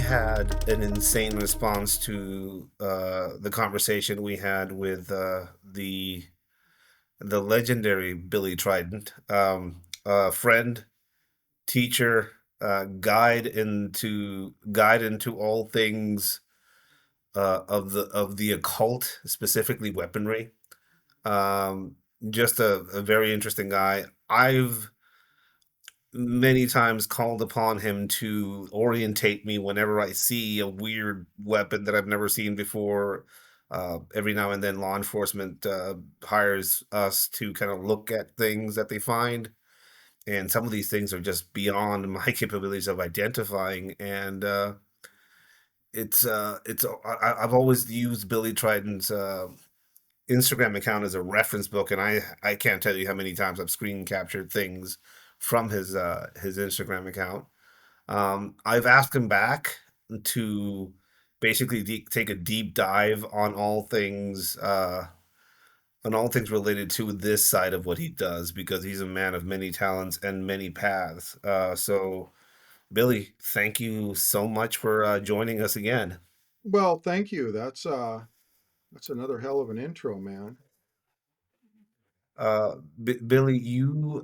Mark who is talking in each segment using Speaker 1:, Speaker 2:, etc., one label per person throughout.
Speaker 1: had an insane response to the conversation we had with the legendary Billy Trident, friend, teacher, guide into all things of the occult, specifically weaponry. Um, just a very interesting guy. I've many times called upon him to orientate me whenever I see a weird weapon that I've never seen before. Every now and then, law enforcement hires us to kind of look at things that they find, and some of these things are just beyond my capabilities of identifying. And I've always used Billy Trident's Instagram account as a reference book, and I can't tell you how many times I've screen captured things from his Instagram account. I've asked him back to basically take a deep dive on all things related to this side of what he does, because he's a man of many talents and many paths. So Billy, thank you so much for joining us again.
Speaker 2: Well, thank you. That's another hell of an intro, man.
Speaker 1: Billy, you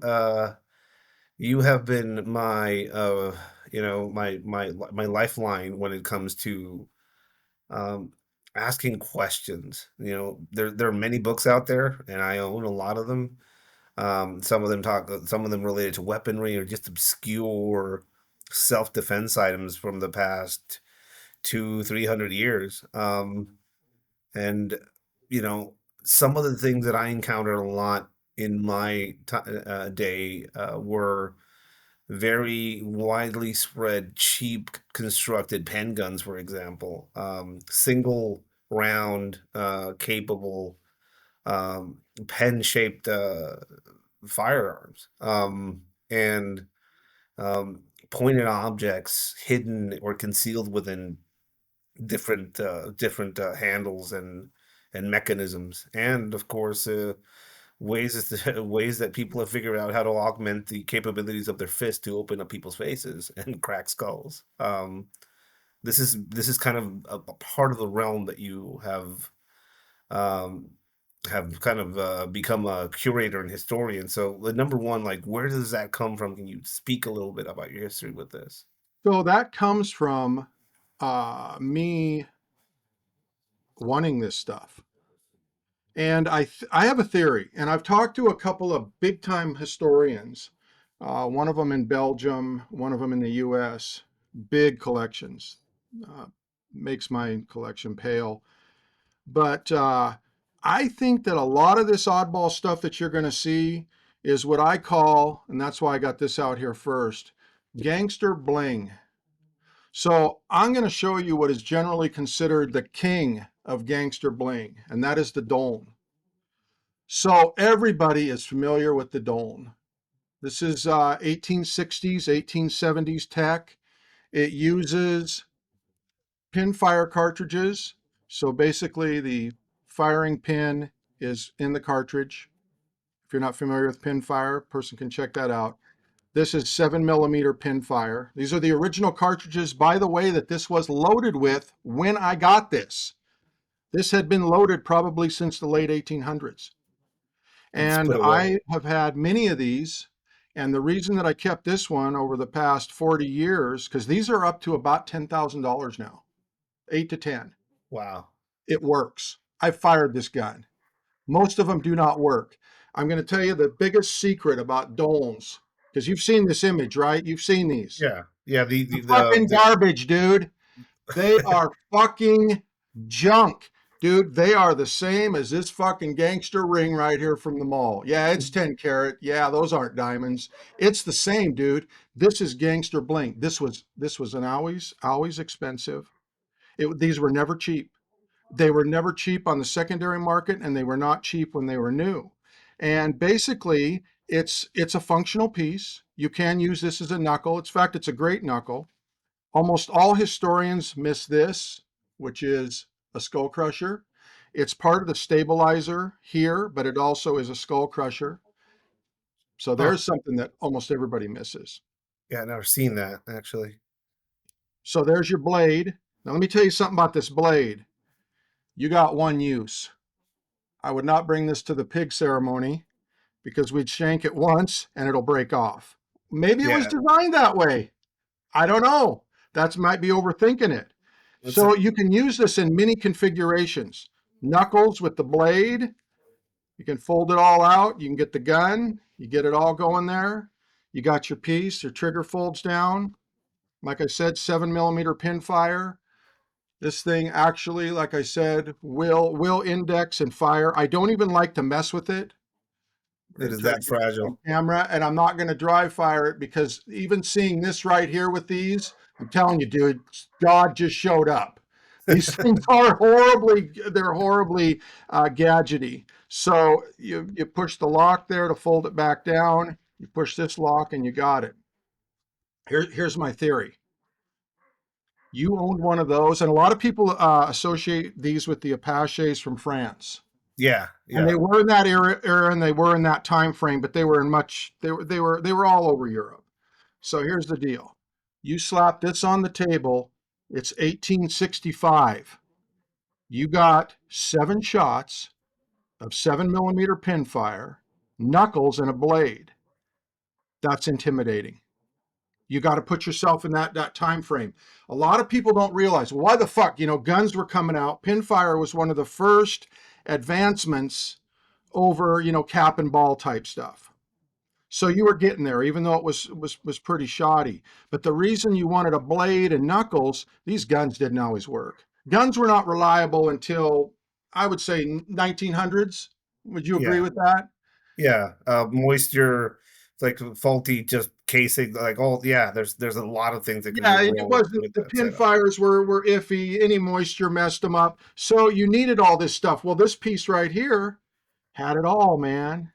Speaker 1: have been my my lifeline when it comes to um, asking questions. There are many books out there, and I own a lot of them. Some of them related to weaponry or just obscure self-defense items from the past 200-300 years. And you know, some of the things that I encountered a lot in my day were very widely spread, cheap constructed pen guns, for example, single round, capable, pen shaped firearms, and pointed objects hidden or concealed within different handles and mechanisms, and of course, ways that people have figured out how to augment the capabilities of their fist to open up people's faces and crack skulls. This is kind of a part of the realm that you um, have kind of become a curator and historian. So, the number one, like, where does that come from? Can you speak a little bit about your history with this?
Speaker 2: So that comes from me wanting this stuff. And I have a theory, and I've talked to a couple of big time historians, one of them in Belgium, one of them in the US, big collections. Uh, Makes my collection pale. But I think that a lot of this oddball stuff that you're going to see is what I call, and that's why I got this out here first, gangster bling. So I'm going to show you what is generally considered the king of gangster bling, and that is the Dolan. So everybody is familiar with the Dolan. This is 1860s, 1870s tech. It uses pinfire cartridges. So basically, the firing pin is in the cartridge. If you're not familiar with pinfire, a person can check that out. This is 7mm pinfire. These are the original cartridges, by the way, that this was loaded with when I got this. This had been loaded probably since the late 1800s.
Speaker 1: It's
Speaker 2: And
Speaker 1: put away.
Speaker 2: I have had many of these. And the reason that I kept this one over the past 40 years, because these are up to about $10,000 now, 8 to 10.
Speaker 1: Wow.
Speaker 2: It works. I've fired this gun. Most of them do not work. I'm going to tell you the biggest secret about Dolans, because you've seen this image, right? You've seen these.
Speaker 1: Yeah. Yeah.
Speaker 2: Fucking garbage, dude. They are fucking junk. Dude, they are the same as this fucking gangster ring right here from the mall. Yeah, it's 10 carat. Yeah, those aren't diamonds. It's the same, dude. This is gangster bling. This was an always expensive. These were never cheap. They were never cheap on the secondary market, and they were not cheap when they were new. And basically, it's a functional piece. You can use this as a knuckle. In fact, it's a great knuckle. Almost all historians miss this, which is a skull crusher. It's part of the stabilizer here, but it also is a skull crusher. So
Speaker 1: Huh.
Speaker 2: there's something that almost everybody misses.
Speaker 1: Yeah, I've never seen that actually.
Speaker 2: So there's your blade. Now let me tell you something about this blade. You got one use. I would not bring this to the pig ceremony because we'd shank it once and it'll break off. Maybe it was
Speaker 1: Yeah,
Speaker 2: designed that way. I don't know. That might be overthinking it.
Speaker 1: it's
Speaker 2: So you can use this in many configurations. Knuckles with the blade. You can fold it all out. You can get the gun. You get it all going there. You got your piece. Your trigger folds down. Like I said, 7mm pinfire. This thing actually, like I said, will index and fire. I don't even like to mess with it. We're
Speaker 1: it
Speaker 2: going to
Speaker 1: is
Speaker 2: try to
Speaker 1: that
Speaker 2: get this on
Speaker 1: fragile.
Speaker 2: camera, and I'm not going to dry fire it because even seeing this right here with these, I'm telling you, dude, God just showed up. These things are they're horribly gadgety. So you push the lock there to fold it back down. You push this lock and you got it. Here's my theory. You owned one of those, and a lot of people associate these with the Apaches from France.
Speaker 1: Yeah,
Speaker 2: And they
Speaker 1: yeah.
Speaker 2: were in that era, and they were in that time frame, but they were in much. They were all over Europe. So here's the deal: you slap this on the table. It's 1865. You got 7 shots of 7mm pinfire, knuckles, and a blade. That's intimidating. You got to put yourself in that time frame. A lot of people don't realize, well, why the fuck, guns were coming out. Pinfire was one of the first advancements over, cap and ball type stuff. So you were getting there, even though it was pretty shoddy. But the reason you wanted a blade and knuckles, these guns didn't always work. Guns were not reliable until, I would say, 1900s. Would you agree
Speaker 1: Yeah,
Speaker 2: with that?
Speaker 1: yeah. Moisture, like faulty, just casing, like all. Yeah, there's a lot of things that can go
Speaker 2: Yeah, it
Speaker 1: wrong
Speaker 2: wasn't,
Speaker 1: with
Speaker 2: the
Speaker 1: that setup.
Speaker 2: pinfires were iffy. Any moisture messed them up. So you needed all this stuff. Well, this piece right here had it all, man.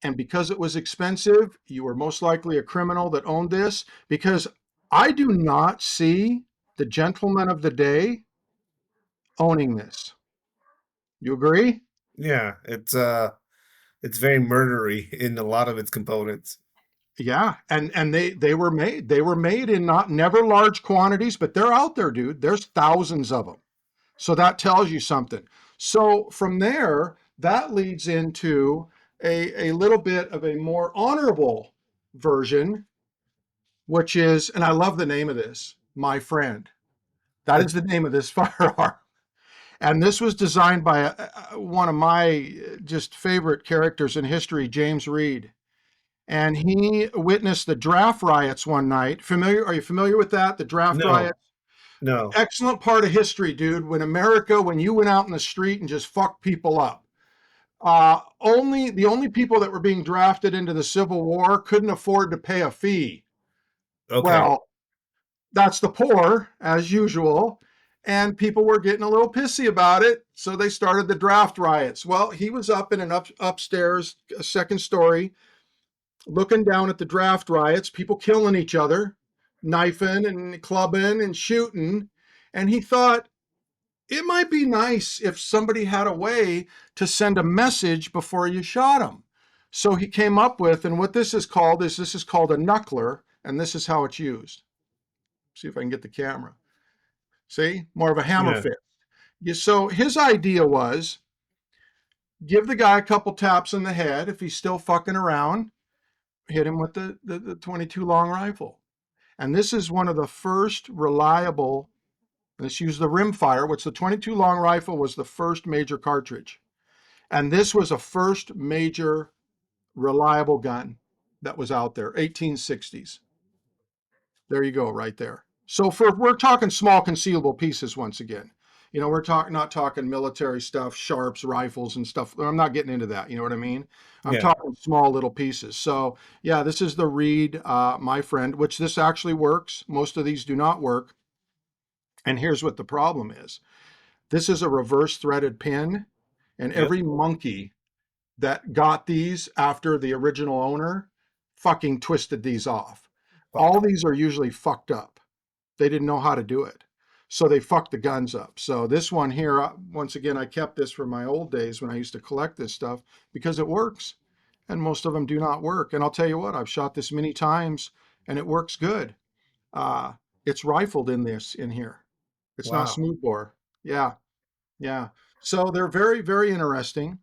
Speaker 2: And because it was expensive, you were most likely a criminal that owned this. Because I do not see the gentleman of the day owning this. You agree?
Speaker 1: Yeah, it's very murdery in a lot of its components.
Speaker 2: Yeah, and they were made in not never large quantities, but they're out there, dude. There's thousands of them. So that tells you something. So from there, that leads into a little bit of a more honorable version, which is, and I love the name of this, my friend. That is the name of this firearm. And this was designed by one of my just favorite characters in history, James Reed. And he witnessed the draft riots one night. Are you familiar with that? The draft
Speaker 1: No,
Speaker 2: riots?
Speaker 1: no.
Speaker 2: Excellent part of history, dude. When you went out in the street and just fucked people up. Only the only people that were being drafted into the Civil War couldn't afford to pay a fee.
Speaker 1: Okay.
Speaker 2: Well, that's the poor, as usual. And people were getting a little pissy about it, so they started the draft riots. Well, he was up in an upstairs, a second story, looking down at the draft riots, people killing each other, knifing and clubbing and shooting. And he thought, it might be nice if somebody had a way to send a message before you shot them. So he came up with, and what this is called a knuckler, and this is how it's used. See if I can get the camera. See, more of a hammer
Speaker 1: Yeah.
Speaker 2: fist. So his idea was give the guy a couple taps in the head if he's still fucking around, hit him with the 22 long rifle. And this is one of the first reliable, let's use the rimfire, which the 22 long rifle was the first major cartridge. And this was a first major reliable gun that was out there, 1860s. There you go, right there. So we're talking small concealable pieces once again. We're not talking military stuff, sharps, rifles, and stuff. I'm not getting into that. You know what I mean? I'm
Speaker 1: Yeah.
Speaker 2: talking small little pieces. So yeah, this is the Reed, my friend, which this actually works. Most of these do not work. And here's what the problem is. This is a reverse threaded pin, and
Speaker 1: Yep.
Speaker 2: every monkey that got these after the original owner fucking twisted these off. All
Speaker 1: Fuck.
Speaker 2: these are usually fucked up. They didn't know how to do it. So they fucked the guns up. So this one here, once again, I kept this from my old days when I used to collect this stuff because it works. And most of them do not work. And I'll tell you what, I've shot this many times and it works good. Uh, It's rifled in here. It's not
Speaker 1: Wow.
Speaker 2: smoothbore. Yeah, yeah. So they're very, very interesting.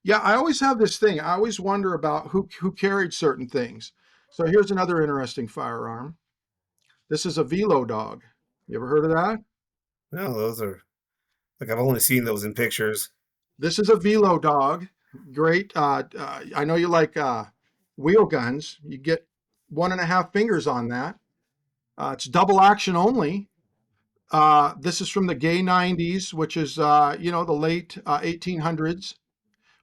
Speaker 2: Yeah, I always have this thing. I always wonder about who carried certain things. So here's another interesting firearm. This is a velo dog. You ever heard of that?
Speaker 1: No, those are like I've only seen those in pictures.
Speaker 2: This is a velo dog. Great. I know you like wheel guns. You get 1.5 fingers on that. It's double action only. This is from the gay 90s, which is, the late 1800s.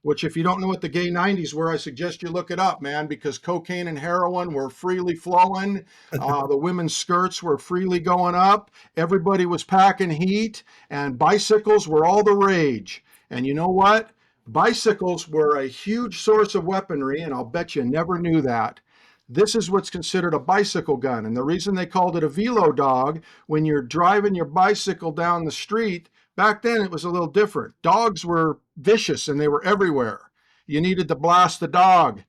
Speaker 2: Which, if you don't know what the gay 90s were, I suggest you look it up, man, because cocaine and heroin were freely flowing. The women's skirts were freely going up. Everybody was packing heat, and bicycles were all the rage. And you know what? Bicycles were a huge source of weaponry, and I'll bet you never knew that. This is what's considered a bicycle gun. And the reason they called it a velo dog, when you're driving your bicycle down the street, back then it was a little different. Dogs were vicious and they were everywhere. You needed to blast the dog.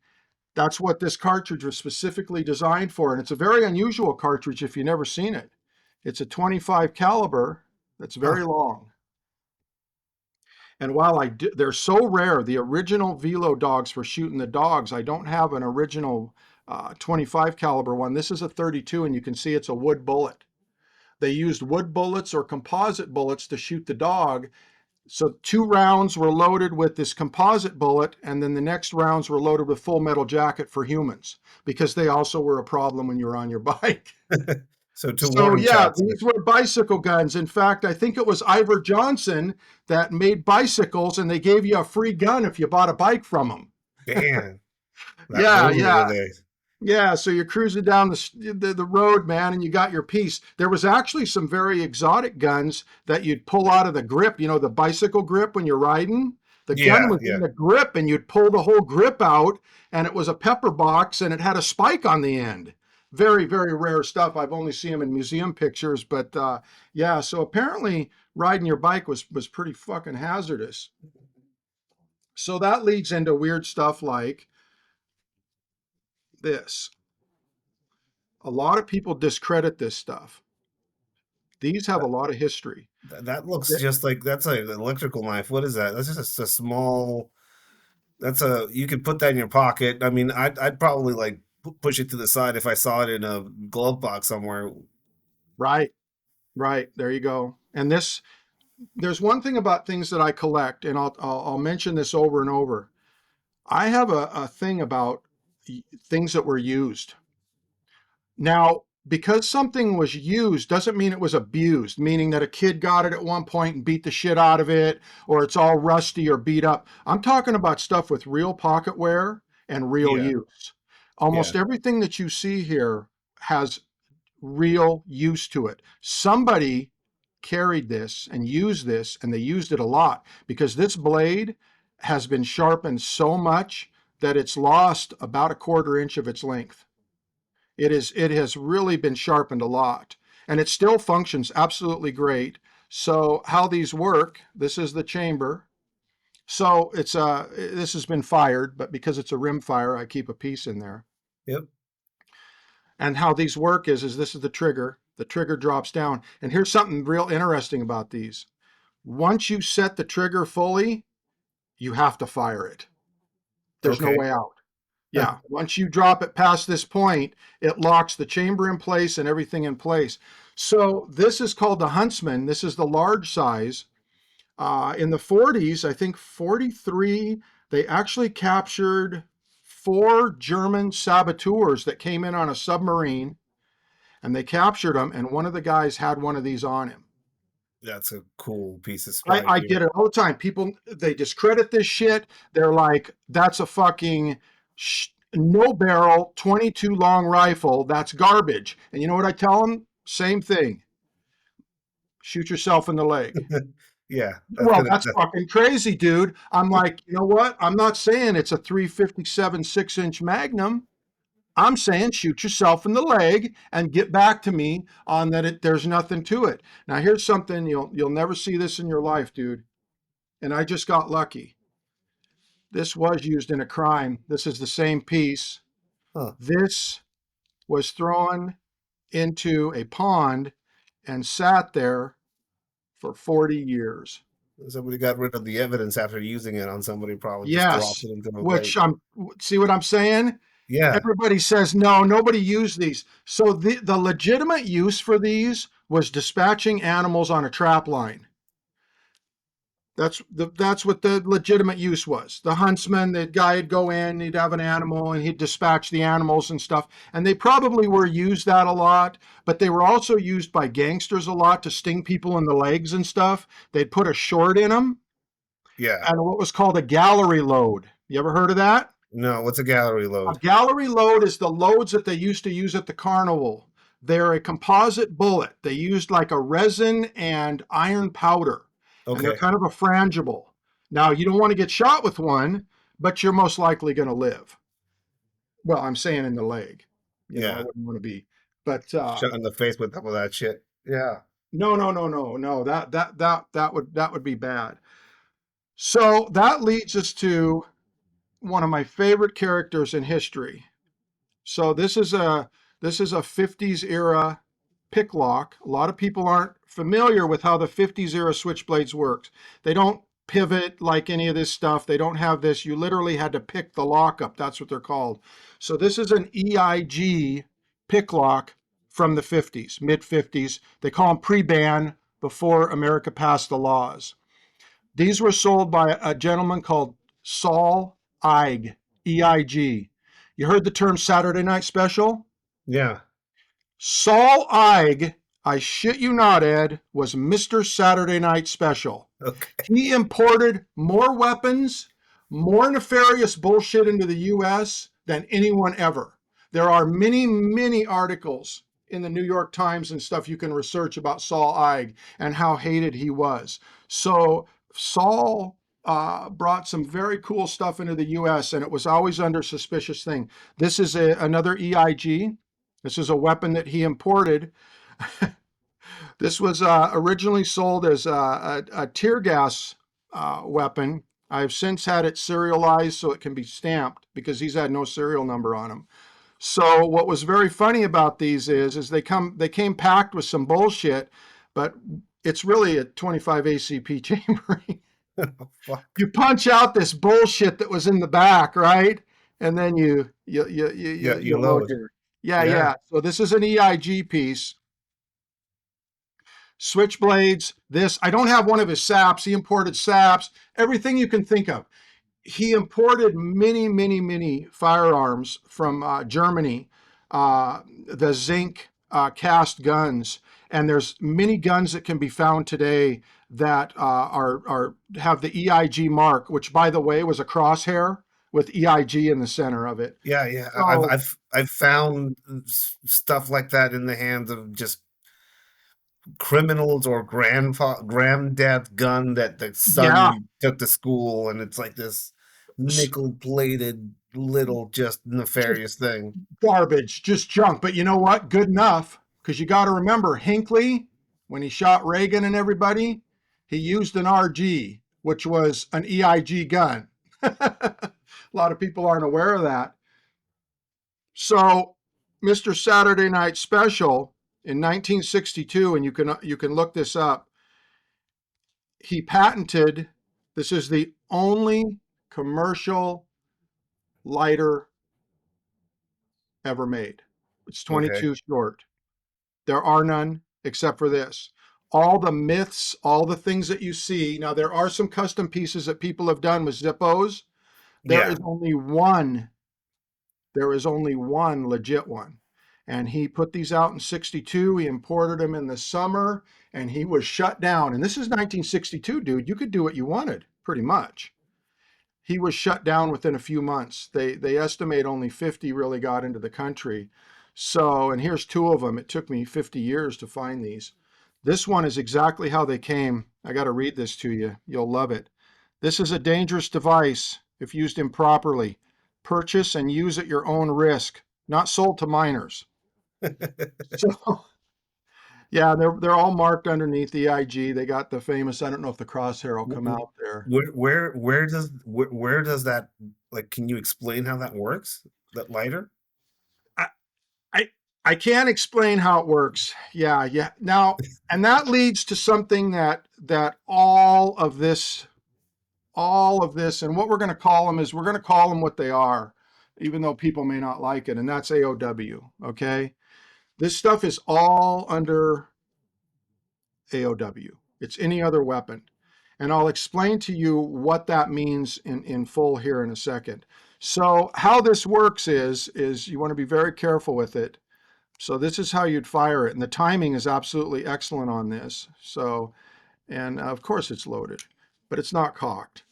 Speaker 2: That's what this cartridge was specifically designed for. And it's a very unusual cartridge if you've never seen it. It's a 25 caliber that's very
Speaker 1: Huh.
Speaker 2: long. And while they're so rare, the original velo dogs for shooting the dogs, I don't have an original 25 caliber one. This is a 32, and you can see it's a wood bullet. They used wood bullets or composite bullets to shoot the dog. So 2 rounds were loaded with this composite bullet, and then the next rounds were loaded with full metal jacket for humans, because they also were a problem when you were on your bike.
Speaker 1: So to
Speaker 2: So
Speaker 1: warn
Speaker 2: yeah,
Speaker 1: chaps,
Speaker 2: these were bicycle guns. In fact, I think it was Ivor Johnson that made bicycles, and they gave you a free gun if you bought a bike from them.
Speaker 1: damn,
Speaker 2: Yeah,
Speaker 1: those were
Speaker 2: yeah.
Speaker 1: the days.
Speaker 2: Yeah, so you're cruising down the road, man, and you got your piece. There was actually some very exotic guns that you'd pull out of the grip, the bicycle grip when you're riding. The gun
Speaker 1: Yeah,
Speaker 2: was in
Speaker 1: yeah.
Speaker 2: the grip, and you'd pull the whole grip out, and it was a pepper box, and it had a spike on the end. Very, very rare stuff. I've only seen them in museum pictures, but yeah. So apparently, riding your bike was pretty fucking hazardous. So that leads into weird stuff like this. A lot of people discredit this stuff. These have a
Speaker 1: That,
Speaker 2: lot of history.
Speaker 1: that looks
Speaker 2: Th-
Speaker 1: just like that's like an electrical knife. What is that? That's just a small. That's a you could put that in your pocket. I mean, I'd probably like push it to the side if I saw it in a glove box somewhere.
Speaker 2: Right, right. There you go. And there's one thing about things that I collect, and I'll mention this over and over. I have a thing about things that were used. Now, because something was used doesn't mean it was abused, meaning that a kid got it at one point and beat the shit out of it, or it's all rusty or beat up. I'm talking about stuff with real pocket wear and real
Speaker 1: Yeah,
Speaker 2: use. Almost
Speaker 1: yeah.
Speaker 2: everything that you see here has real use to it. Somebody carried this and used this, and they used it a lot, because this blade has been sharpened so much that it's lost about a 1/4 inch of its length. It has really been sharpened a lot, and it still functions absolutely great. So how these work, this is the chamber. So this has been fired, but because it's a rim fire, I keep a piece in there.
Speaker 1: Yep.
Speaker 2: And how these work is this is the trigger. The trigger drops down. And here's something real interesting about these. Once you set the trigger fully, you have to fire it. There's no
Speaker 1: Okay.
Speaker 2: way out. Yeah, once you drop it past this point, it locks the chamber in place and everything in place. So this is called the Huntsman. This is the large size. In the 40s, I think 43, they actually captured 4 German saboteurs that came in on a submarine, and they captured them, and one of the guys had one of these on him.
Speaker 1: That's a cool piece of
Speaker 2: I,
Speaker 1: spy
Speaker 2: I
Speaker 1: gear.
Speaker 2: get it all the time. People, they discredit this shit. They're like, that's a fucking no barrel 22 long rifle. That's garbage. And you know what I tell them? Same thing. Shoot yourself in the leg.
Speaker 1: Yeah, that's
Speaker 2: Well,
Speaker 1: gonna.
Speaker 2: that's
Speaker 1: That,
Speaker 2: fucking crazy, dude. I'm like, you know what? I'm not saying it's a 357 6-inch Magnum. I'm saying shoot yourself in the leg and get back to me on that. There's nothing to it. Now, here's something you'll never see this in your life, dude. And I just got lucky. This was used in a crime. This is the same piece.
Speaker 1: huh?
Speaker 2: This was thrown into a pond and sat there for 40 years.
Speaker 1: Somebody got rid of the evidence after using it on somebody, probably just dropped
Speaker 2: Yes,
Speaker 1: it into the
Speaker 2: which
Speaker 1: lake.
Speaker 2: I'm see what I'm saying?
Speaker 1: Yeah,
Speaker 2: Everybody says no, nobody used these. So the legitimate use for these was dispatching animals on a trap line. That's what the legitimate use was. The huntsman, the guy would go in, he'd have an animal, and he'd dispatch the animals and stuff. And they probably were used that a lot, but they were also used by gangsters a lot to sting people in the legs and stuff. They'd put a short in them
Speaker 1: yeah.
Speaker 2: and what was called a gallery load. You ever heard of that?
Speaker 1: No, what's a gallery
Speaker 2: A
Speaker 1: load?
Speaker 2: gallery load is the loads that they used to use at the carnival. They're a composite bullet. They used like a resin and iron powder, and they're
Speaker 1: Okay.
Speaker 2: kind of a frangible. Now, you don't want to get shot with one, but you're most likely going to live. Well, I'm saying in the leg. I
Speaker 1: Yeah.
Speaker 2: wouldn't want to be. But
Speaker 1: Shot in the face with some of that shit. Yeah.
Speaker 2: no, no, no, no, no. That would be bad. So that leads us to one of my favorite characters in history. So this is a 50s era pick lock. A lot of people aren't familiar with how the 50s era switchblades worked. They don't pivot like any of this stuff. They don't have this. You literally had to pick the lock up. That's what they're called. So this is an EIG pick lock from the 50s, mid 50s. They call them pre-ban before America passed the laws. These were sold by a gentleman called Saul Eig, EIG. You heard the term Saturday Night Special?
Speaker 1: Yeah.
Speaker 2: Saul Eig, I shit you not, Ed, was Mr. Saturday Night Special.
Speaker 1: Okay.
Speaker 2: He imported more weapons, more nefarious bullshit into the US than anyone ever. There are many, many articles in the New York Times and stuff you can research about Saul Eig and how hated he was. So Saul brought some very cool stuff into the US, and it was always under suspicious thing. This is another EIG. This is a weapon that he imported. This was originally sold as a tear gas weapon. I've since had it serialized so it can be stamped because these had no serial number on them. So what was very funny about these is they came packed with some bullshit, but it's really a 25 ACP chambering.
Speaker 1: Oh, fuck.
Speaker 2: You punch out this bullshit that was in the back, right? And then
Speaker 1: Yeah, you
Speaker 2: you load
Speaker 1: load.
Speaker 2: your yeah,
Speaker 1: Yeah.
Speaker 2: yeah. So this is an EIG piece. Switchblades, this. I don't have one of his saps. He imported saps, everything you can think of. He imported many, many, many firearms from Germany, the zinc cast guns. And there's many guns that can be found today that are have the EIG mark, which, by the way, was a crosshair with EIG in the center of it.
Speaker 1: Yeah, yeah.
Speaker 2: So
Speaker 1: I've found stuff like that in the hands of just criminals or granddad's gun that the
Speaker 2: yeah,
Speaker 1: son took to school, and it's like this nickel plated little just
Speaker 2: just
Speaker 1: nefarious thing.
Speaker 2: garbage, just junk. But you know what? Good enough, because you got to remember Hinckley, when he shot Reagan and everybody, he used an RG, which was an EIG gun. A lot of people aren't aware of that. So, Mr. Saturday Night Special in 1962, and you can look this up. He patented. This is the only commercial lighter ever made. It's
Speaker 1: Okay.
Speaker 2: 22 short. There are none except for this. All the myths, all the things that you see. Now, there are some custom pieces that people have done with Zippos. There
Speaker 1: Yeah.
Speaker 2: is only one. There is only one legit one. And he put these out in 62. He imported them in the summer and he was shut down. And this is 1962, dude. You could do what you wanted, pretty much. He was shut down within a few months. They estimate only 50 really got into the country. So, and here's two of them. It took me 50 years to find these. This one is exactly how they came. I got to read this to you. You'll love it. This is a dangerous device if used improperly. Purchase and use at your own risk. Not sold to minors. So, yeah, they're all marked underneath the IG. They got the famous. I don't know if the crosshair will come out there.
Speaker 1: Where does that, like, can you explain how that works? That lighter?
Speaker 2: I, I can't explain how it works. Yeah, yeah. Now, and that leads to something that all of this, and what we're going to call them is we're going to call them what they are, even though people may not like it, and that's AOW. Okay, this stuff is all under AOW. It's any other weapon. And I'll explain to you what that means in full here in a second. So how this works is you want to be very careful with it. So this is how you'd fire it. And the timing is absolutely excellent on this. So, and of course it's loaded, but it's not cocked.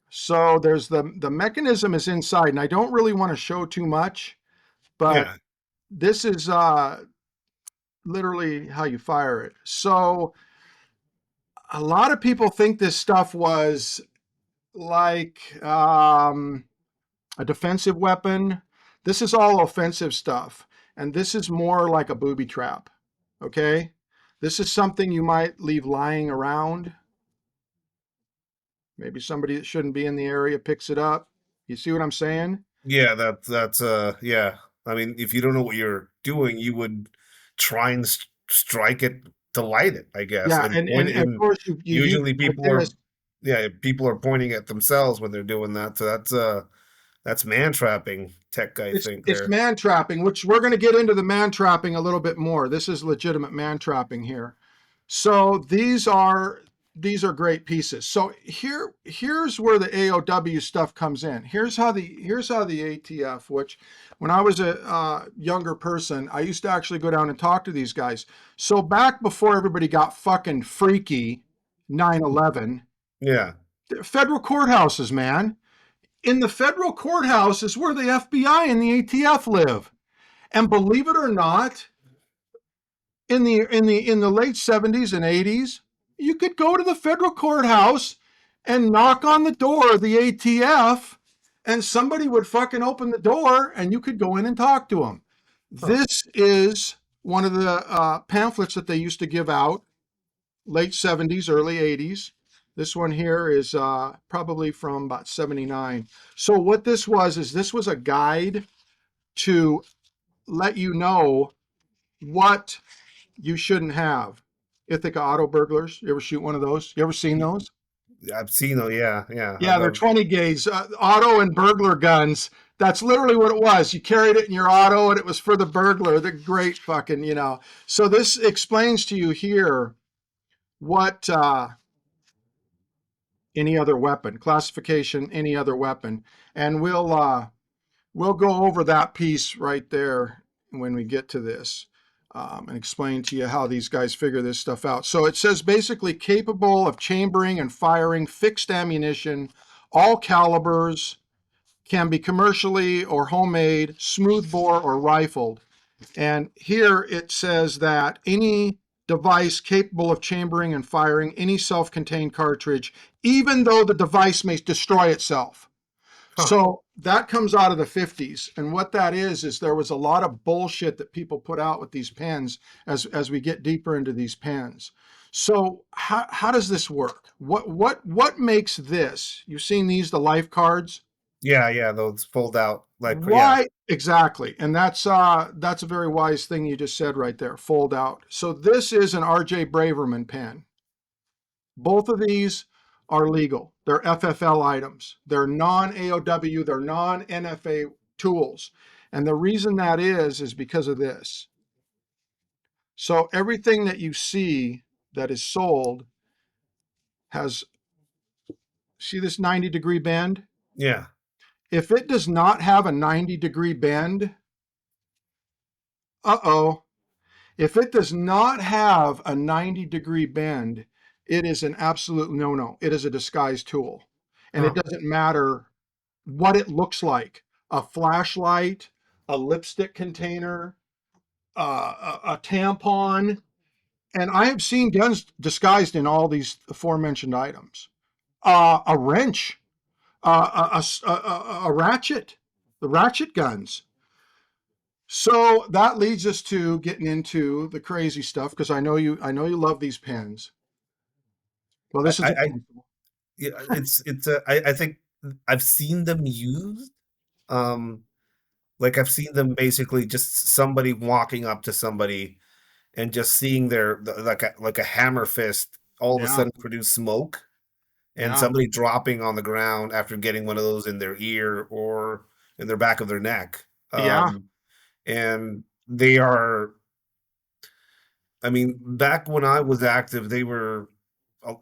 Speaker 2: So there's the mechanism is inside, and I don't really want to show too much, but
Speaker 1: Yeah,
Speaker 2: this is literally how you fire it. So a lot of people think this stuff was like a defensive weapon. This is all offensive stuff. And this is more like a booby trap. Okay? This is something you might leave lying around. Maybe somebody that shouldn't be in the area picks it up. You see what I'm saying?
Speaker 1: yeah, yeah. I mean, if you don't know what you're doing, you would try and strike it to light it, I guess,
Speaker 2: Yeah,
Speaker 1: and point.
Speaker 2: and of
Speaker 1: And
Speaker 2: course you use
Speaker 1: usually
Speaker 2: like
Speaker 1: people are,
Speaker 2: this.
Speaker 1: yeah, people are pointing at themselves when they're doing that. So that's man trapping tech, I think.
Speaker 2: It's
Speaker 1: There.
Speaker 2: man trapping, which we're going to get into the man trapping a little bit more. This is legitimate man trapping here. So these are great pieces. So here's where the AOW stuff comes in. Here's how the ATF, which when I was a younger person, I used to actually go down and talk to these guys. So back before everybody got fucking freaky, 9/11,
Speaker 1: Yeah.
Speaker 2: federal courthouses, man. In the federal courthouse is where the FBI and the ATF live. And believe it or not, in the late 70s and 80s, you could go to the federal courthouse and knock on the door of the ATF, and somebody would fucking open the door and you could go in and talk to them.
Speaker 1: Huh.
Speaker 2: This is one of the pamphlets that they used to give out, late 70s, early 80s. This one here is probably from about 79. So what this was is this was a guide to let you know what you shouldn't have. Ithaca auto burglars. You ever shoot one of those? You ever seen
Speaker 1: Y-
Speaker 2: those?
Speaker 1: I've seen. Oh, yeah, yeah.
Speaker 2: Yeah, they're 20 gauge auto and burglar guns. That's literally what it was. You carried it in your auto and it was for the burglar. They're great fucking, you know. So this explains to you here what any other weapon, classification, any other weapon. And we'll go over that piece right there when we get to this and explain to you how these guys figure this stuff out. So it says basically capable of chambering and firing fixed ammunition, all calibers, can be commercially or homemade, smoothbore or rifled. And here it says that any device capable of chambering and firing any self-contained cartridge, even though the device may destroy itself.
Speaker 1: Huh.
Speaker 2: So that comes out of the 50s. And what that is there was a lot of bullshit that people put out with these pens as we get deeper into these pens. So how does this work? What makes this? You've seen these, the life cards?
Speaker 1: Yeah, yeah. Those fold out like yeah,
Speaker 2: Why exactly? And that's a very wise thing you just said right there. Fold out. So this is an RJ Braverman pen. Both of these are legal. They're FFL items. They're non-AOW, they're non-NFA tools. And the reason that is because of this. So everything that you see that is sold has, see this 90-degree bend?
Speaker 1: yeah.
Speaker 2: If it does not have a 90-degree bend, uh-oh. If it does not have a 90-degree bend, it is an absolute no-no. It is a disguise tool. And it
Speaker 1: Huh.
Speaker 2: doesn't matter what it looks like, a flashlight, a lipstick container, a tampon. And I have seen guns disguised in all these aforementioned items. A wrench, a ratchet, the ratchet guns. So that leads us to getting into the crazy stuff because I know you love these pens. Well, this is a
Speaker 1: I
Speaker 2: pencil.
Speaker 1: yeah, it's I think I've seen them used. Um, Like I've seen them basically just somebody walking up to somebody and just seeing like a hammer fist all of a
Speaker 2: Yeah,
Speaker 1: sudden produce smoke, and
Speaker 2: yeah,
Speaker 1: somebody dropping on the ground after getting one of those in their ear or in their back of their neck.
Speaker 2: yeah.
Speaker 1: And they are, I mean, back when I was active, they were.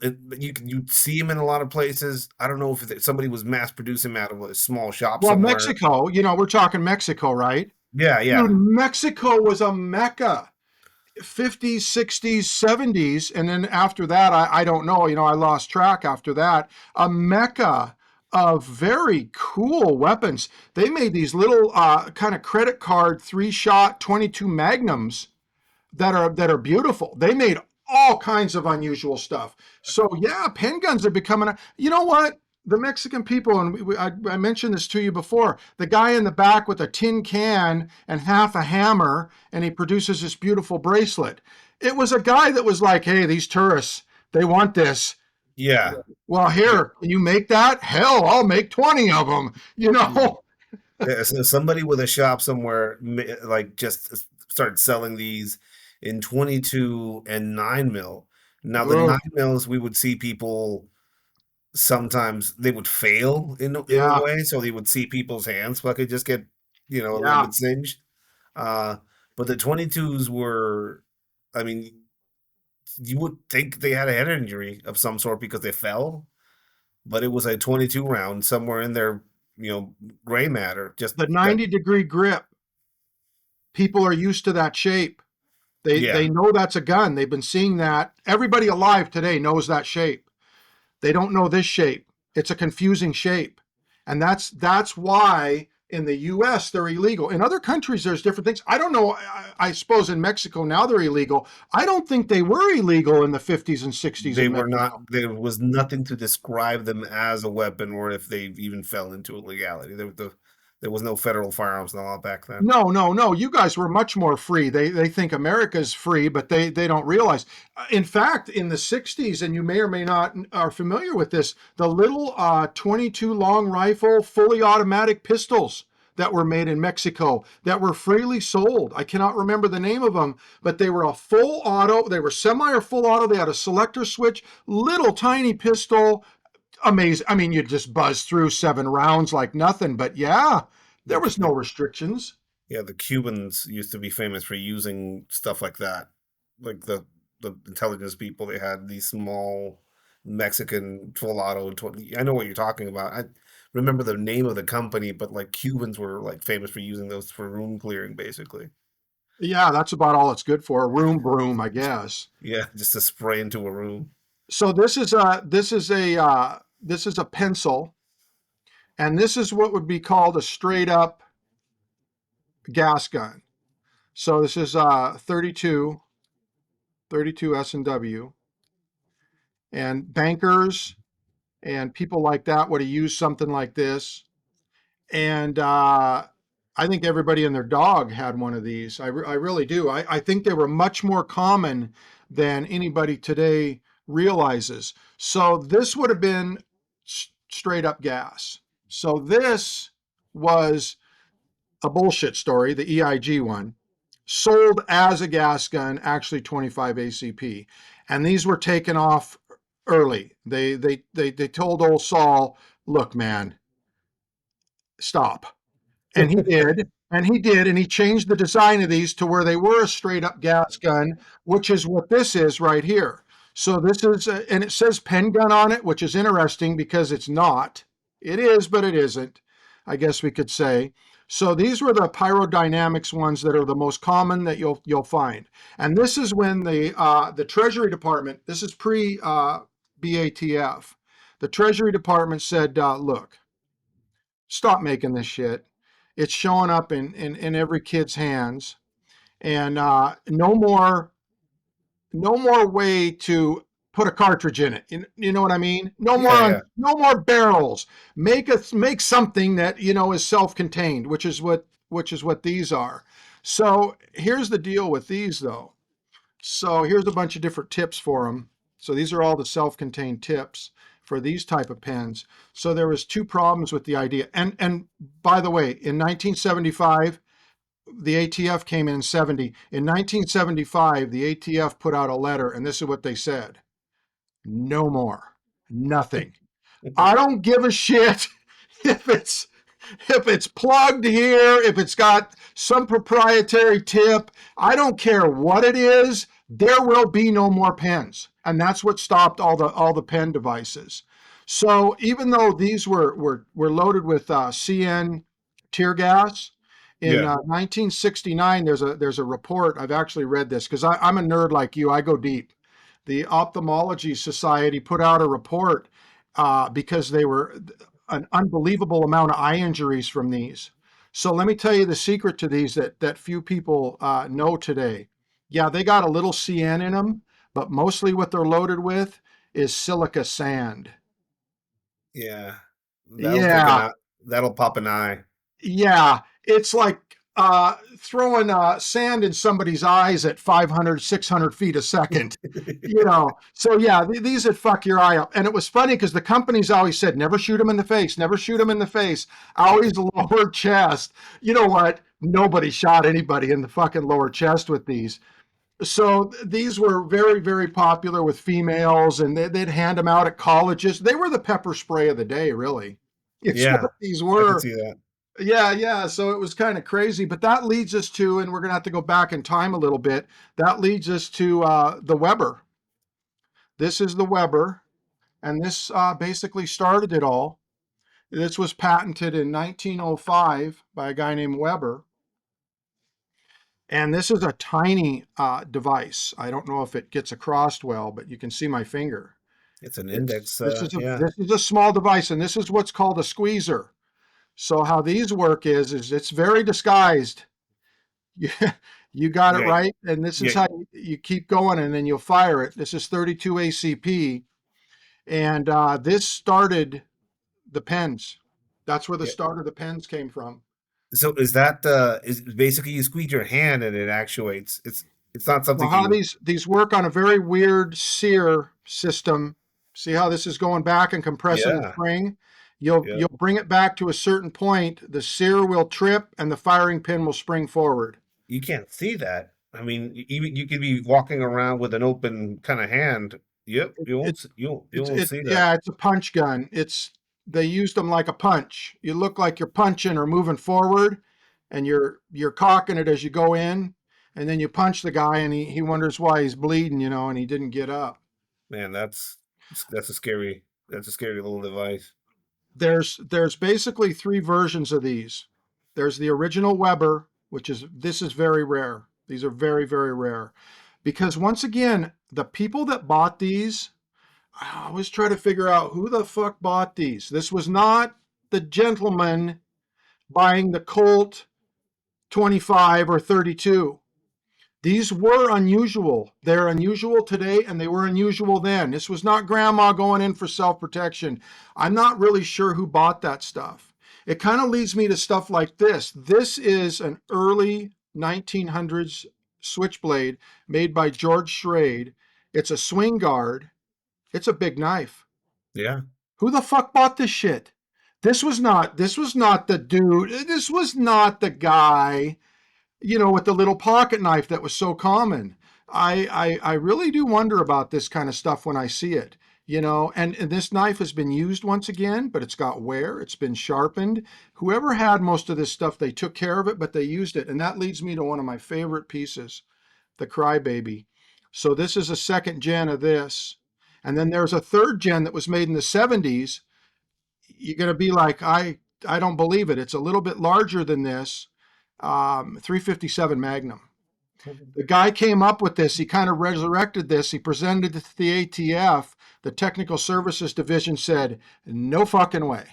Speaker 1: You'd see them in a lot of places. I don't know if somebody was mass producing them out of a small shop
Speaker 2: Well,
Speaker 1: somewhere.
Speaker 2: Mexico, we're talking Mexico, right?
Speaker 1: Yeah,
Speaker 2: Dude,
Speaker 1: yeah,
Speaker 2: Mexico was a mecca. 50s, 60s, 70s, and then after that, I don't know, I lost track after that. A mecca of very cool weapons. They made these little kind of credit card 3-shot 22 magnums that are beautiful. They made all kinds of unusual stuff. So yeah, pen guns are becoming. You know what? The Mexican people, and I mentioned this to you before. The guy in the back with a tin can and half a hammer, and he produces this beautiful bracelet. It was a guy that was like, "Hey, these tourists, they want this.
Speaker 1: yeah.
Speaker 2: Well, here, can you make that? Hell, I'll make 20 of them." You
Speaker 1: Mm.
Speaker 2: know?
Speaker 1: Yeah, so somebody with a shop somewhere like just started selling these in 22 and 9 mil. Now the 9
Speaker 2: Ugh,
Speaker 1: mils we would see people sometimes they would fail in a
Speaker 2: yeah,
Speaker 1: way, so they would see people's hands fucking just get, a little
Speaker 2: yeah.
Speaker 1: bit singed. Uh, but the 22s were, I mean, you would think they had a head injury of some sort because they fell, but it was a 22 round somewhere in their, gray matter. Just
Speaker 2: The
Speaker 1: that,
Speaker 2: 90-degree grip. People are used to that shape. They
Speaker 1: yeah.
Speaker 2: know that's a gun. They've been seeing that. Everybody alive today knows that shape. They don't know this shape. It's a confusing shape. And that's why in the US they're illegal. In other countries there's different things. I don't know. I suppose in Mexico now they're illegal. I don't think they were illegal in the 50s and 60s
Speaker 1: They
Speaker 2: in
Speaker 1: were not,
Speaker 2: Mexico.
Speaker 1: there was nothing to describe them as a weapon or if they even fell into illegality. There was no federal firearms law back then.
Speaker 2: No, no, no. You guys were much more free. They think America's free, but they don't realize. In fact, in the 60s, and you may or may not are familiar with this, the little 22 long rifle, fully automatic pistols that were made in Mexico that were freely sold. I cannot remember the name of them, but they were a full auto. They were semi or full auto. They had a selector switch, little tiny pistol. Amazing. I mean, you just buzz through 7 rounds like nothing. But yeah, there was no
Speaker 1: The
Speaker 2: restrictions.
Speaker 1: Yeah, the Cubans used to be famous for using stuff like that. Like the intelligence people, they had these small Mexican full auto 20. I know what you're talking about. I remember the name of the company, but like Cubans were like famous for using those for room clearing, basically.
Speaker 2: Yeah, that's about all it's good for. A room broom, I guess.
Speaker 1: Yeah, just to spray into a room.
Speaker 2: So this is a pencil, and this is what would be called a straight up gas gun. So this is 32 S&W, and bankers and people like that would have used something like this. And I think everybody and their dog had one of these. I really do. I think they were much more common than anybody today realizes. So this would have been straight up gas. So this was a bullshit story, the EIG one, sold as a gas gun, actually 25 ACP. And these were taken off early. They told old Saul, look, man, stop. And he did. And he did. And he changed the design of these to where they were a straight up gas gun, which is what this is right here. So this is, and it says pen gun on it, which is interesting because it's not. It is, but it isn't, I guess we could say. So these were the pyrodynamics ones that are the most common that you'll find. And this is when the Treasury Department, this is pre BATF, the Treasury Department said, look, stop making this shit. It's showing up in every kid's hands, and no more way to put a cartridge in it. You know what I mean? No more
Speaker 1: Yeah, yeah.
Speaker 2: no more barrels. Make something that is self-contained, which is what these are. So here's the deal with these though. So here's a bunch of different tips for them. So these are all the self-contained tips. for these type of pens. So there was two problems with the idea. And by the way, in 1975, the ATF came in 70. In 1975, the ATF put out a letter, and this is what they said: no more, nothing. I don't give a shit if it's if it's plugged here, if it's got some proprietary tip. I don't care what it is. There will be no more pens, and that's what stopped all the pen devices. So even though these were loaded with CN tear gas, in
Speaker 1: Yeah.
Speaker 2: 1969, there's a report. I've actually read this because I'm a nerd like you. I go deep. The Ophthalmology Society put out a report because they were an unbelievable amount of eye injuries from these. So let me tell you the secret to these that few people know today. Yeah, they got a little CN in them, but mostly what they're loaded with is silica sand.
Speaker 1: Yeah. That'll take an
Speaker 2: Yeah,
Speaker 1: eye. That'll pop an eye.
Speaker 2: yeah, it's like throwing sand in somebody's eyes at 500, 600 feet a second. So yeah, these would fuck your eye up. And it was funny because the companies always said, never shoot them in the face, never shoot them in the face, always lower chest. You know what? Nobody shot anybody in the fucking lower chest with these. So these were very, very popular with females, and they'd hand them out at colleges. They were the pepper spray of the day, really. It's
Speaker 1: Yeah.
Speaker 2: what these
Speaker 1: I could
Speaker 2: were.
Speaker 1: see that.
Speaker 2: Yeah, yeah. So it was kind of crazy, but that leads us to, and we're going to have to go back in time a little bit. That leads us to the Weber. This is the Weber, and this basically started it all. This was patented in 1905 by a guy named Weber, and this is a tiny device. I don't know if it gets across well, but you can see my finger.
Speaker 1: It's an
Speaker 2: It's
Speaker 1: index.
Speaker 2: this is a
Speaker 1: Yeah.
Speaker 2: this is a small device, and this is what's called a squeezer. So how these work is it's very disguised. You, you got it
Speaker 1: Yeah.
Speaker 2: right. And this is
Speaker 1: Yeah.
Speaker 2: how you keep going and then you'll fire it. This is 32 ACP. And this started the pens. That's where the
Speaker 1: Yeah.
Speaker 2: start of the pens came from.
Speaker 1: So is that is basically you squeeze your hand and it actuates. It's not
Speaker 2: Well,
Speaker 1: something
Speaker 2: how
Speaker 1: you.
Speaker 2: these work on a very weird sear system. See how this is going back and compressing the
Speaker 1: Yeah.
Speaker 2: spring? You'll
Speaker 1: Yeah.
Speaker 2: you'll bring it back to a certain point. The sear will trip and the firing pin will spring forward.
Speaker 1: You can't see that. I mean, even you could be walking around with an open kind of hand. Yep,
Speaker 2: It,
Speaker 1: you won't
Speaker 2: it
Speaker 1: you
Speaker 2: It's
Speaker 1: won't see that.
Speaker 2: yeah, it's a punch gun. They used them like a punch. You look like you're punching or moving forward, and you're cocking it as you go in, and then you punch the guy, and he wonders why he's bleeding, and he didn't get up.
Speaker 1: Man, that's a scary little device.
Speaker 2: There's basically three versions of these. There's the original Weber, which is this is very rare. These are very, very rare, because once again, the people that bought these, I always try to figure out who the fuck bought these. This was not the gentleman buying the Colt 25 or 32. These were unusual. They're unusual today and they were unusual then. This was not grandma going in for self protection. I'm not really sure who bought that stuff. It kind of leads me to stuff like this. This is an early 1900s switchblade made by George Schrade. It's a swing guard. It's a big knife.
Speaker 1: Yeah,
Speaker 2: Who the fuck bought this shit? This was not the dude. This was not the guy, with the little pocket knife that was so common. I really do wonder about this kind of stuff when I see it. And this knife has been used once again, but it's got wear, it's been sharpened. Whoever had most of this stuff, they took care of it, but they used it. And that leads me to one of my favorite pieces, the Crybaby. So this is a second gen of this. And then there's a third gen that was made in the 70s. You're going to be like, I don't believe it. It's a little bit larger than this. 357 Magnum. The guy came up with this. He kind of resurrected this. He presented it to the ATF. The Technical Services Division said, no fucking way.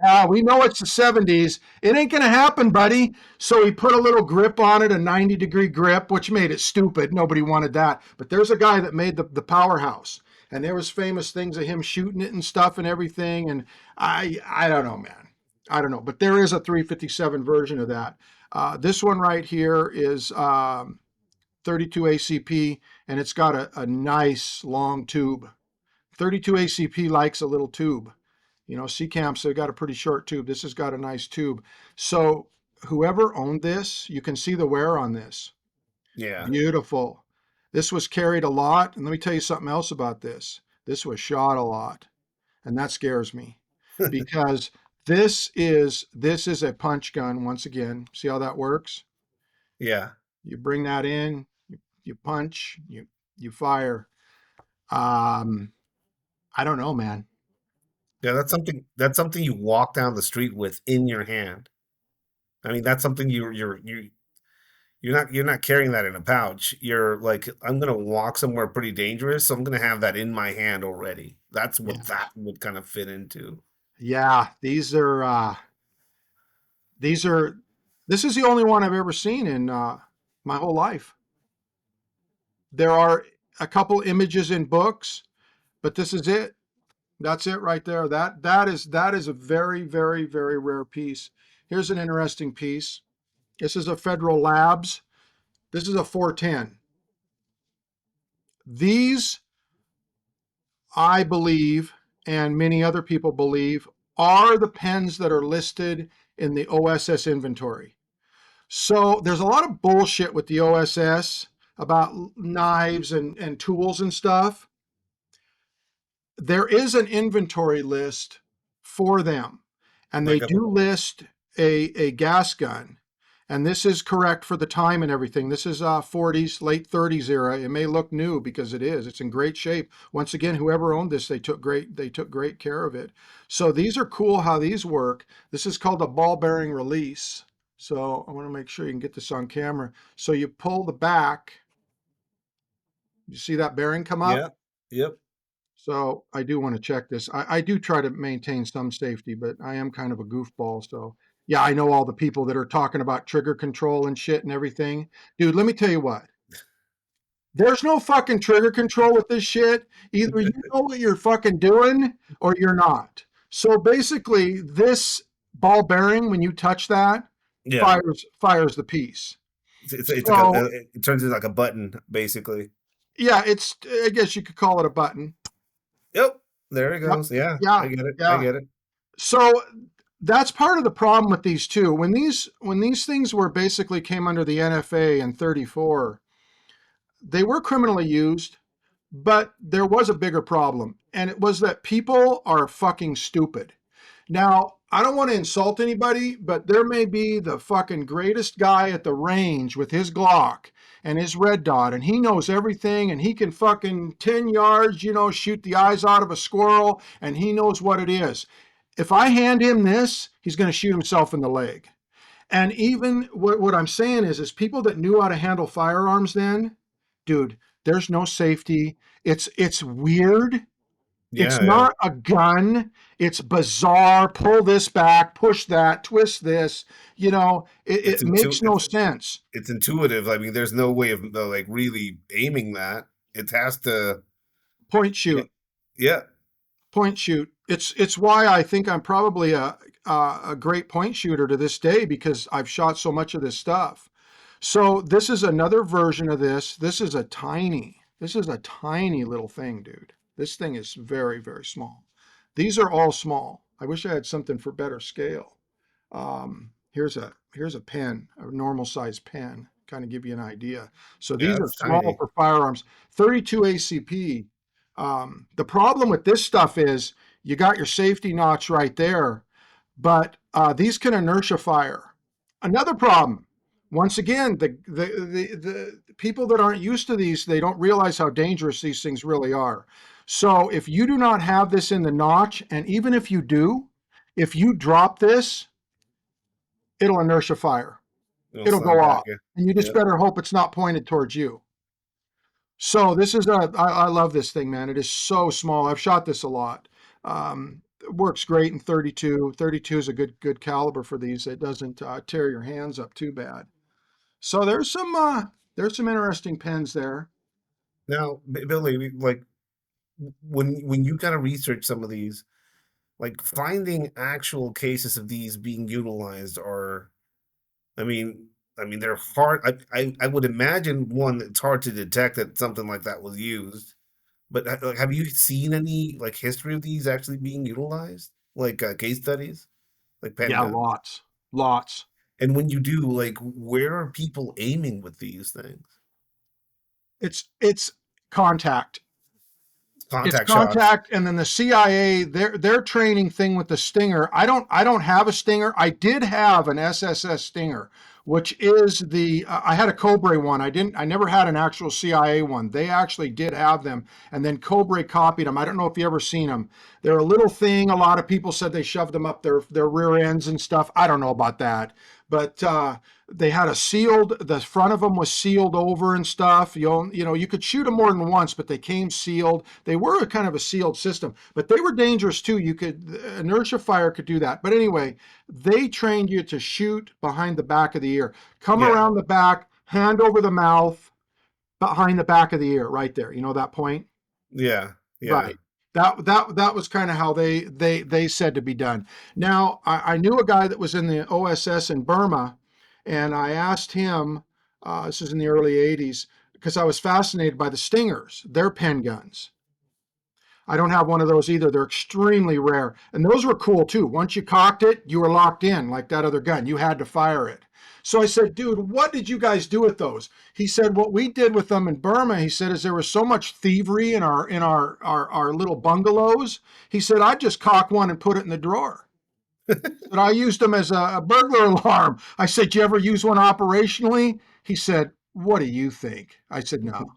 Speaker 2: Yeah, we know it's the 70s. It ain't going to happen, buddy. So he put a little grip on it, a 90-degree grip, which made it stupid. Nobody wanted that. But there's a guy that made the powerhouse. And there was famous things of him shooting it and stuff and everything. And I don't know, man. I don't know. But there is a 357 version of that. This one right here is 32 ACP, and it's got a nice long tube. 32 ACP likes a little tube. You know, C-Camps, they got a pretty short tube. This has got a nice tube. So whoever owned this, you can see the wear on this.
Speaker 1: Yeah.
Speaker 2: Beautiful. This was carried a lot. And let me tell you something else about this. This was shot a lot. And that scares me because this is a punch gun once again. See how that works?
Speaker 1: Yeah.
Speaker 2: You bring that in, you punch, you fire. Um, I don't know, man.
Speaker 1: Yeah, that's something you walk down the street with in your hand. I mean, that's something you're not carrying that in a pouch. You're like, I'm gonna walk somewhere pretty dangerous, so I'm gonna have that in my hand already. That's
Speaker 2: Yeah.
Speaker 1: what that would kind of fit into.
Speaker 2: Yeah, these are this is the only one I've ever seen in my whole life. There are a couple images in books, but this is it. That's it right there. That is a very, very, very rare piece. Here's an interesting piece. This is a Federal Labs. This is a 410. These, I believe, and many other people believe, are the pens that are listed in the OSS inventory. So there's a lot of bullshit with the OSS about knives and tools and stuff. There is an inventory list for them, and they
Speaker 1: Like a
Speaker 2: do list a gas gun. And this is correct for the time and everything. This is 40s, late 30s era. It may look new because it is. It's in great shape. Once again, whoever owned this, they took great care of it. So these are cool how these work. This is called a ball bearing release. So I want to make sure you can get this on camera. So you pull the back. You see that bearing come up?
Speaker 1: yeah. Yep.
Speaker 2: So I do want to check this. I do try to maintain some safety, but I am kind of a goofball. So yeah, I know all the people that are talking about trigger control and shit and everything. Dude, let me tell you what. There's no fucking trigger control with this shit. Either you know what you're fucking doing or you're not. So basically, this ball bearing, when you touch that,
Speaker 1: Yeah.
Speaker 2: fires the piece.
Speaker 1: It's like
Speaker 2: So
Speaker 1: it turns into like a button, basically.
Speaker 2: yeah, I guess you could call it a button.
Speaker 1: Yep. There it
Speaker 2: Yep.
Speaker 1: goes. Yeah,
Speaker 2: Yeah.
Speaker 1: I get it. I
Speaker 2: Yeah.
Speaker 1: get it.
Speaker 2: So that's part of the problem with these too. When these things were basically came under the NFA in 34, they were criminally used, but there was a bigger problem, and it was that people are fucking stupid. Now, I don't want to insult anybody, but there may be the fucking greatest guy at the range with his Glock and his red dot, and he knows everything, and he can fucking 10 yards, shoot the eyes out of a squirrel, and he knows what it is. If I hand him this, he's going to shoot himself in the leg. And even what I'm saying is people that knew how to handle firearms then, dude, there's no safety. It's weird. It's
Speaker 1: Yeah, yeah.
Speaker 2: not a gun. It's bizarre. Pull this back, push that, twist this.
Speaker 1: It's
Speaker 2: It
Speaker 1: intu
Speaker 2: makes no sense.
Speaker 1: it's intuitive. I mean, there's no way of like really aiming that. It has to.
Speaker 2: Point
Speaker 1: Yeah.
Speaker 2: shoot,
Speaker 1: Yeah.
Speaker 2: point shoot. It's why I think I'm probably a great point shooter to this day because I've shot so much of this stuff. So this is another version of this. This is a tiny little thing, dude. This thing is very, very small. These are all small. I wish I had something for better scale. Here's a pen, a normal size pen, kind of give you an idea. So
Speaker 1: Yeah,
Speaker 2: these are
Speaker 1: it's
Speaker 2: small
Speaker 1: tiny.
Speaker 2: for firearms. 32 ACP. The problem with this stuff is you got your safety notch right there, but these can inertia fire. Another problem. Once again, the people that aren't used to these, they don't realize how dangerous these things really are. So if you do not have this in the notch, and even if you do, if you drop this, it'll inertia fire.
Speaker 1: It'll
Speaker 2: It'll
Speaker 1: slam
Speaker 2: go
Speaker 1: back.
Speaker 2: off.
Speaker 1: Yeah.
Speaker 2: And you just
Speaker 1: Yep.
Speaker 2: better hope it's not pointed towards you. So I love this thing, man. It is so small. I've shot this a lot. It works great in 32. 32 is a good caliber for these. It doesn't tear your hands up too bad. So there's some interesting pens there.
Speaker 1: Now, Billy, like when you kind of research some of these, like finding actual cases of these being utilized are, I mean, they're hard. I would imagine one it's hard to detect that something like that was used. But like, have you seen any like history of these actually being utilized, like case studies, like pen
Speaker 2: Yeah,
Speaker 1: guns?
Speaker 2: lots, lots.
Speaker 1: And when you do, like, where are people aiming with these things?
Speaker 2: It's contact. It's
Speaker 1: Contact shots.
Speaker 2: contact, and then the CIA, their training thing with the Stinger. I don't have a Stinger. I did have an SSS Stinger, which is the I had a Cobra one. I never had an actual CIA one. They actually did have them, and then Cobra copied them. I don't know if you ever seen them. They're a little thing. A lot of people said they shoved them up their rear ends and stuff. I don't know about that, but they had a sealed. The front of them was sealed over and stuff. You know, you could shoot them more than once, but they came sealed. They were a kind of a sealed system, but they were dangerous too. You could inertia fire could do that. But anyway, they trained you to shoot behind the back of the ear, come
Speaker 1: Yeah,
Speaker 2: around the back, hand over the mouth, behind the back of the ear, right there. You know that point?
Speaker 1: yeah, yeah.
Speaker 2: Right. That was kind of how they said to be done. Now I knew a guy that was in the OSS in Burma, and I asked him. This is in the early '80s because I was fascinated by the Stingers, their pen guns. I don't have one of those either. They're extremely rare, and those were cool too. Once you cocked it, you were locked in like that other gun. You had to fire it. So I said, dude, what did you guys do with those? He said, what we did with them in Burma, he said, is there was so much thievery in our little bungalows. He said, I just cock one and put it in the drawer. But I used them as a burglar alarm. I said, you ever use one operationally? He said, what do you think? I said, no.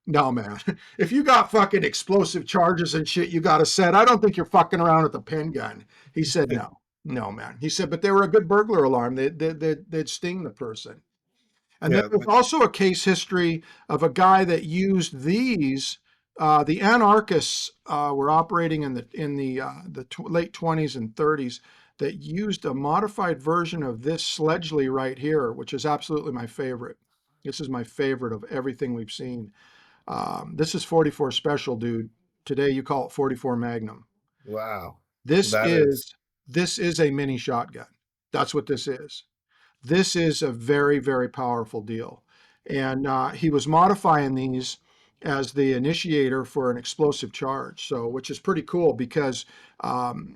Speaker 2: No, man. If you got fucking explosive charges and shit you got to set, I don't think you're fucking around with a pen gun. He said, no. No, man. He said, but they were a good burglar alarm. They'd sting the person. And then
Speaker 1: Yeah,
Speaker 2: there's also a case history of a guy that used these. The anarchists were operating in the late 20s and 30s that used a modified version of this Sledgley right here, which is absolutely my favorite. This is my favorite of everything we've seen. This is 44 Special, dude. Today you call it 44 Magnum.
Speaker 1: wow.
Speaker 2: This
Speaker 1: That is
Speaker 2: is this is a mini shotgun. That's what this is. This is a very, very powerful deal. And he was modifying these as the initiator for an explosive charge. So, which is pretty cool because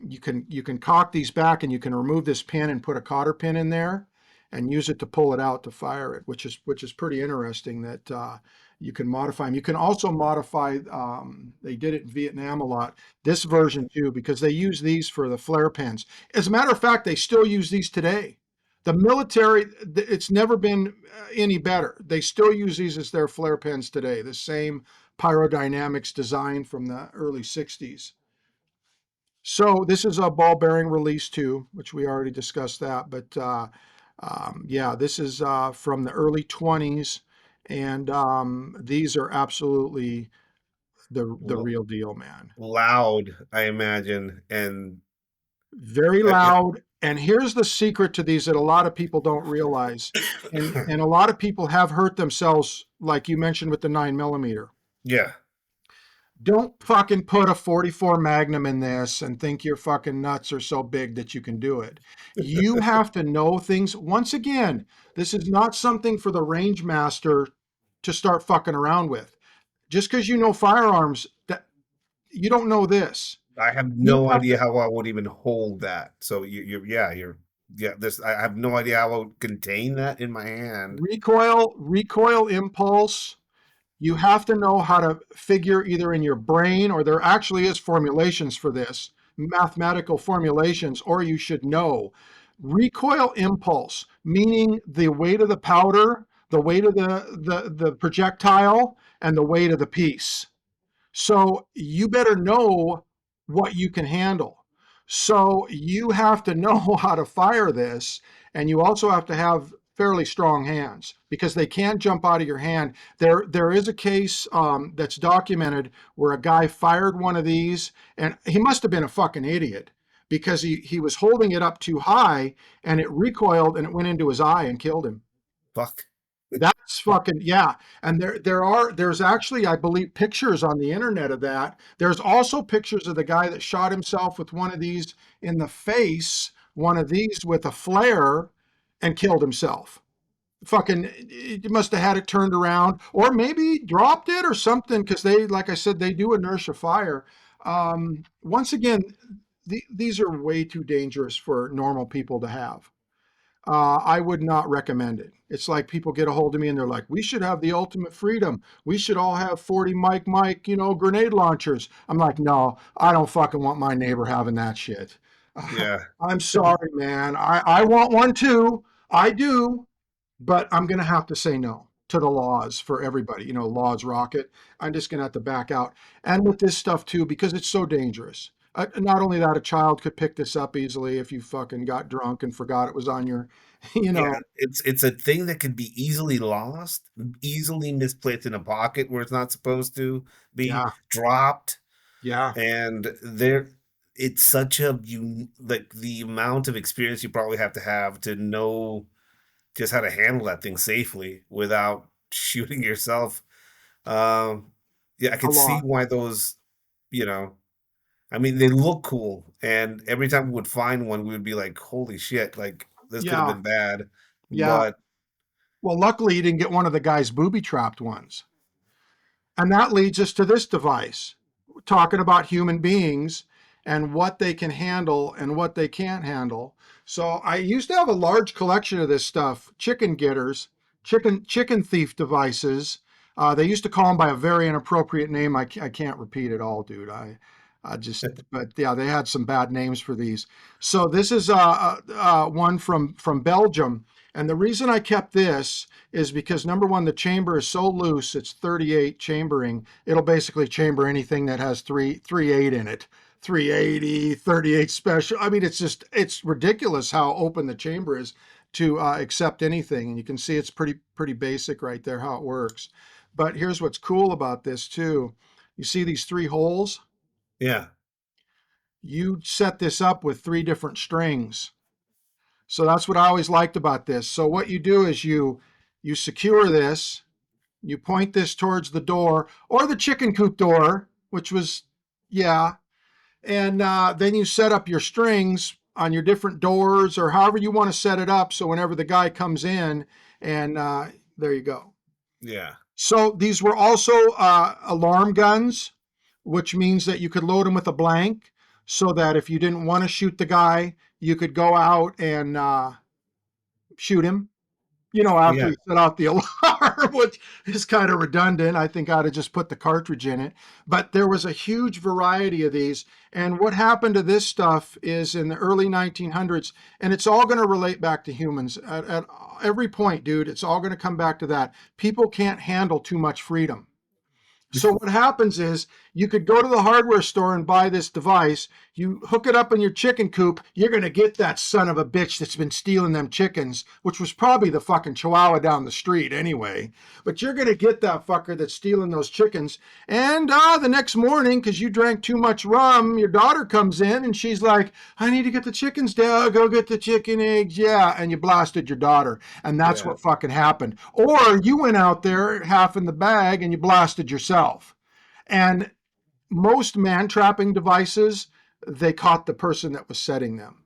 Speaker 2: you can cock these back and you can remove this pin and put a cotter pin in there and use it to pull it out to fire it, which is pretty interesting that you can modify them. You can also modify. They did it in Vietnam a lot. This version too, because they use these for the flare pins. As a matter of fact, they still use these today. The military, it's never been any better. They still use these as their flare pens today, the same pyrodynamics design from the early 60s. So this is a ball bearing release too, which we already discussed that. But yeah, this is from the early 20s. And these are absolutely the
Speaker 1: l-
Speaker 2: real deal, man.
Speaker 1: loud, I imagine, and
Speaker 2: Very
Speaker 1: it,
Speaker 2: loud. And here's the secret to these that a lot of people don't realize. And a lot of people have hurt themselves, like you mentioned with the 9 millimeter.
Speaker 1: yeah,
Speaker 2: Don't fucking put a 44 Magnum in this and think your fucking nuts are so big that you can do it. You have to know things. Once again, this is not something for the range master to start fucking around with. Just because you know firearms, that you don't know this.
Speaker 1: I have
Speaker 2: You
Speaker 1: no
Speaker 2: have
Speaker 1: idea
Speaker 2: to
Speaker 1: how I would even hold that. So yeah, this I have no idea how I would contain that in my hand.
Speaker 2: recoil impulse. You have to know how to figure either in your brain, or there actually is formulations for this, mathematical formulations, or you should know. Recoil impulse, meaning the weight of the powder, the weight of the projectile, and the weight of the piece. So you better know what you can handle. So you have to know how to fire this, and you also have to have fairly strong hands because they can jump out of your hand. There is a case that's documented where a guy fired one of these, and he must have been a fucking idiot because he was holding it up too high and it recoiled and it went into his eye and killed him.
Speaker 1: Fuck.
Speaker 2: That's fucking yeah. And there's actually, I believe, pictures on the internet of that. There's also pictures of the guy that shot himself with one of these in the face, one of these with a flare and killed himself. Fucking, you must have had it turned around, or maybe dropped it or something, because they, like I said, they do inertia fire. Once again, these are way too dangerous for normal people to have. I would not recommend it. It's like people get a hold of me and they're like, "We should have the ultimate freedom. We should all have 40 Mike, grenade launchers." I'm like, "No, I don't fucking want my neighbor having that shit."
Speaker 1: Yeah,
Speaker 2: I'm sorry, man. I want one too. I do, but I'm going to have to say no to the laws for everybody. Laws rocket. I'm just going to have to back out. And with this stuff too, because it's so dangerous. Not only that, a child could pick this up easily if you fucking got drunk and forgot it was on your, you
Speaker 1: yeah.
Speaker 2: know,
Speaker 1: It's a thing that can be easily lost, easily misplaced in a pocket where it's not supposed to be,
Speaker 2: yeah,
Speaker 1: dropped,
Speaker 2: yeah,
Speaker 1: and there. It's such a you like the amount of experience you probably have to know just how to handle that thing safely without shooting yourself. Um, yeah, I
Speaker 2: a
Speaker 1: could see
Speaker 2: lot.
Speaker 1: why those, you know, I mean, they look cool, and every time we would find one, we would be like, "Holy shit, like, this could have
Speaker 2: Yeah,
Speaker 1: been bad."
Speaker 2: yeah.
Speaker 1: But
Speaker 2: Well, luckily you didn't get one of the guy's booby trapped ones. And that leads us to this device, talking about human beings and what they can handle and what they can't handle. So I used to have a large collection of this stuff, chicken getters, chicken thief devices. They used to call them by a very inappropriate name. I can't repeat it all, dude. I just, but yeah, they had some bad names for these. So this is one from Belgium, and the reason I kept this is because number one, the chamber is so loose, it's 38 chambering. It'll basically chamber anything that has 38 in it. 380, 38 special. I mean, it's ridiculous how open the chamber is to accept anything. And you can see it's pretty basic right there how it works. But here's what's cool about this too. You see these three holes?
Speaker 1: yeah,
Speaker 2: You set this up with three different strings. So that's what I always liked about this. So what you do is you secure this. You point this towards the door or the chicken coop door, which was, yeah. And then you set up your strings on your different doors or however you want to set it up. So whenever the guy comes in, and there you go.
Speaker 1: yeah,
Speaker 2: So these were also alarm guns, which means that you could load them with a blank so that if you didn't want to shoot the guy, you could go out and shoot him, after
Speaker 1: yeah,
Speaker 2: he set out the alarm, which is kind of redundant. I think I'd have just put the cartridge in it. But there was a huge variety of these. And what happened to this stuff is in the early 1900s, and it's all going to relate back to humans at every point, dude. It's all going to come back to that. People can't handle too much freedom. So what happens is you could go to the hardware store and buy this device. You hook it up in your chicken coop. You're going to get that son of a bitch that's been stealing them chickens, which was probably the fucking chihuahua down the street anyway. But you're going to get that fucker that's stealing those chickens. And the next morning, because you drank too much rum, your daughter comes in and she's like, "I need to get the chickens, Dad. Go get the chicken eggs." Yeah. And you blasted your daughter. And that's
Speaker 1: yeah,
Speaker 2: what fucking happened. Or you went out there half in the bag and you blasted yourself. And most man trapping devices, they caught the person that was setting them.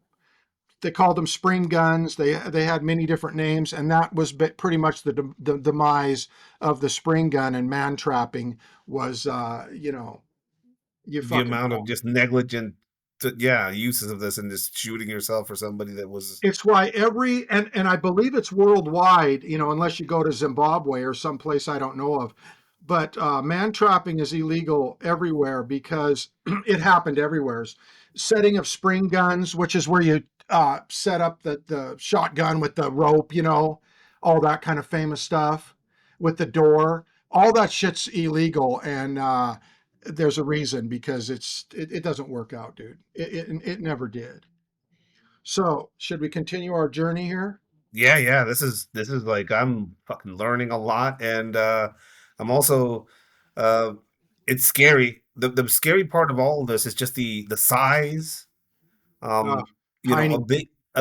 Speaker 2: They called them spring guns. They had many different names, and that was pretty much the demise of the spring gun. And man trapping was, you
Speaker 1: the
Speaker 2: fucking
Speaker 1: amount of
Speaker 2: call.
Speaker 1: just negligent, yeah, uses of this and just shooting yourself or somebody that was,
Speaker 2: It's why and I believe it's worldwide, unless you go to Zimbabwe or someplace I don't know of. But man trapping is illegal everywhere because it happened everywhere. Setting of spring guns, which is where you set up the shotgun with the rope, all that kind of famous stuff with the door. All that shit's illegal, and there's a reason because it doesn't work out, dude. It never did. So, should we continue our journey here?
Speaker 1: yeah, yeah. This is like I'm fucking learning a lot, and I'm also, uh, it's scary. The scary part of all of this is just the size.
Speaker 2: Uh,
Speaker 1: Um, a
Speaker 2: Tiny.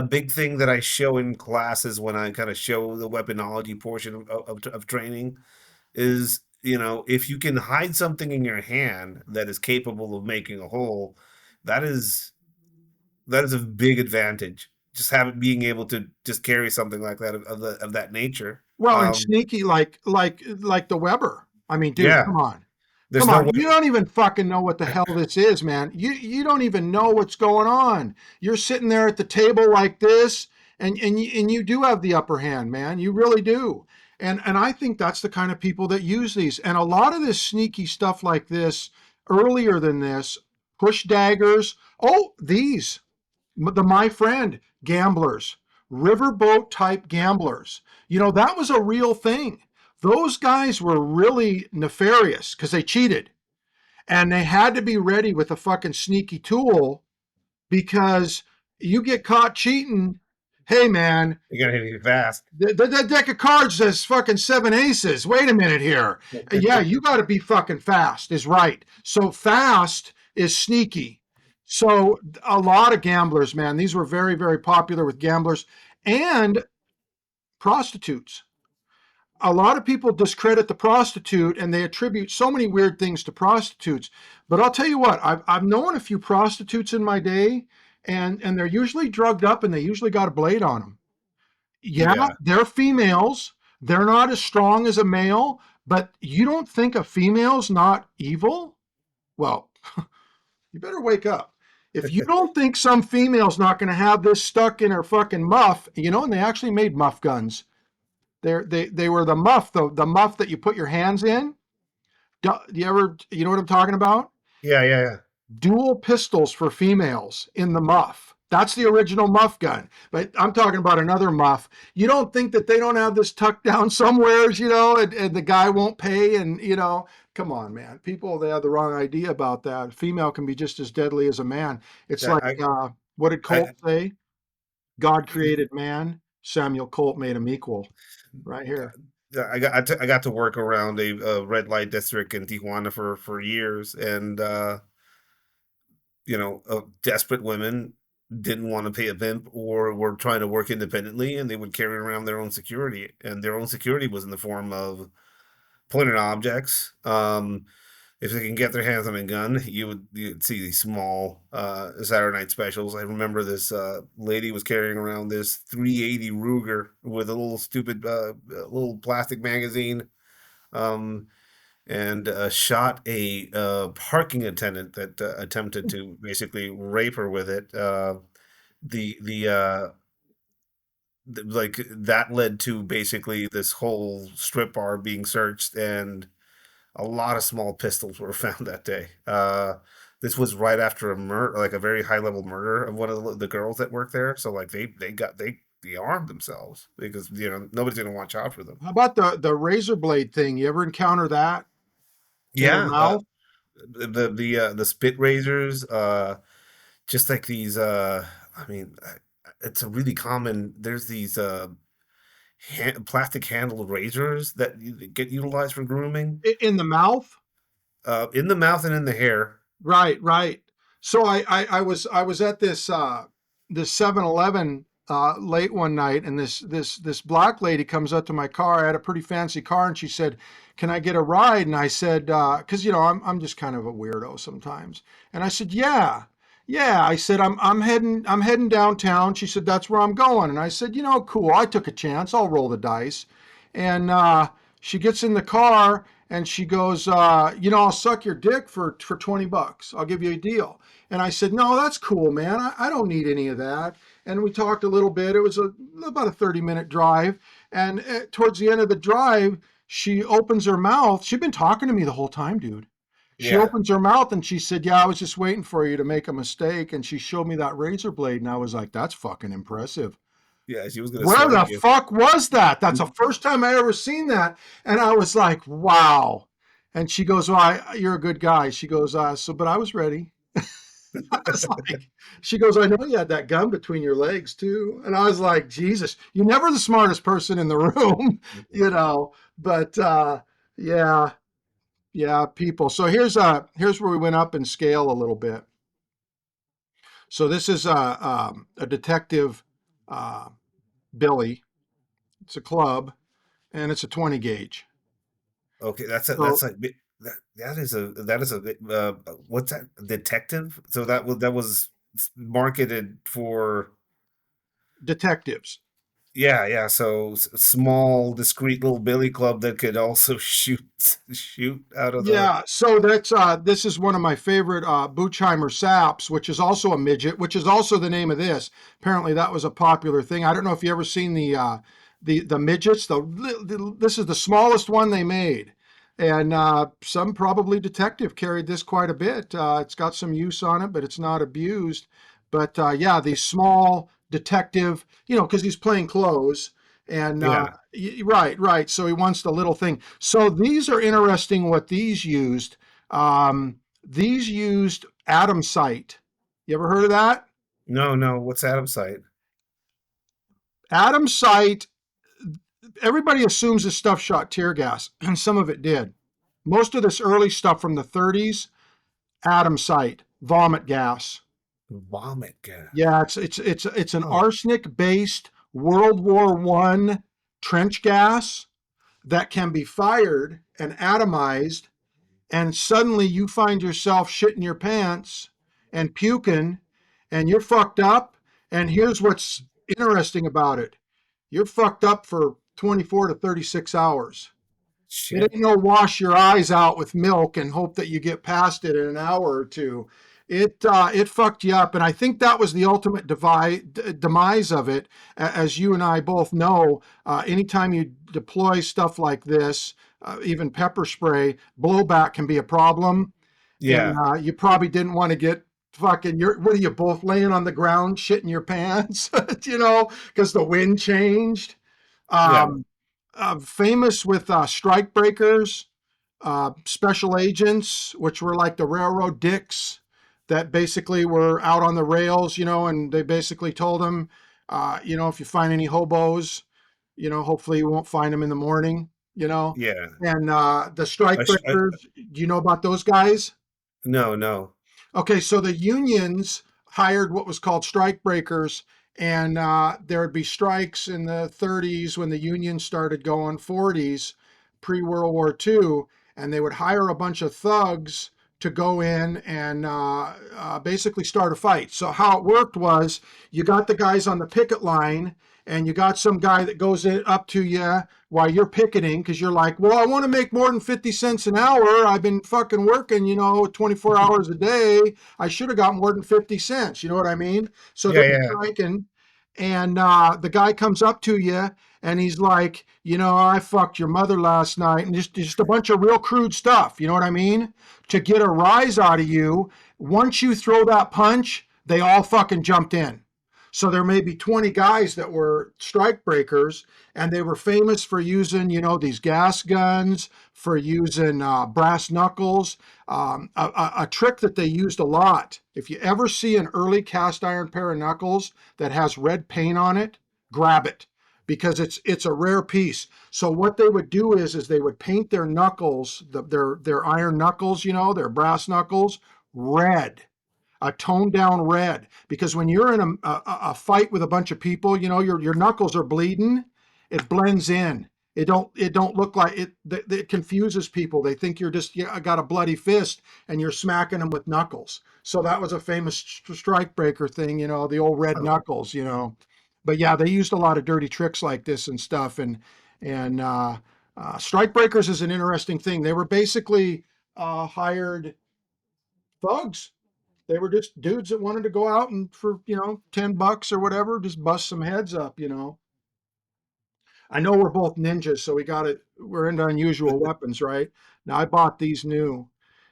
Speaker 1: big thing that I show in classes when I kind of show the weaponology portion of training is, if you can hide something in your hand that is capable of making a hole, that is that is a big advantage. just having being able to just carry something like that of that nature.
Speaker 2: Well, and sneaky like the Weber. I mean, dude,
Speaker 1: Yeah,
Speaker 2: come on.
Speaker 1: there's
Speaker 2: Come
Speaker 1: no
Speaker 2: on. You
Speaker 1: way.
Speaker 2: don't even fucking know what the hell this is, man. You don't even know what's going on. You're sitting there at the table like this, and you do have the upper hand, man. You really do. And I think that's the kind of people that use these. And a lot of this sneaky stuff like this, earlier than this, push daggers. Oh, these the my friend gamblers, riverboat type gamblers. You know, that was a real thing. Those guys were really nefarious because they cheated and they had to be ready with a fucking sneaky tool because you get caught cheating. Hey, man,
Speaker 1: You gotta hit it fast.
Speaker 2: the deck of cards says fucking seven aces. Wait a minute here. Yeah, you got to be fucking fast, is right. So fast is sneaky. So a lot of gamblers, man, these were very, very popular with gamblers and prostitutes. A lot of people discredit the prostitute and they attribute so many weird things to prostitutes. But I'll tell you what, I've known a few prostitutes in my day, and they're usually drugged up and they usually got a blade on them. Yeah,
Speaker 1: Yeah.
Speaker 2: they're females. They're not as strong as a male, but you don't think a female's not evil? Well, you better wake up. If you don't think some female's not going to have this stuck in her fucking muff, and they actually made muff guns. They were the muff, the muff that you put your hands in. You know what I'm talking about?
Speaker 1: Yeah, yeah, yeah.
Speaker 2: Dual pistols for females in the muff. That's the original muff gun. But I'm talking about another muff. You don't think that they don't have this tucked down somewheres, and the guy won't pay come on, man. People, they have the wrong idea about that. A female can be just as deadly as a man. It's
Speaker 1: Yeah,
Speaker 2: like, what did
Speaker 1: I,
Speaker 2: Colt say? God created man, Samuel Colt made him equal. Right here.
Speaker 1: yeah, I got to work around a red light district in Tijuana for years, and desperate women didn't want to pay a pimp or were trying to work independently, and they would carry around their own security, and their own security was in the form of pointed objects. If they can get their hands on a gun, you'd see these small Saturday night specials. I remember this lady was carrying around this 380 Ruger with a little stupid little plastic magazine, um, and shot a parking attendant that attempted to basically rape her with it. The like that led to basically this whole strip bar being searched, and a lot of small pistols were found that day. This was right after a murder, like a very high level murder of one of the girls that worked there. So like they armed themselves because nobody's gonna watch out for them.
Speaker 2: How about the razor blade thing? You ever encounter that in a
Speaker 1: Yeah,
Speaker 2: mouth?
Speaker 1: the spit razors, just like these. I mean, it's a really common. There's these plastic handled razors that get utilized for grooming,
Speaker 2: In the mouth?
Speaker 1: in the mouth and in the hair.
Speaker 2: Right, right. So I was at this 7-Eleven late one night, and this black lady comes up to my car. I had a pretty fancy car, and she said, "Can I get a ride?" And I said, "Because I'm just kind of a weirdo sometimes." And I said, "Yeah, yeah." I said, "I'm heading downtown." She said, "That's where I'm going." And I said, "Cool." I took a chance. I'll roll the dice. And she gets in the car and she goes, "I'll suck your dick for $20. I'll give you a deal." And I said, "No, that's cool, man. I don't need any of that." And we talked a little bit. It was about a 30-minute drive. And towards the end of the drive, she opens her mouth. She'd been talking to me the whole time, dude. She
Speaker 1: Yeah,
Speaker 2: opens her mouth and she said, "Yeah, I was just waiting for you to make a mistake." And she showed me that razor blade. And I was like, "That's fucking impressive."
Speaker 1: yeah, she was gonna
Speaker 2: Where
Speaker 1: swipe
Speaker 2: the
Speaker 1: you.
Speaker 2: fuck was that? That's the first time I ever seen that. And I was like, wow. And she goes, "Well, you're a good guy." She goes, but I was ready. I was like, she goes, "I know you had that gun between your legs too." And I was like, Jesus, you're never the smartest person in the room, you know. But yeah, yeah, people. So here's where we went up in scale a little bit. So this is a detective, uh, Billy. It's a club, and it's a 20 gauge.
Speaker 1: Okay, that's
Speaker 2: So
Speaker 1: like that is a bit, what's that? Detective? So that was marketed for.
Speaker 2: detectives.
Speaker 1: Yeah, yeah. So small, discreet little billy club that could also shoot out of the.
Speaker 2: Yeah, so that's this is one of my favorite Buchheimer saps, which is also a midget, which is also the name of this. Apparently, that was a popular thing. I don't know if you ever seen the midgets. This is the smallest one they made, and some probably detective carried this quite a bit. It's got some use on it, but it's not abused. But yeah, these small detective, because he's playing clothes. And
Speaker 1: Yeah.
Speaker 2: right, right. So he wants the little thing. So these are interesting what these used. These used atom sight. You ever heard of that?
Speaker 1: No, no. What's Adam's site?
Speaker 2: Atom sight, everybody assumes this stuff shot tear gas, and some of it did. Most of this early stuff from the 30s, atom sight, vomit gas.
Speaker 1: Vomit gas.
Speaker 2: Yeah, it's an
Speaker 1: Oh,
Speaker 2: arsenic based World War I trench gas that can be fired and atomized, and suddenly you find yourself shitting your pants and puking and you're fucked up. And here's what's interesting about it: you're fucked up for 24 to 36 hours. It
Speaker 1: shit.
Speaker 2: ain't no wash your eyes out with milk and hope that you get past it in an hour or two. It fucked you up, and I think that was the ultimate demise of it. As you and I both know, anytime you deploy stuff like this, even pepper spray, blowback can be a problem, and
Speaker 1: Yeah,
Speaker 2: you probably didn't want to get fucking. What are you both laying on the ground, shitting your pants, because the wind changed.
Speaker 1: yeah,
Speaker 2: Um, Famous with strike breakers, special agents, which were like the railroad dicks that basically were out on the rails, and they basically told them, if you find any hobos, hopefully you won't find them in the morning, you know.
Speaker 1: yeah.
Speaker 2: And the strike breakers, do you know about those guys?
Speaker 1: No, no,
Speaker 2: Okay, so the unions hired what was called strike breakers, and there would be strikes in the 30s when the unions started going, 40s, pre World War II, and they would hire a bunch of thugs to go in and basically start a fight. So, how it worked was you got the guys on the picket line, and you got some guy that goes up to you while you're picketing because you're like, well, I want to make more than 50 cents an hour. I've been fucking working, 24 hours a day. I should have got more than 50 cents. You know what I mean? So
Speaker 1: yeah,
Speaker 2: they're
Speaker 1: yeah,
Speaker 2: striking, and the guy comes up to you and he's like, I fucked your mother last night, and just a bunch of real crude stuff. You know what I mean? To get a rise out of you, once you throw that punch, they all fucking jumped in. So there may be 20 guys that were strike breakers, and they were famous for using, these gas guns, for using brass knuckles. A trick that they used a lot. If you ever see an early cast iron pair of knuckles that has red paint on it, grab it because it's a rare piece. So what they would do is they would paint their knuckles, their iron knuckles, their brass knuckles, red, a toned down red, because when you're in a fight with a bunch of people, your knuckles are bleeding. It blends in. It don't look like it. It confuses people. They think you're just got a bloody fist and you're smacking them with knuckles. So that was a famous strike breaker thing, the old red
Speaker 1: oh,
Speaker 2: knuckles. But yeah, they used a lot of dirty tricks like this and stuff. And strike breakers is an interesting thing. They were basically hired thugs. They were just dudes that wanted to go out and for, $10 or whatever, just bust some heads up. I know we're both ninjas, so we're into unusual weapons, right? Now I bought these new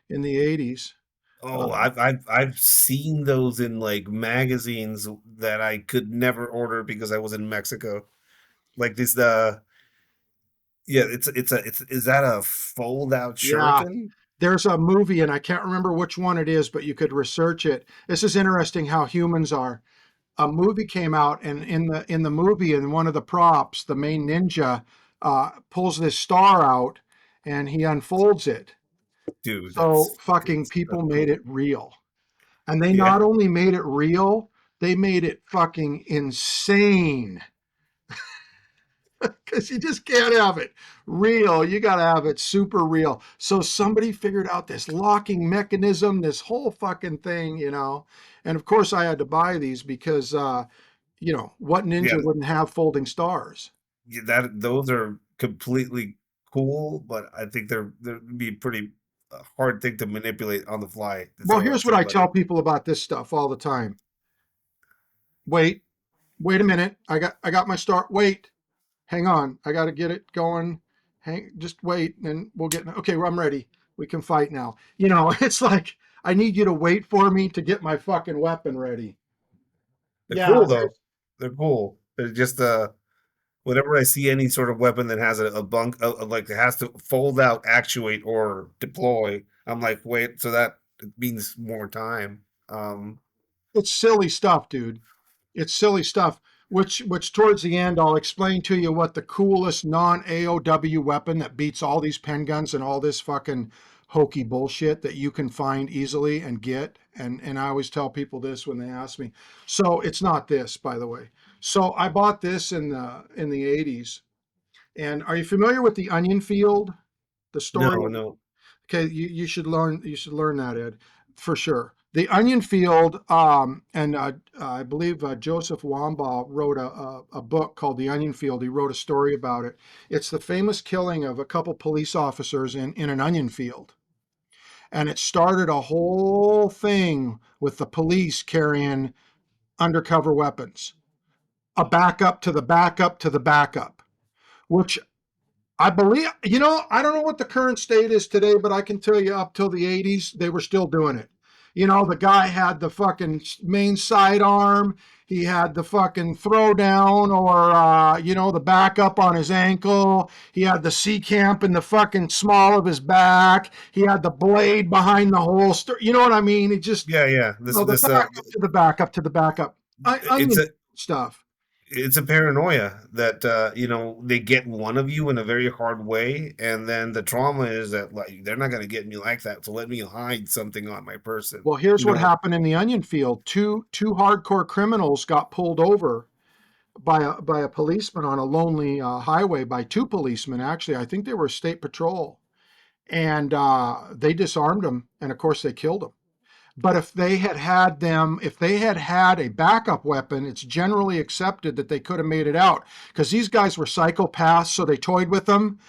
Speaker 2: in the 80s.
Speaker 1: oh,
Speaker 2: Uh,
Speaker 1: I've seen those in like magazines that I could never order because I was in Mexico. Like this, yeah, it's is that a fold out
Speaker 2: yeah,
Speaker 1: shuriken?
Speaker 2: there's a movie, and I can't remember which one it is, but you could research it. This is interesting how humans are. A movie came out, and in the movie, in one of the props, the main ninja pulls this star out, and he unfolds it.
Speaker 1: Dude,
Speaker 2: So
Speaker 1: that's
Speaker 2: fucking
Speaker 1: so
Speaker 2: people made
Speaker 1: cool.
Speaker 2: it real. And they
Speaker 1: Yeah.
Speaker 2: not only made it real, they made it fucking insane. Because you just can't have it real. You got to have it super real. So somebody figured out this locking mechanism, this whole fucking thing. And of course, I had to buy these because what
Speaker 1: Yeah,
Speaker 2: ninja wouldn't have folding stars?
Speaker 1: that those are completely cool, but I think they'd be pretty hard thing to manipulate on the fly to
Speaker 2: Well,
Speaker 1: throw
Speaker 2: here's
Speaker 1: at
Speaker 2: what I tell
Speaker 1: somebody.
Speaker 2: people about this stuff all the time. Wait, wait a minute. I got my star. Wait, hang on. I got to get it going. Just wait, and we'll get. Okay, well, I'm ready. We can fight now. It's like I need you to wait for me to get my fucking weapon ready.
Speaker 1: They're
Speaker 2: Yeah,
Speaker 1: cool though. They're cool. They're just whenever I see any sort of weapon that has a bunk like it has to fold out, actuate, or deploy, I'm like, wait, so that means more time.
Speaker 2: it's silly stuff, dude. It's silly stuff. Which towards the end, I'll explain to you what the coolest non AOW weapon that beats all these pen guns and all this fucking hokey bullshit that you can find easily and get. And I always tell people this when they ask me. So it's not this, by the way. So I bought this in the 80s. And are you familiar with the onion field? The story
Speaker 1: No,
Speaker 2: of
Speaker 1: no.
Speaker 2: Okay, you should learn that, Ed, for sure. The onion field, and I believe Joseph Wambaugh wrote a book called The Onion Field. He wrote a story about it. It's the famous killing of a couple police officers in an onion field. And it started a whole thing with the police carrying undercover weapons, a backup to the backup to the backup, which I believe, I don't know what the current state is today, but I can tell you up till the 80s, they were still doing it. The guy had the fucking main sidearm. He had the fucking throwdown or, the backup on his ankle. He had the C camp in the fucking small of his back. He had the blade behind the holster. You know what I mean? It just,
Speaker 1: Yeah, yeah. This
Speaker 2: the
Speaker 1: this
Speaker 2: backup to the backup to the backup.
Speaker 1: it's
Speaker 2: Onion
Speaker 1: a
Speaker 2: stuff.
Speaker 1: it's a paranoia that they get one of you in a very hard way, and then the trauma is that like they're not gonna get me like that, so let me hide something on my person.
Speaker 2: Well, here's
Speaker 1: You
Speaker 2: what
Speaker 1: know,
Speaker 2: happened in the onion field. Two hardcore criminals got pulled over by a policeman on a lonely highway by two policemen. Actually, I think they were state patrol, and they disarmed them, and of course they killed them. But if they had had a backup weapon, it's generally accepted that they could have made it out because these guys were psychopaths. So they toyed with them,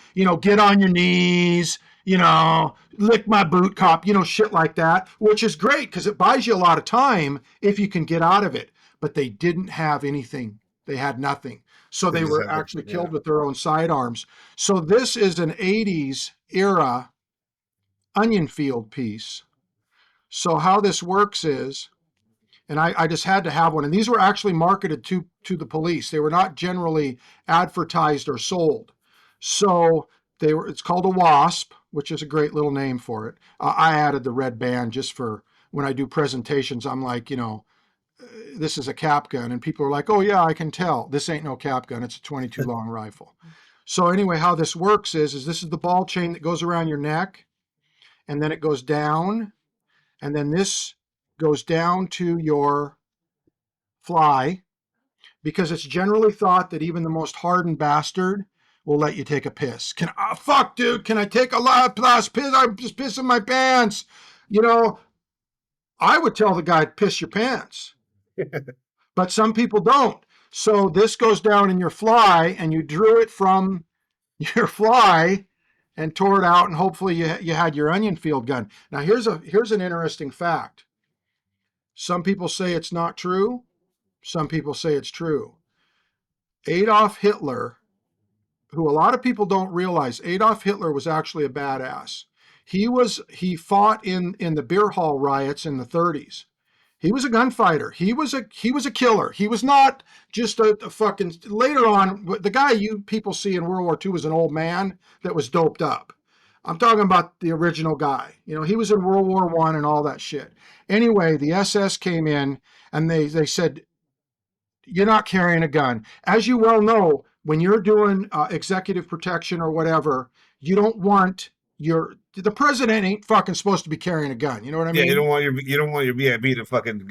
Speaker 2: get on your knees, lick my boot cop, shit like that, which is great because it buys you a lot of time if you can get out of it. But they didn't have anything. They had nothing. So
Speaker 1: they
Speaker 2: they
Speaker 1: just
Speaker 2: were
Speaker 1: have the
Speaker 2: actually
Speaker 1: yeah.
Speaker 2: killed with their own sidearms. So this is an 80s era onion field piece. So how this works is, and I just had to have one, and these were actually marketed to the police. They were not generally advertised or sold. So it's called a wasp, which is a great little name for it. I added the red band just for when I do presentations. I'm like, this is a cap gun, and people are like, oh yeah, I can tell. This ain't no cap gun. It's a 22 long rifle. So anyway, how this works is this is the ball chain that goes around your neck, and then it goes down, and then this goes down to your fly, because it's generally thought that even the most hardened bastard will let you take a piss. Fuck, dude, can I take a last piss? I'm just pissing my pants. You know, I would tell the guy, piss your pants, but some people don't. So this goes down in your fly, and you drew it from your fly and tore it out, and hopefully you had your onion field gun. Now here's an interesting fact. Some people say it's not true. Some people say it's true. Adolf Hitler, who a lot of people don't realize, Adolf Hitler was actually a badass. He fought in the beer hall riots in the 30s. He was a gunfighter. He was a killer. He was not just a fucking. Later on, the guy you people see in World War II was an old man that was doped up. I'm talking about the original guy. He was in World War I and all that shit. Anyway, the SS came in and they said, you're not carrying a gun. As you well know, when you're doing executive protection or whatever, you don't want the president ain't fucking supposed to be carrying a gun. You know what I
Speaker 1: Yeah,
Speaker 2: mean?
Speaker 1: you don't want your VIP to fucking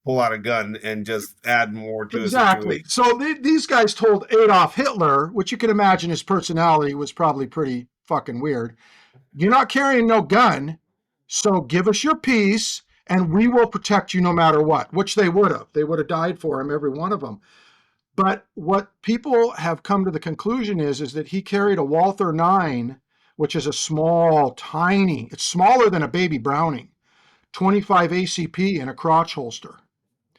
Speaker 1: pull out a gun and just add more to a
Speaker 2: Exactly.
Speaker 1: situation.
Speaker 2: So these guys told Adolf Hitler, which you can imagine his personality was probably pretty fucking weird. You're not carrying no gun, so give us your piece and we will protect you no matter what, which they would have. They would have died for him, every one of them. But what people have come to the conclusion is that he carried a Walther 9, which is a small, tiny, it's smaller than a baby Browning, 25 ACP in a crotch holster.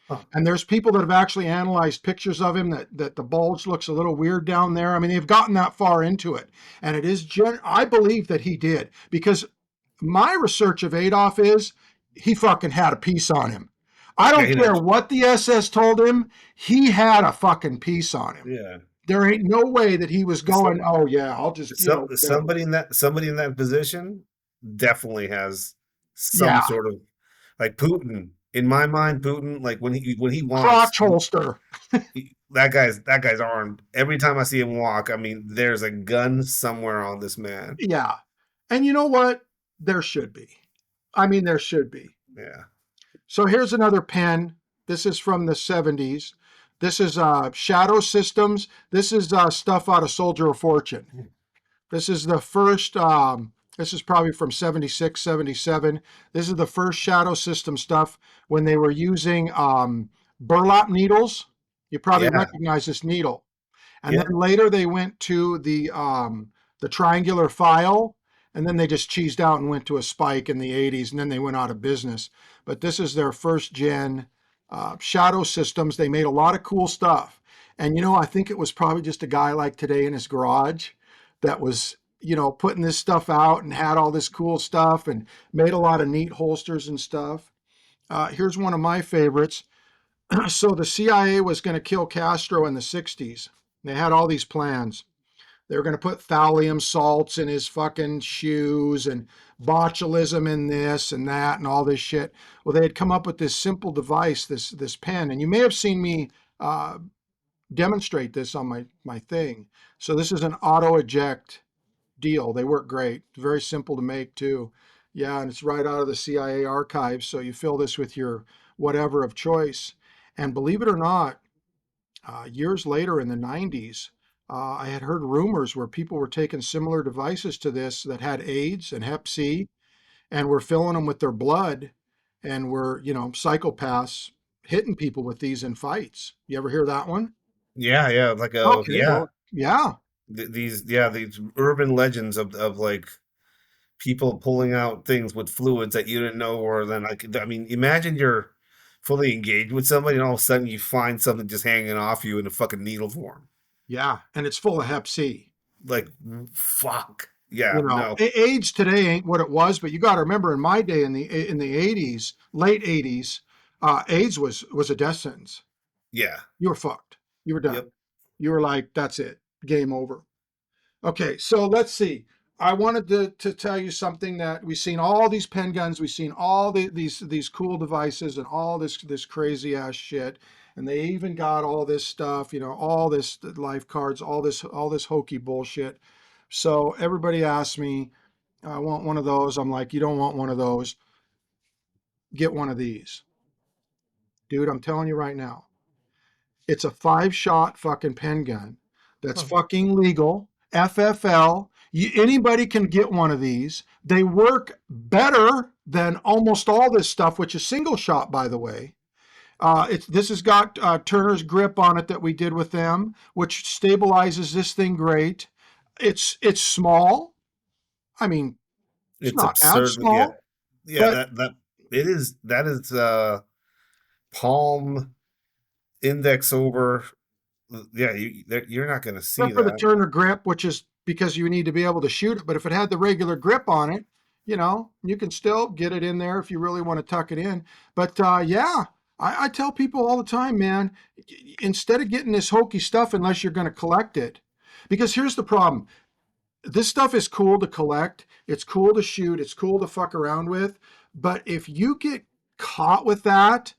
Speaker 1: Huh.
Speaker 2: And there's people that have actually analyzed pictures of him that the bulge looks a little weird down there. I mean, they've gotten that far into it. And it is, I believe that he did, because my research of Adolf is he fucking had a piece on him. I
Speaker 1: Yeah,
Speaker 2: don't care what the SS told him, he had a fucking piece on him.
Speaker 1: yeah.
Speaker 2: There ain't no way that he was
Speaker 1: So,
Speaker 2: going, oh yeah, I'll just, whatever.
Speaker 1: somebody in that position definitely has some
Speaker 2: Yeah,
Speaker 1: sort of, like Putin. In my mind, Putin, like when he wants,
Speaker 2: crotch holster.
Speaker 1: that guy's armed. Every time I see him walk, I mean, there's a gun somewhere on this man.
Speaker 2: Yeah. And you know what? There should be. I mean, there should be.
Speaker 1: Yeah.
Speaker 2: So here's another pen. This is from the 70s. This is Shadow Systems. This is stuff out of Soldier of Fortune. This is the first, this is probably from 76, 77. This is the first Shadow System stuff when they were using burlap needles. You probably
Speaker 1: Yeah.
Speaker 2: recognize this needle. And then
Speaker 1: Yep.
Speaker 2: later they went to the triangular file, and then they just cheesed out and went to a spike in the 80s, and then they went out of business. But this is their first gen Shadow Systems. They made a lot of cool stuff. And, I think it was probably just a guy like today in his garage that was, putting this stuff out and had all this cool stuff and made a lot of neat holsters and stuff. Here's one of my favorites. So the CIA was going to kill Castro in the 60s. They had all these plans. They were going to put thallium salts in his fucking shoes and botulism in this and that and all this shit. Well, they had come up with this simple device, this pen, and you may have seen me demonstrate this on my thing. So this is an auto eject deal. They work great. Very simple to make too. Yeah, and it's right out of the CIA archives. So you fill this with your whatever of choice. And believe it or not, years later in the 90s, I had heard rumors where people were taking similar devices to this that had AIDS and Hep C and were filling them with their blood and were, psychopaths hitting people with these in fights. You ever hear that one?
Speaker 1: Yeah, yeah, like
Speaker 2: Okay, well, yeah,
Speaker 1: these urban legends of like people pulling out things with fluids that you didn't know, or then I mean, imagine you're fully engaged with somebody and all of a sudden you find something just hanging off you in a fucking needle form.
Speaker 2: yeah, and it's full of Hep C.
Speaker 1: Like, fuck. Yeah, no.
Speaker 2: AIDS today ain't what it was, but you got to remember in my day in the 80s, late 80s, AIDS was a death sentence.
Speaker 1: Yeah.
Speaker 2: You were fucked. You were done.
Speaker 1: Yep.
Speaker 2: You were like, that's it, game over. Okay, so let's see. I wanted to tell you something that we've seen all these pen guns, we've seen all these cool devices and all this crazy ass shit, and they even got all this stuff, all this life cards, all this hokey bullshit. So everybody asks me, I want one of those. I'm like, you don't want one of those. Get one of these, dude. I'm telling you right now. It's a 5-shot fucking pen gun that's
Speaker 1: Huh.
Speaker 2: fucking legal. FFL. Anybody can get one of these. They work better than almost all this stuff, which is single shot, by the way. This has got Turner's grip on it that we did with them, which stabilizes this thing great. It's small. I mean, it's
Speaker 1: It's
Speaker 2: not as
Speaker 1: absurdly, yeah.
Speaker 2: small,
Speaker 1: Yeah,
Speaker 2: but
Speaker 1: that that is palm index over, yeah, you're not going to see
Speaker 2: except for the
Speaker 1: that.
Speaker 2: Turner grip, which is because you need to be able to shoot it. But if it had the regular grip on it, you can still get it in there if you really want to tuck it in. But yeah, I tell people all the time, man, instead of getting this hokey stuff, unless you're going to collect it, because here's the problem. This stuff is cool to collect. It's cool to shoot. It's cool to fuck around with. But if you get caught with that,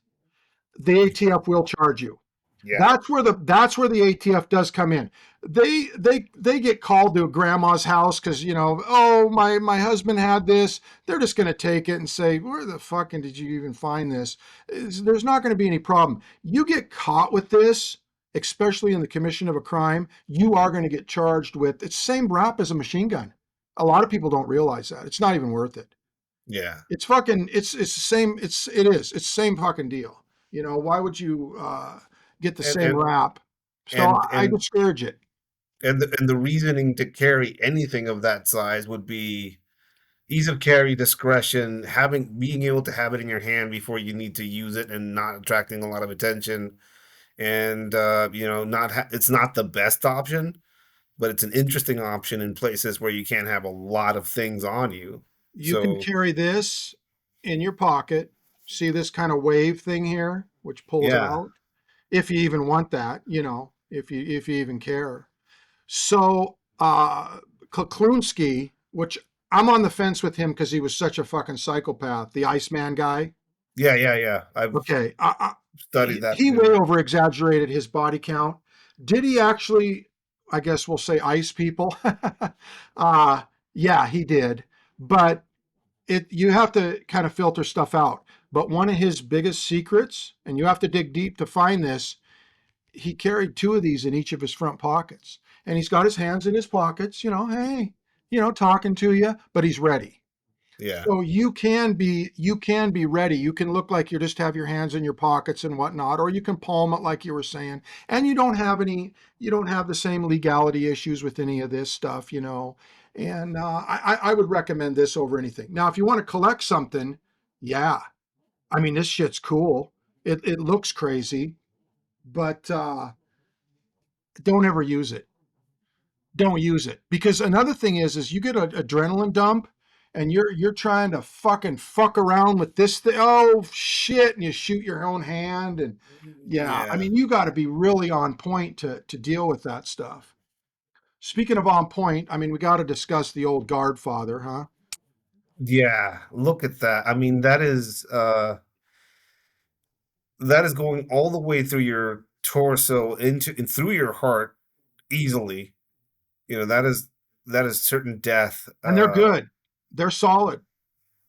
Speaker 2: the ATF will charge you.
Speaker 1: Yeah.
Speaker 2: That's where the ATF does come in. They get called to a grandma's house because oh, my husband had this. They're just going to take it and say, where the fucking did you even find this? There's not going to be any problem. You get caught with this, especially in the commission of a crime, you are going to get charged with it's the same rap as a machine gun. A lot of people don't realize that. It's not even worth it.
Speaker 1: Yeah.
Speaker 2: It's the same. It's the same fucking deal. You know, why would you get the
Speaker 1: And
Speaker 2: same
Speaker 1: and
Speaker 2: rap? So
Speaker 1: and
Speaker 2: I
Speaker 1: and
Speaker 2: discourage it.
Speaker 1: and the reasoning to carry anything of that size would be ease of carry, discretion, being able to have it in your hand before you need to use it and not attracting a lot of attention. And not it's not the best option, but it's an interesting option in places where you can't have a lot of things on you.
Speaker 2: You can
Speaker 1: So
Speaker 2: carry this in your pocket. See this kind of wave thing here, which pulls
Speaker 1: yeah,
Speaker 2: out, if you even want that, if you even care. So Klunski, which I'm on the fence with him because he was such a fucking psychopath, the Iceman guy.
Speaker 1: yeah, yeah, yeah. I've
Speaker 2: Okay,
Speaker 1: studied that
Speaker 2: he way
Speaker 1: too.
Speaker 2: over exaggerated his body count. Did he actually? I guess we'll say ice people. uh, yeah, he did. But you have to kind of filter stuff out. But one of his biggest secrets, and you have to dig deep to find this, he carried two of these in each of his front pockets. And he's got his hands in his pockets, hey, talking to you, but he's ready.
Speaker 1: Yeah,
Speaker 2: So you can be ready. You can look like you just have your hands in your pockets and whatnot, or you can palm it like you were saying. And you don't have the same legality issues with any of this stuff, And I would recommend this over anything. Now, if you want to collect something, yeah, I mean this shit's cool. It looks crazy, but don't ever use it. Don't use it, because another thing is you get an adrenaline dump and you're trying to fucking fuck around with this thing. Oh shit, and you shoot your own hand. And yeah, I
Speaker 1: yeah,
Speaker 2: mean you got to be really on point to deal with that stuff. Speaking of on point, I mean we got to discuss the old guard father, huh?
Speaker 1: yeah. Look at that. I mean, that is going all the way through your torso into and through your heart easily. That is certain death.
Speaker 2: And they're good. They're solid.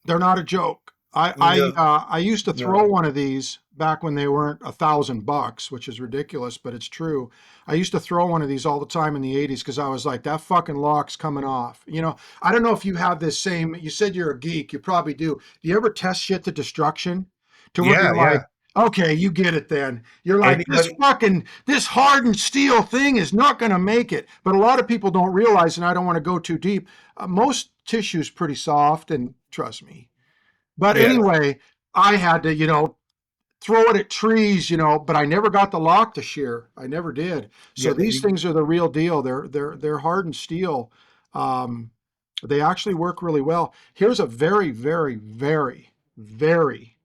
Speaker 2: They're not a joke.
Speaker 1: No,
Speaker 2: I used to throw
Speaker 1: no.
Speaker 2: one of these back when they weren't $1,000, which is ridiculous, but it's true. I used to throw one of these all the time in the '80s because I was like, that fucking lock's coming off. I don't know if you have this same. You said you're a geek. You probably do. Do you ever test shit to destruction, to where
Speaker 1: Yeah,
Speaker 2: you're like,
Speaker 1: yeah.
Speaker 2: okay, you get it then. You're like,
Speaker 1: Anybody
Speaker 2: this hardened steel thing is not going to make it. But a lot of people don't realize, and I don't want to go too deep. Most tissue's pretty soft, and trust me. But
Speaker 1: yeah,
Speaker 2: anyway, I had to, throw it at trees, but I never got the lock to shear. I never did.
Speaker 1: yeah,
Speaker 2: So these things are the real deal. They're hardened steel. Um, they actually work really well. Here's a very, very, very, very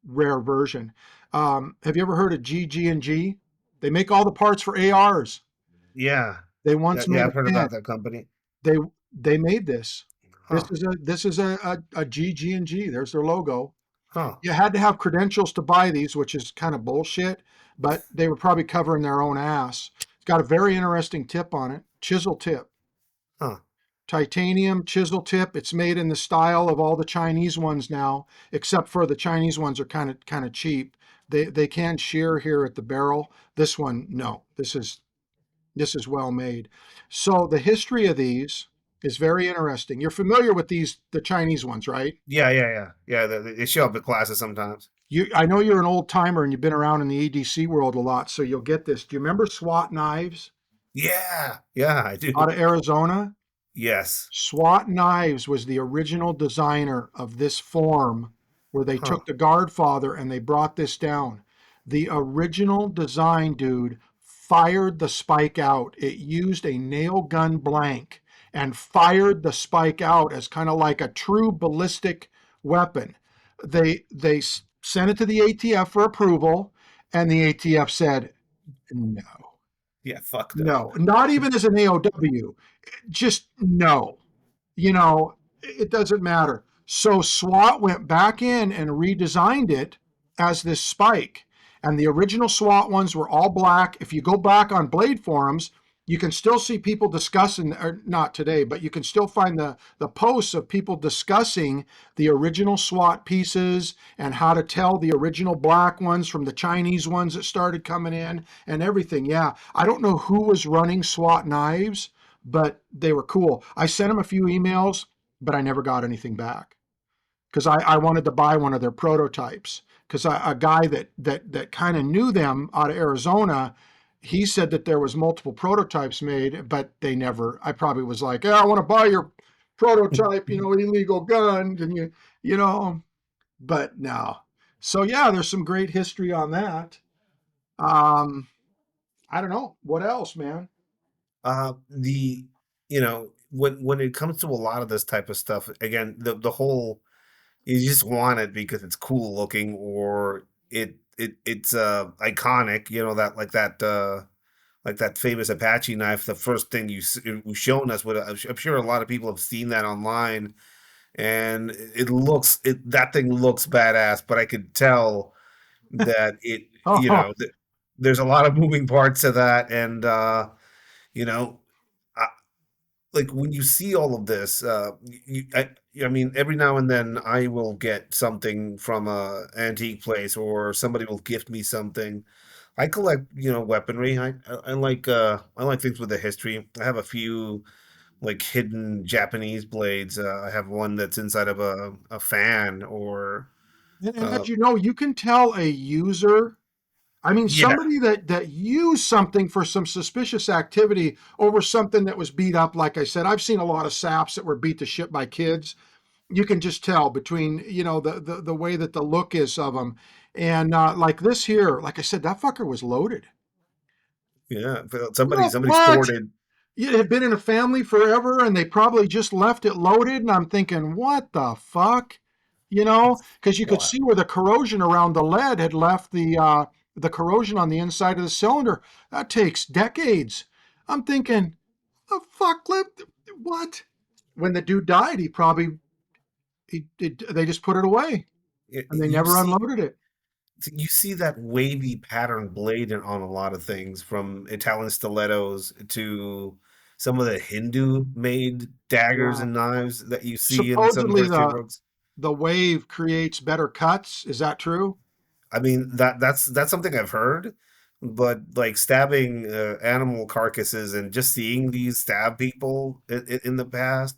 Speaker 2: rare version. Have you ever heard of GG&G? They make all the parts for ARs.
Speaker 1: yeah.
Speaker 2: They
Speaker 1: Yeah,
Speaker 2: once
Speaker 1: yeah,
Speaker 2: made
Speaker 1: I've heard
Speaker 2: a pen.
Speaker 1: about that company.
Speaker 2: They they made this. This
Speaker 1: Huh,
Speaker 2: is a GG&G. There's their logo.
Speaker 1: huh,
Speaker 2: You had to have credentials to buy these, which is kind of bullshit, but they were probably covering their own ass. It's got a very interesting tip on it. Chisel tip.
Speaker 1: huh,
Speaker 2: Titanium chisel tip. It's made in the style of all the Chinese ones now, except for the Chinese ones are kind of cheap. They can shear here at the barrel. This one, no. This is well made. So the history of these is very interesting. You're familiar with the Chinese ones, right?
Speaker 1: yeah, yeah, yeah, yeah. They show up at classes sometimes.
Speaker 2: I know you're an old timer and you've been around in the EDC world a lot, so you'll get this. Do you remember SWAT knives
Speaker 1: Yeah, yeah, I
Speaker 2: out
Speaker 1: do.
Speaker 2: of Arizona?
Speaker 1: Yes.
Speaker 2: SWAT Knives was the original designer of this form where they
Speaker 1: Huh,
Speaker 2: took the Guardfather and they brought this down. The original design dude fired the spike out. It used a nail gun blank and fired the spike out as kind of like a true ballistic weapon. They sent it to the ATF for approval, and the ATF said no.
Speaker 1: yeah, fuck that.
Speaker 2: No, not even as an AOW, just no. It doesn't matter. So SWAT went back in and redesigned it as this spike. And the original SWAT ones were all black. If you go back on Blade forums, you can still see people discussing, or not today, but you can still find the posts of people discussing the original SWAT pieces and how to tell the original black ones from the Chinese ones that started coming in and everything. Yeah, I don't know who was running SWAT knives, but they were cool. I sent them a few emails, but I never got anything back. because I wanted to buy one of their prototypes. Because a guy that kind of knew them out of Arizona, he said that there was multiple prototypes made, but they never. I probably was like, yeah, I want to buy your prototype, illegal gun, and you know, but no. So yeah, there's some great history on that. Um, I don't know what else, man.
Speaker 1: The when it comes to a lot of this type of stuff, again, the whole you just want it because it's cool looking or it's iconic, that like that famous Apache knife, the first thing it was shown us. What I'm sure a lot of people have seen that online, and that thing looks badass. But I could tell that
Speaker 2: Oh,
Speaker 1: there's a lot of moving parts to that, and you know, I, like when you see all of this, I mean, every now and then I will get something from a antique place, or somebody will gift me something. I collect, weaponry. I like things with a history. I have a few like hidden Japanese blades. I have one that's inside of a fan, or
Speaker 2: and
Speaker 1: uh,
Speaker 2: as you know, you can tell a user. I mean,
Speaker 1: yeah,
Speaker 2: somebody that used something for some suspicious activity over something that was beat up. Like I said, I've seen a lot of saps that were beat to shit by kids. You can just tell between the way that the look is of them, and like this here, like I said, that fucker was loaded.
Speaker 1: yeah. Somebody
Speaker 2: What?
Speaker 1: stored it.
Speaker 2: It had been in a family forever, and they probably just left it loaded. And I'm thinking, what the fuck? Because you could
Speaker 1: Wow.
Speaker 2: see where the corrosion around the lead had left the corrosion on the inside of the cylinder. That takes decades. I'm thinking, the fuck lived what? When the dude died, they just put it away and they
Speaker 1: You
Speaker 2: never
Speaker 1: see
Speaker 2: unloaded it.
Speaker 1: you see that wavy pattern blade on a lot of things, from Italian stilettos to some of the Hindu made daggers
Speaker 2: Yeah.
Speaker 1: and knives that you see in some
Speaker 2: Supposedly
Speaker 1: history
Speaker 2: the
Speaker 1: books.
Speaker 2: the wave creates better cuts. Is that true?
Speaker 1: I mean, that's something I've heard, but like stabbing animal carcasses and just seeing these stab people in the past,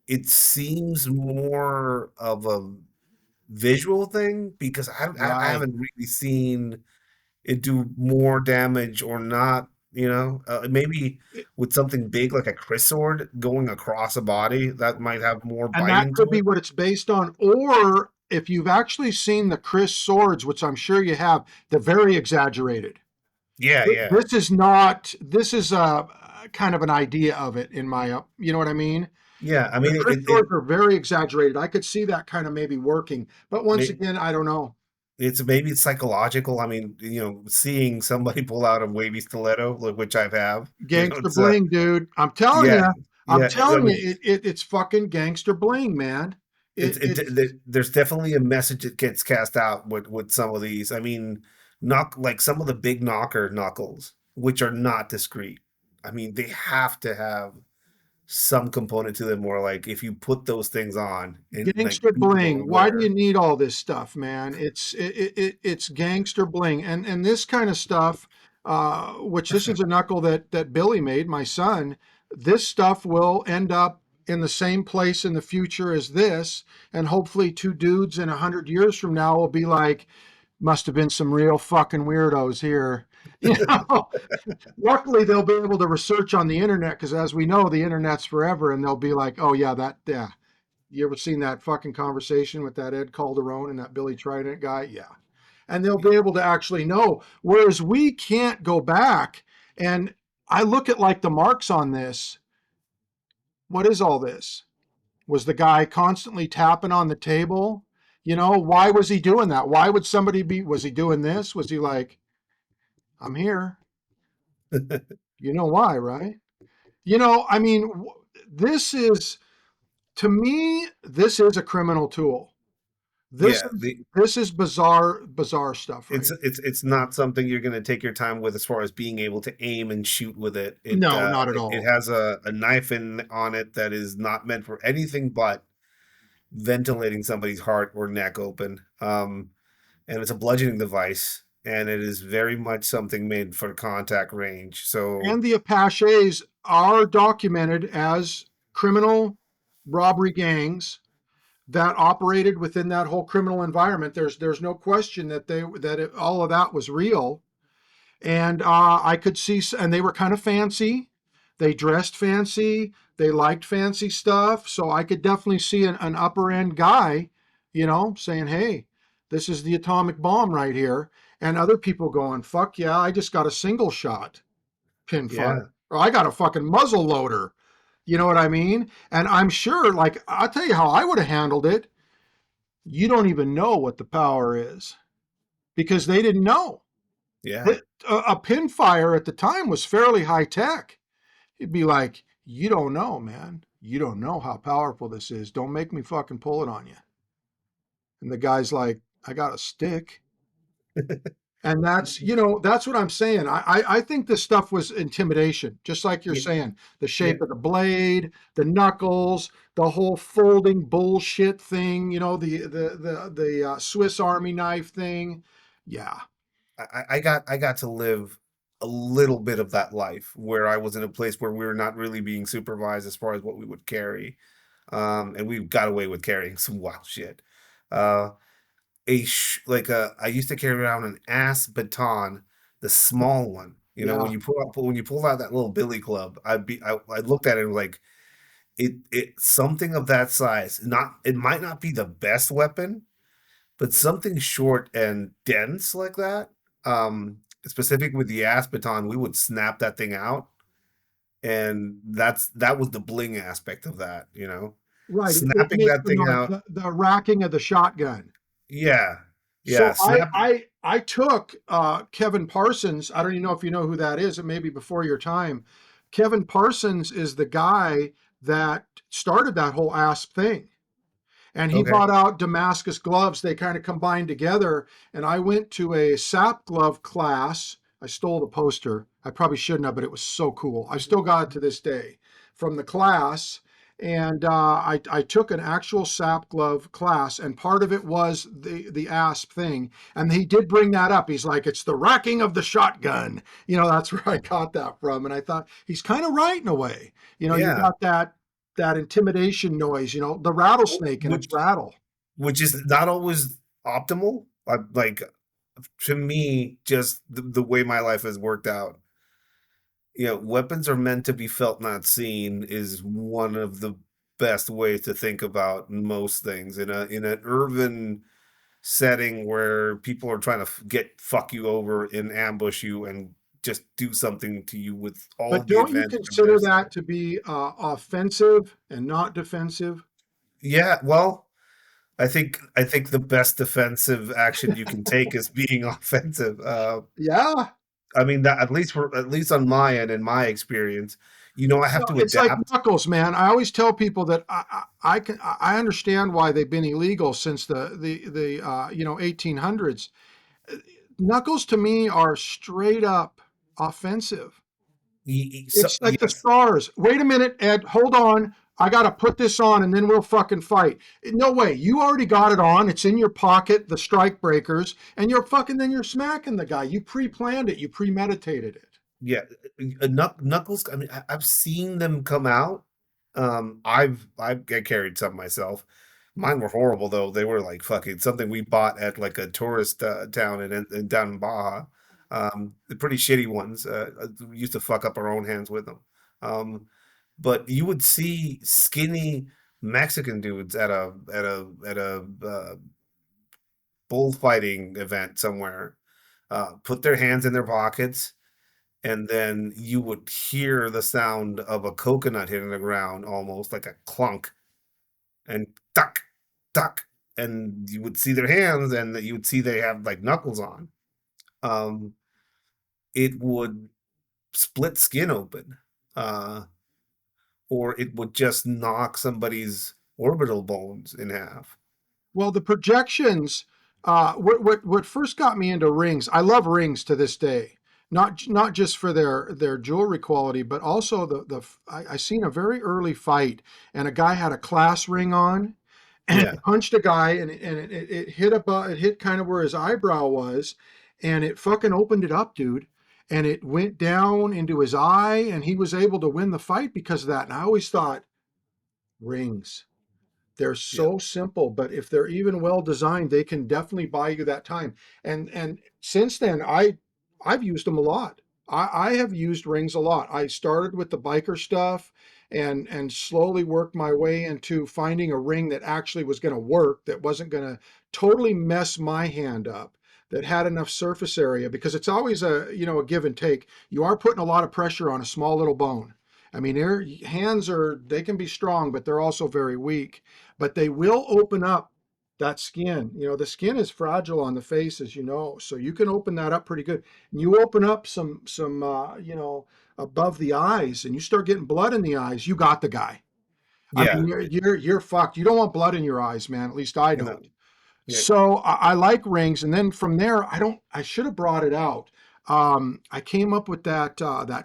Speaker 1: it seems more of a visual thing, because I
Speaker 2: Right.
Speaker 1: haven't really seen it do more damage or not. Maybe with something big like a Chris sword going across a body, that might have more
Speaker 2: And
Speaker 1: bite
Speaker 2: that
Speaker 1: into
Speaker 2: could be
Speaker 1: it.
Speaker 2: what it's based on. Or if you've actually seen the Chris swords, which I'm sure you have, they're very exaggerated.
Speaker 1: Yeah, yeah,
Speaker 2: This is not, this is a kind of an idea of it in my, you know what I mean?
Speaker 1: yeah. I
Speaker 2: The
Speaker 1: mean,
Speaker 2: Chris swords are very exaggerated. I could see that kind of maybe working. But once
Speaker 1: it
Speaker 2: again, I don't know.
Speaker 1: maybe it's psychological. I mean, seeing somebody pull out a wavy stiletto, like, which I've have,
Speaker 2: Gangster
Speaker 1: it's
Speaker 2: bling, dude. I'm telling
Speaker 1: yeah,
Speaker 2: you. I'm
Speaker 1: yeah. I
Speaker 2: telling you,
Speaker 1: mean,
Speaker 2: it's fucking gangster bling, man. It's
Speaker 1: there's definitely a message that gets cast out with some of these. I mean, knock like some of the big knocker knuckles, which are not discreet. I mean, they have to have some component to them, where like if you put those things on, and like
Speaker 2: gangster
Speaker 1: people are
Speaker 2: bling. Why do you
Speaker 1: aware.
Speaker 2: need all this stuff, man? It's gangster bling, and this kind of stuff, which this is a knuckle that Billy made, my son. This stuff will end up in the same place in the future as this, and hopefully, two dudes in 100 years from now will be like, must have been some real fucking weirdos here. You know, luckily they'll be able to research on the internet because, as we know, the internet's forever, and they'll be like, "Oh yeah, yeah, you ever seen that fucking conversation with that Ed Calderon and that Billy Trident guy? Yeah." And they'll be able to actually know. Whereas we can't go back. And I look at like the marks on this. What is all this? Was the guy constantly tapping on the table? Why was he doing that? Why would somebody was he doing this? Was he like, I'm here? You know why, right? I mean, this is, to me, this is a criminal tool. This
Speaker 1: Yeah,
Speaker 2: is this is bizarre, bizarre stuff, right?
Speaker 1: it's not something you're going to take your time with, as far as being able to aim and shoot with it.
Speaker 2: No, not at
Speaker 1: It
Speaker 2: all.
Speaker 1: has a knife on it that is not meant for anything but ventilating somebody's heart or neck open. And it's a bludgeoning device, and it is very much something made for contact range. So
Speaker 2: And the Apaches are documented as criminal robbery gangs that operated within that whole criminal environment. There's no question that all of that was real. And I could see, and they were kind of fancy. They dressed fancy. They liked fancy stuff. So I could definitely see an upper end guy, saying, "Hey, this is the atomic bomb right here," and other people going, "Fuck yeah, I just got a single shot
Speaker 1: Yeah,
Speaker 2: pinfire, or I got a fucking muzzle loader." You know what I mean? And I'm sure, like, I'll tell you how I would have handled it. You don't even know what the power is because they didn't know.
Speaker 1: yeah,
Speaker 2: A pinfire at the time was fairly high tech. He'd be like, "You don't know, man. You don't know how powerful this is. Don't make me fucking pull it on you." And the guy's like, "I got a stick." And that's what I'm saying. I think this stuff was intimidation, just like you're
Speaker 1: yeah,
Speaker 2: saying. The
Speaker 1: yeah.
Speaker 2: shape of the blade, the knuckles, the whole folding bullshit thing, the Swiss Army knife thing. Yeah.
Speaker 1: I got to live a little bit of that life where I was in a place where we were not really being supervised as far as what we would carry. And we got away with carrying some wild shit. Uh, I used to carry around an ass baton, the small one. You know,
Speaker 2: Yeah.
Speaker 1: when you pull out that little billy club, I looked at it and was like it something of that size. Not it might not be the best weapon, but something short and dense like that, specific with the ass baton, we would snap that thing out, and that was the bling aspect of that, you know?
Speaker 2: Right. It
Speaker 1: Snapping
Speaker 2: makes
Speaker 1: that thing out.
Speaker 2: the racking of the shotgun.
Speaker 1: Yeah. Yeah,
Speaker 2: So I
Speaker 1: snap
Speaker 2: I I took Kevin Parsons. I don't even know if you know who that is. It may be before your time. Kevin Parsons is the guy that started that whole ASP thing. And he
Speaker 1: okay.
Speaker 2: bought out Damascus gloves. They kind of combined together. And I went to a sap glove class. I stole the poster. I probably shouldn't have, but it was so cool. I still got it to this day from the class. And I took an actual sap glove class, and part of it was the ASP thing. And he did bring that up. He's like, "It's the racking of the shotgun." That's where I got that from. And I thought he's kind of right in a way. You
Speaker 1: Yeah.
Speaker 2: got that intimidation noise, the
Speaker 1: W
Speaker 2: rattlesnake and its
Speaker 1: which
Speaker 2: rattle.
Speaker 1: which is not always optimal, like, to me, just the way my life has worked out, weapons are meant to be felt, not seen is one of the best ways to think about most things in an urban setting where people are trying to fuck you over and ambush you and just do something to you with all
Speaker 2: But
Speaker 1: the
Speaker 2: don't you
Speaker 1: advantage of their
Speaker 2: consider
Speaker 1: side.
Speaker 2: that to be offensive and not defensive?
Speaker 1: Yeah, well, I think the best defensive action you can take is being offensive.
Speaker 2: Yeah.
Speaker 1: I mean that at least on my end, in my experience, I have
Speaker 2: Well,
Speaker 1: to
Speaker 2: it's like
Speaker 1: adapt.
Speaker 2: knuckles, man. I always tell people that I understand why they've been illegal since the 1800s. Knuckles to me are straight up offensive.
Speaker 1: So,
Speaker 2: It's like the
Speaker 1: yes,
Speaker 2: stars. Wait a minute, Ed. Hold on. I got to put this on and then we'll fucking fight. No way. You already got it on. It's in your pocket, the strike breakers, and then you're smacking the guy. You pre planned it, you premeditated it.
Speaker 1: yeah, Knuckles. I mean, I've seen them come out. I've carried some myself. Mine were horrible though. They were like fucking something we bought at like a tourist town in down in Baja. The pretty shitty ones. We used to fuck up our own hands with them. Um, but you would see skinny Mexican dudes at a bullfighting event somewhere, put their hands in their pockets, and then you would hear the sound of a coconut hitting the ground, almost like a clunk, and tuck, tuck, and you would see their hands, and you would see they have like knuckles on. Um, it would split skin open, uh, or it would just knock somebody's orbital bones in half.
Speaker 2: Well, the projections, what first got me into rings, I love rings to this day. Not just for their jewelry quality, but also I seen a very early fight, and a guy had a class ring on, and he
Speaker 1: Yeah,
Speaker 2: punched a guy, and it hit it hit kind of where his eyebrow was, and it fucking opened it up, dude, and it went down into his eye, and he was able to win the fight because of that. And I always thought, rings, They're
Speaker 1: Yeah.
Speaker 2: so simple, but if they're even well designed, they can definitely buy you that time. And since then, I've used them a lot. I have used rings a lot. I started with the biker stuff and slowly worked my way into finding a ring that actually was going to work, that wasn't going to totally mess my hand up, that had enough surface area, because it's always a give and take. You are putting a lot of pressure on a small little bone. I mean, their hands they can be strong, but they're also very weak. But they will open up that skin. The skin is fragile on the face, as you know, so you can open that up pretty good. And you open up some above the eyes, and you start getting blood in the eyes, you got the guy. I mean,
Speaker 1: Yeah.
Speaker 2: you're fucked. You don't want blood in your eyes, man. At least I
Speaker 1: No.
Speaker 2: don't.
Speaker 1: Yeah.
Speaker 2: So I like rings, and then from there, I don't. I should have brought it out. I came up with that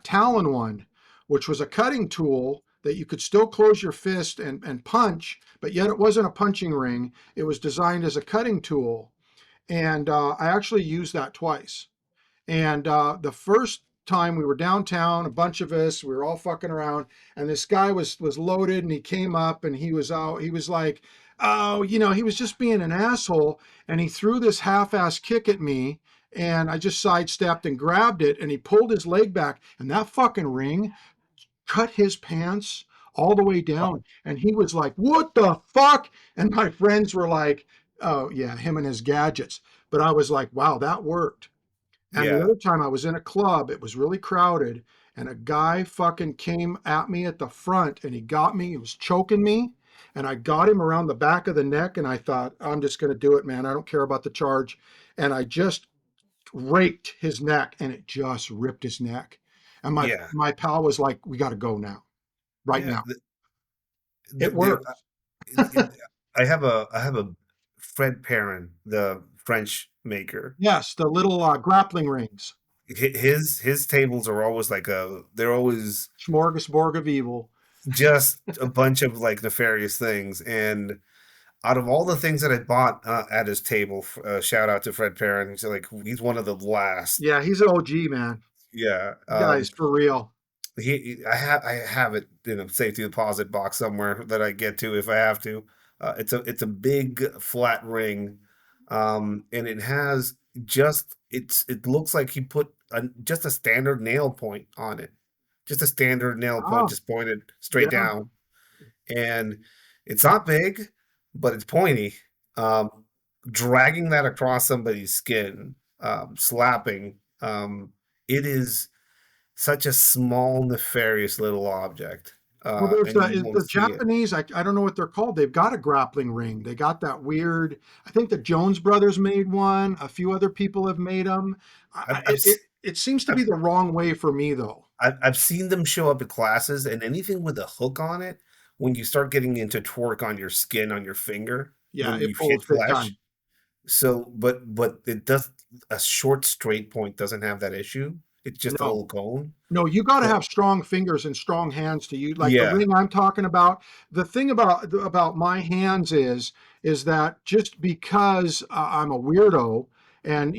Speaker 2: Talon one, which was a cutting tool that you could still close your fist and punch, but yet it wasn't a punching ring. It was designed as a cutting tool, and I actually used that twice. And the first time we were downtown, a bunch of us, we were all fucking around, and this guy was loaded, and he came up, and he was out. He was like, oh, he was just being an asshole, and he threw this half-ass kick at me, and I just sidestepped and grabbed it, and he pulled his leg back, and that fucking ring cut his pants all the way
Speaker 1: Oh,
Speaker 2: down, and he was like, "What the fuck?" And my friends were like, "Oh yeah, him and his gadgets." But I was like, "Wow, that worked." And the
Speaker 1: yeah.
Speaker 2: other time I was in a club, it was really crowded, and a guy fucking came at me at the front and he got me, he was choking me, and I got him around the back of the neck, and I thought, I'm just going to do it, man. I don't care about the charge. And I just raked his neck, and it just ripped his neck. And my
Speaker 1: Yeah.
Speaker 2: my pal was like, "We got to go now, right
Speaker 1: Yeah.
Speaker 2: now." It
Speaker 1: There,
Speaker 2: worked.
Speaker 1: it, I have a Fred Perrin, the French maker.
Speaker 2: Yes, the little grappling rings,
Speaker 1: His tables are always they're always
Speaker 2: smorgasbord of evil.
Speaker 1: just a bunch of like nefarious things. And out of all the things that I bought at his table, shout out to Fred Perrin. He's one of the last.
Speaker 2: Yeah, he's an OG, man.
Speaker 1: Yeah.
Speaker 2: The guy's for real.
Speaker 1: I have it in a safety deposit box somewhere that I get to if I have to. It's a big flat ring, and it looks like he put just a standard nail point on it, just a standard nail point,
Speaker 2: Oh,
Speaker 1: just pointed straight
Speaker 2: yeah.
Speaker 1: down, and it's not big, but it's pointy. Um, Dragging that across somebody's skin, slapping, it is such a small, nefarious little object,
Speaker 2: Well, there's
Speaker 1: and you won't
Speaker 2: the
Speaker 1: see it.
Speaker 2: Japanese. I don't know what they're called. They've got a grappling ring. They got that weird. I think the Jones brothers made one. A few other people have made them.
Speaker 1: I've I've
Speaker 2: It seems to
Speaker 1: I've
Speaker 2: be the wrong way for me though.
Speaker 1: I've seen them show up at classes, and anything with a hook on it, when you start getting into torque on your skin, on your finger,
Speaker 2: Yeah,
Speaker 1: when you
Speaker 2: it
Speaker 1: hit
Speaker 2: pulls big
Speaker 1: flesh.
Speaker 2: time.
Speaker 1: So, but it does a short straight point doesn't have that issue. It's just a
Speaker 2: No.
Speaker 1: little cone.
Speaker 2: No, you got to
Speaker 1: But
Speaker 2: have strong fingers and strong hands to use. Like the
Speaker 1: yeah,
Speaker 2: ring I'm talking about. The thing about my hands is that just because I'm a weirdo, and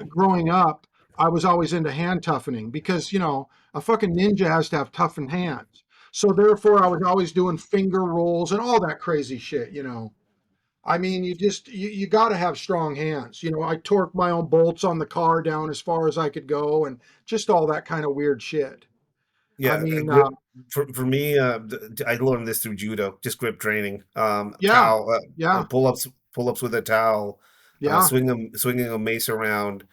Speaker 2: growing up, I was always into hand toughening, because a fucking ninja has to have toughened hands. So therefore, I was always doing finger rolls and all that crazy shit. I mean, you got to have strong hands. I torqued my own bolts on the car down as far as I could go, and just all that kind of weird shit. I
Speaker 1: yeah.
Speaker 2: mean,
Speaker 1: Grip for me. I learned this through judo, just grip training.
Speaker 2: yeah,
Speaker 1: Towel,
Speaker 2: yeah,
Speaker 1: pull ups with a towel,
Speaker 2: yeah.
Speaker 1: swinging a mace around,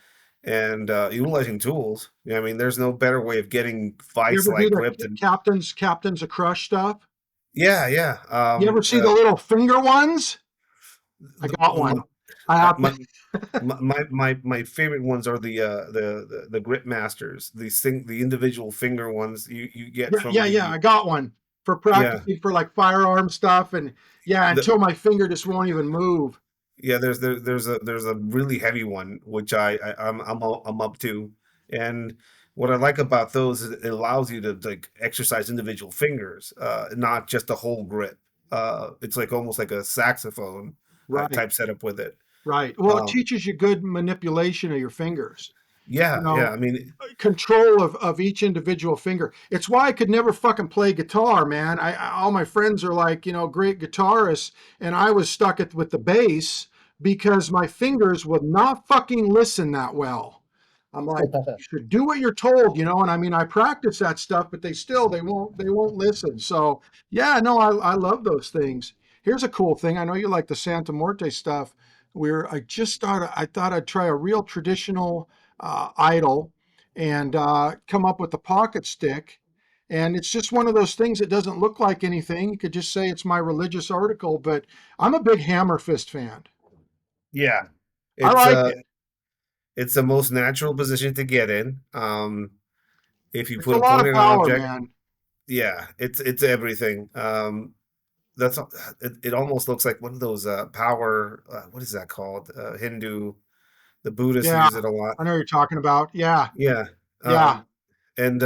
Speaker 1: and utilizing tools. Yeah, I mean, there's no better way of getting
Speaker 2: You
Speaker 1: vice
Speaker 2: ever do
Speaker 1: like
Speaker 2: the
Speaker 1: grip than
Speaker 2: captain's a crush stuff?
Speaker 1: yeah, yeah.
Speaker 2: You ever see the little finger ones? I
Speaker 1: The,
Speaker 2: got one. I have.
Speaker 1: my favorite ones are the grip masters. The individual finger ones you get
Speaker 2: Yeah,
Speaker 1: from
Speaker 2: yeah, yeah.
Speaker 1: the
Speaker 2: I got one for
Speaker 1: yeah
Speaker 2: practicing for like firearm stuff, and yeah,
Speaker 1: the
Speaker 2: until my finger just won't even move.
Speaker 1: yeah. There's a really heavy one which I'm up to, and what I like about those is it allows you to like exercise individual fingers, not just a whole grip. It's like almost like a saxophone
Speaker 2: Right,
Speaker 1: type setup with it.
Speaker 2: right. Well, it
Speaker 1: Um,
Speaker 2: teaches you good manipulation of your fingers. You
Speaker 1: Yeah, yeah.
Speaker 2: know,
Speaker 1: I mean,
Speaker 2: control of each individual finger. It's why I could never fucking play guitar, man. All my friends are like, great guitarists, and I was stuck with the bass because my fingers would not fucking listen that well. I'm like, you should do what you're told, and I mean, I practice that stuff, but they won't listen. So yeah, no, I love those things. Here's a cool thing. I know you like the Santa Muerte stuff. Where I thought I'd try a real traditional idol and come up with a pocket stick. And it's just one of those things that doesn't look like anything. You could just say it's my religious article, but I'm a big hammer fist fan.
Speaker 1: yeah.
Speaker 2: I
Speaker 1: It's
Speaker 2: like it.
Speaker 1: it's the most natural position to get in. If you
Speaker 2: It's
Speaker 1: put
Speaker 2: a
Speaker 1: a
Speaker 2: lot of
Speaker 1: pointed
Speaker 2: power,
Speaker 1: object,
Speaker 2: man.
Speaker 1: yeah, it's everything. That's it almost looks like one of those power what is that called? Hindu, the Buddhists
Speaker 2: Yeah,
Speaker 1: use it a lot.
Speaker 2: I know what you're talking about. Yeah,
Speaker 1: Yeah.
Speaker 2: yeah.
Speaker 1: And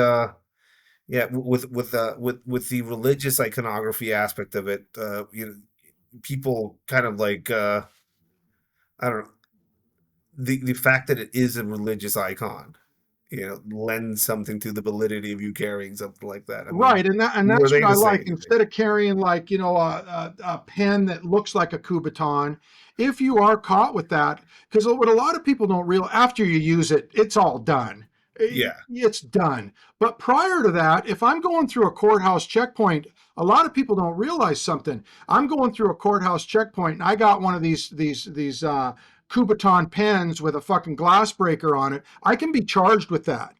Speaker 1: yeah, with the religious iconography aspect of it, people kind of like I don't know, the fact that it is a religious icon, lends something to the validity of you carrying something like that. I mean,
Speaker 2: Right, and
Speaker 1: who are
Speaker 2: that's
Speaker 1: they
Speaker 2: what I
Speaker 1: to say
Speaker 2: like.
Speaker 1: anything?
Speaker 2: Instead of carrying like a pen that looks like a Kubotan, if you are caught with that, because what a lot of people don't realize after you use it, it's all done.
Speaker 1: Yeah.
Speaker 2: It's done. But prior to that, if I'm going through a courthouse checkpoint, a lot of people don't realize something. I'm going through a courthouse checkpoint, and I got one of these Kubotan pens with a fucking glass breaker on it. I can be charged with that.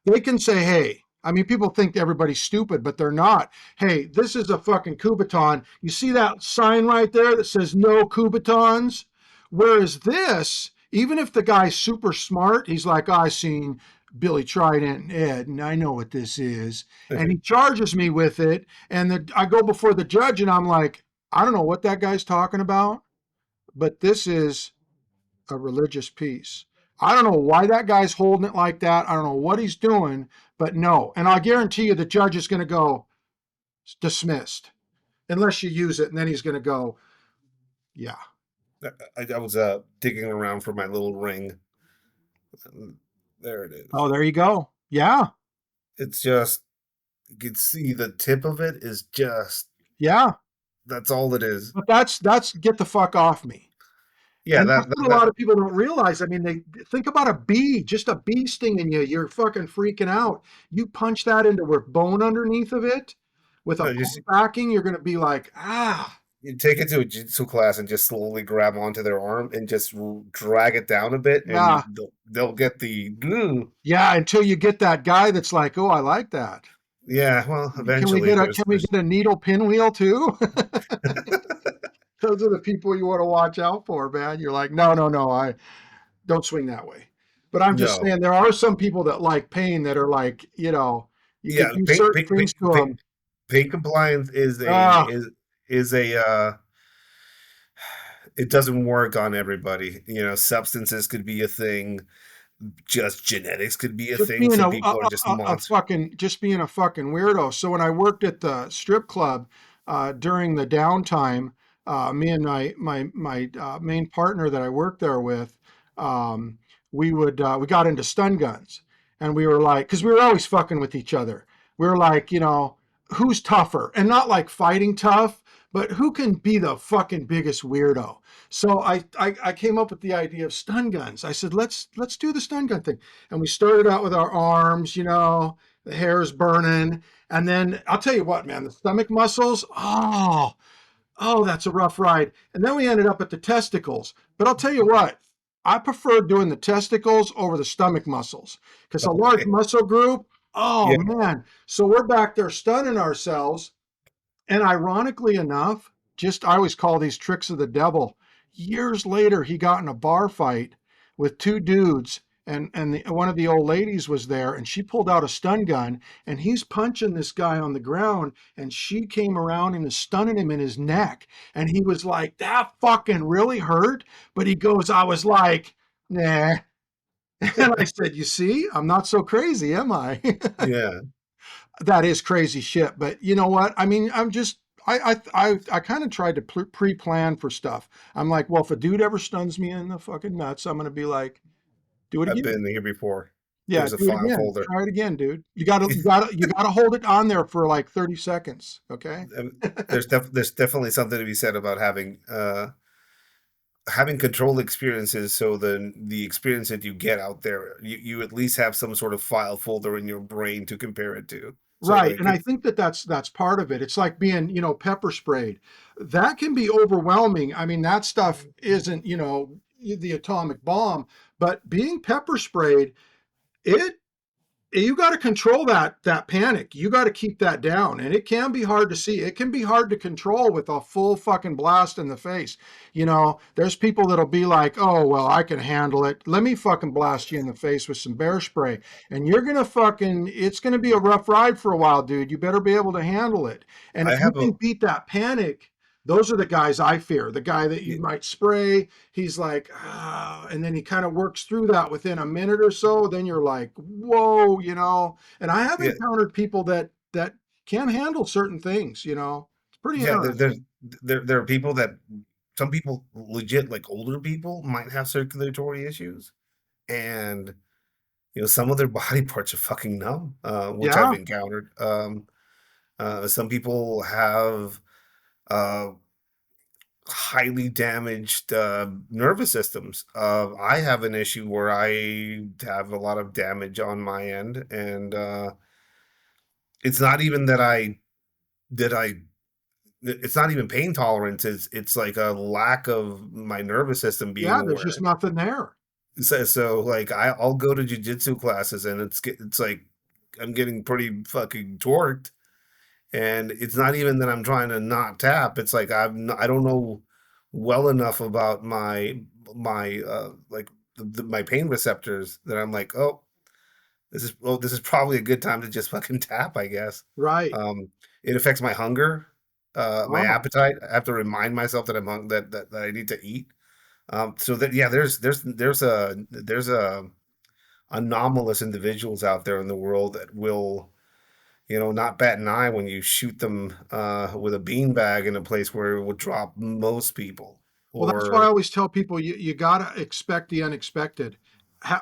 Speaker 2: They can say, hey, I mean, people think everybody's stupid, but they're not. Hey, this is a fucking Kubotan. You see that sign right there that says no Kubotans? Whereas this, even if the guy's super smart, he's like, I seen Billy Trident and Ed, and I know what this is. And he charges me with it. And I go before the judge, and I'm like, I don't know what that guy's talking about, but this is a religious piece. I don't know why that guy's holding it like that. I don't know what he's doing, but no. And I guarantee you the judge is going to go dismissed unless you use it. And then he's going to go, yeah.
Speaker 1: I was digging around for my little ring. There it is.
Speaker 2: Oh, there you go. Yeah.
Speaker 1: It's just you can see the tip of it is just
Speaker 2: Yeah.
Speaker 1: that's all it is.
Speaker 2: But that's get the fuck off me.
Speaker 1: Yeah,
Speaker 2: And that's what a lot of people don't realize. I mean, they think about a bee, just a bee stinging you. You're fucking freaking out. You punch that into with bone underneath of it with a
Speaker 1: no,
Speaker 2: pump
Speaker 1: just
Speaker 2: backing, you're going to be like, ah,
Speaker 1: you take it to a jiu-jitsu class and just slowly grab onto their arm and just drag it down a bit, and
Speaker 2: yeah.
Speaker 1: they'll get the "Ooh."
Speaker 2: Yeah, until you get that guy that's like, "Oh, I like that.
Speaker 1: Yeah. Well,
Speaker 2: Can we
Speaker 1: eventually
Speaker 2: get a can we
Speaker 1: there's
Speaker 2: get a needle pinwheel too?" Those are the people you want to watch out for, man. You're like, "No, no, no, I don't swing that way." But I'm just
Speaker 1: no.
Speaker 2: saying there are some people that like pain that are like, you could
Speaker 1: Yeah,
Speaker 2: do certain things to them.
Speaker 1: paint compliance
Speaker 2: Ah,
Speaker 1: is a it doesn't work on everybody. Substances could be a thing, just genetics could be a
Speaker 2: just
Speaker 1: thing.
Speaker 2: being
Speaker 1: Some people are just
Speaker 2: a
Speaker 1: monsters.
Speaker 2: fucking just being a fucking weirdo. So when I worked at the strip club during the downtime, me and my main partner that I worked there with, um, we got into stun guns, and we were like, because we were always fucking with each other. We were like, who's tougher, and not like fighting tough, but who can be the fucking biggest weirdo. So I came up with the idea of stun guns. I said, let's do the stun gun thing. And we started out with our arms, the hair's burning. And then I'll tell you what, man, the stomach muscles, oh, that's a rough ride. And then we ended up at the testicles. But I'll tell you what, I prefer doing the testicles over the stomach muscles because a large
Speaker 1: Okay.
Speaker 2: muscle group, oh
Speaker 1: Yeah.
Speaker 2: man. So we're back there stunning ourselves. And ironically enough, just I always call these tricks of the devil. Years later, he got in a bar fight with two dudes, and one of the old ladies was there, and she pulled out a stun gun, and he's punching this guy on the ground, and she came around and is stunning him in his neck, and he was like, "That fucking really hurt," but he goes, "I was like, nah," and I said, "You see, I'm not so crazy, am I?"
Speaker 1: Yeah.
Speaker 2: That is crazy shit. But you know what? I mean, I kind of tried to pre-plan for stuff. I'm like, well, if a dude ever stuns me in the fucking nuts, I'm gonna be like, Do it
Speaker 1: I've
Speaker 2: again.
Speaker 1: been here before.
Speaker 2: Yeah,
Speaker 1: There's a
Speaker 2: do it
Speaker 1: file
Speaker 2: again.
Speaker 1: folder.
Speaker 2: Try it again, dude. You gotta hold it on there for like 30 seconds. Okay.
Speaker 1: There's definitely something to be said about having controlled experiences, so the experience that you get out there, you at least have some sort of file folder in your brain to compare it to. So
Speaker 2: Right,
Speaker 1: like
Speaker 2: and I
Speaker 1: it's
Speaker 2: think that that's part of it. It's like being, pepper sprayed. That can be overwhelming. I mean, that stuff isn't, the atomic bomb, but being pepper sprayed, it you got to control that panic. You got to keep that down, and it can be hard to see. It can be hard to control with a full fucking blast in the face. There's people that'll be like, "Oh, well, I can handle it. Let me fucking blast you in the face with some bear spray." And you're going to fucking it's going to be a rough ride for a while, dude. You better be able to handle it. And
Speaker 1: I
Speaker 2: if you
Speaker 1: have a
Speaker 2: can beat that panic, those are the guys I fear. The guy that you might spray, he's like, and then he kind of works through that within a minute or so. Then you're like, whoa, And I have
Speaker 1: yeah,
Speaker 2: encountered people that can handle certain things. It's pretty
Speaker 1: yeah,
Speaker 2: interesting.
Speaker 1: there are people that some people legit, like older people, might have circulatory issues, and some of their body parts are fucking numb, which I've
Speaker 2: Yeah,
Speaker 1: encountered. Some people have uh, highly damaged nervous systems. I have an issue where I have a lot of damage on my end, and it's not even that I it's not even pain tolerance. It's like a lack of my nervous system being
Speaker 2: yeah. There's just
Speaker 1: aware.
Speaker 2: nothing there.
Speaker 1: So like I'll go to jujitsu classes, and it's like I'm getting pretty fucking torqued. And it's not even that I'm trying to not tap. It's like I don't know well enough about my pain receptors that I'm like, oh, this is probably a good time to just fucking tap, I guess.
Speaker 2: Right.
Speaker 1: Um, it affects my hunger, my
Speaker 2: Oh,
Speaker 1: appetite. I have to remind myself that that I need to eat. So that yeah, there's anomalous individuals out there in the world that will not bat an eye when you shoot them with a beanbag in a place where it would drop most people.
Speaker 2: well, that's why I
Speaker 1: Or
Speaker 2: always tell people you got to expect the unexpected.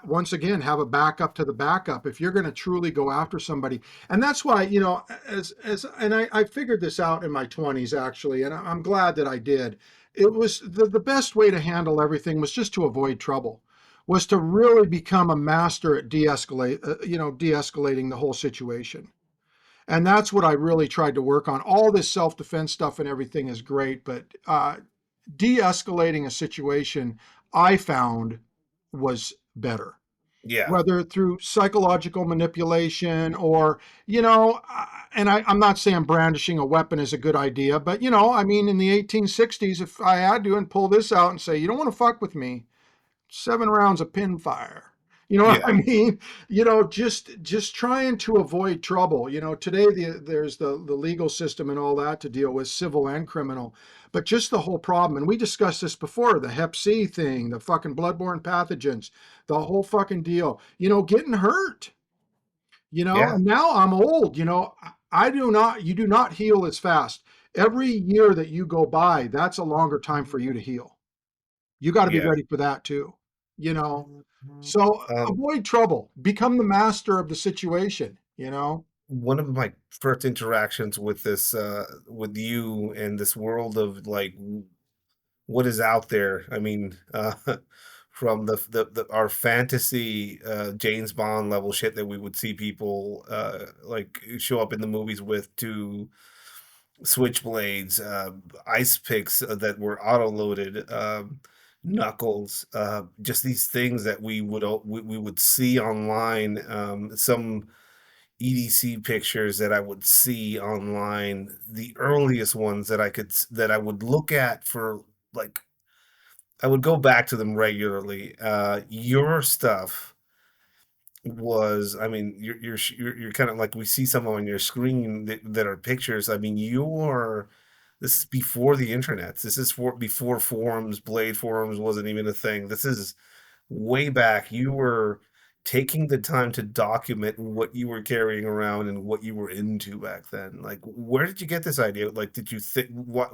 Speaker 2: Once again, have a backup to the backup if you're going to truly go after somebody. And that's why, and I figured this out in my 20s actually, and I'm glad that I did. It was the best way to handle everything was just to avoid trouble, was to really become a master at de-escalating the whole situation. And that's what I really tried to work on. All this self-defense stuff and everything is great, but de-escalating a situation I found was better,
Speaker 1: yeah,
Speaker 2: whether through psychological manipulation or, and I'm not saying brandishing a weapon is a good idea, but, I mean, in the 1860s, if I had to and pull this out and say, you don't want to fuck with me, 7 rounds of pinfire. You know what I
Speaker 1: yeah,
Speaker 2: mean? Just trying to avoid trouble. Today there's the legal system and all that to deal with, civil and criminal. But just the whole problem, and we discussed this before, the Hep C thing, the fucking bloodborne pathogens, the whole fucking deal. Getting hurt.
Speaker 1: yeah,
Speaker 2: And now I'm old. You do not heal as fast. Every year that you go by, that's a longer time for you to heal. You got to be
Speaker 1: yeah.
Speaker 2: ready for that too, you know. So
Speaker 1: Um,
Speaker 2: avoid trouble, become the master of the situation.
Speaker 1: one of my first interactions with this, with you and this world of like what is out there. I mean, from our fantasy James Bond level shit that we would see people like show up in the movies with, to switchblades, ice picks that were auto loaded, knuckles, just these things that we would see online. Some EDC pictures that I would see online, the earliest ones that I would look at for like I would go back to them regularly. Your stuff was, I mean, you're kind of like, we see some on your screen that are pictures. I mean, this is before the internet. This is before forums, blade forums wasn't even a thing. This is way back. You were taking the time to document what you were carrying around and what you were into back then. Like, where did you get this idea? Like, did you think what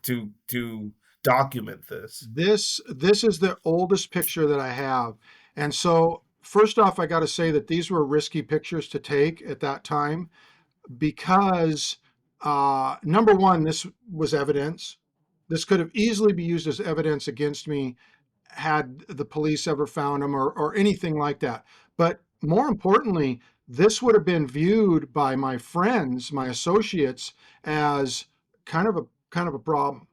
Speaker 1: to document this?
Speaker 2: This is the oldest picture that I have, And so, first off, I got to say that these were risky pictures to take at that time because, number one, this was evidence. This could have easily be used as evidence against me had the police ever found them or anything like that. But more importantly, this would have been viewed by my friends, my associates, as kind of a problem.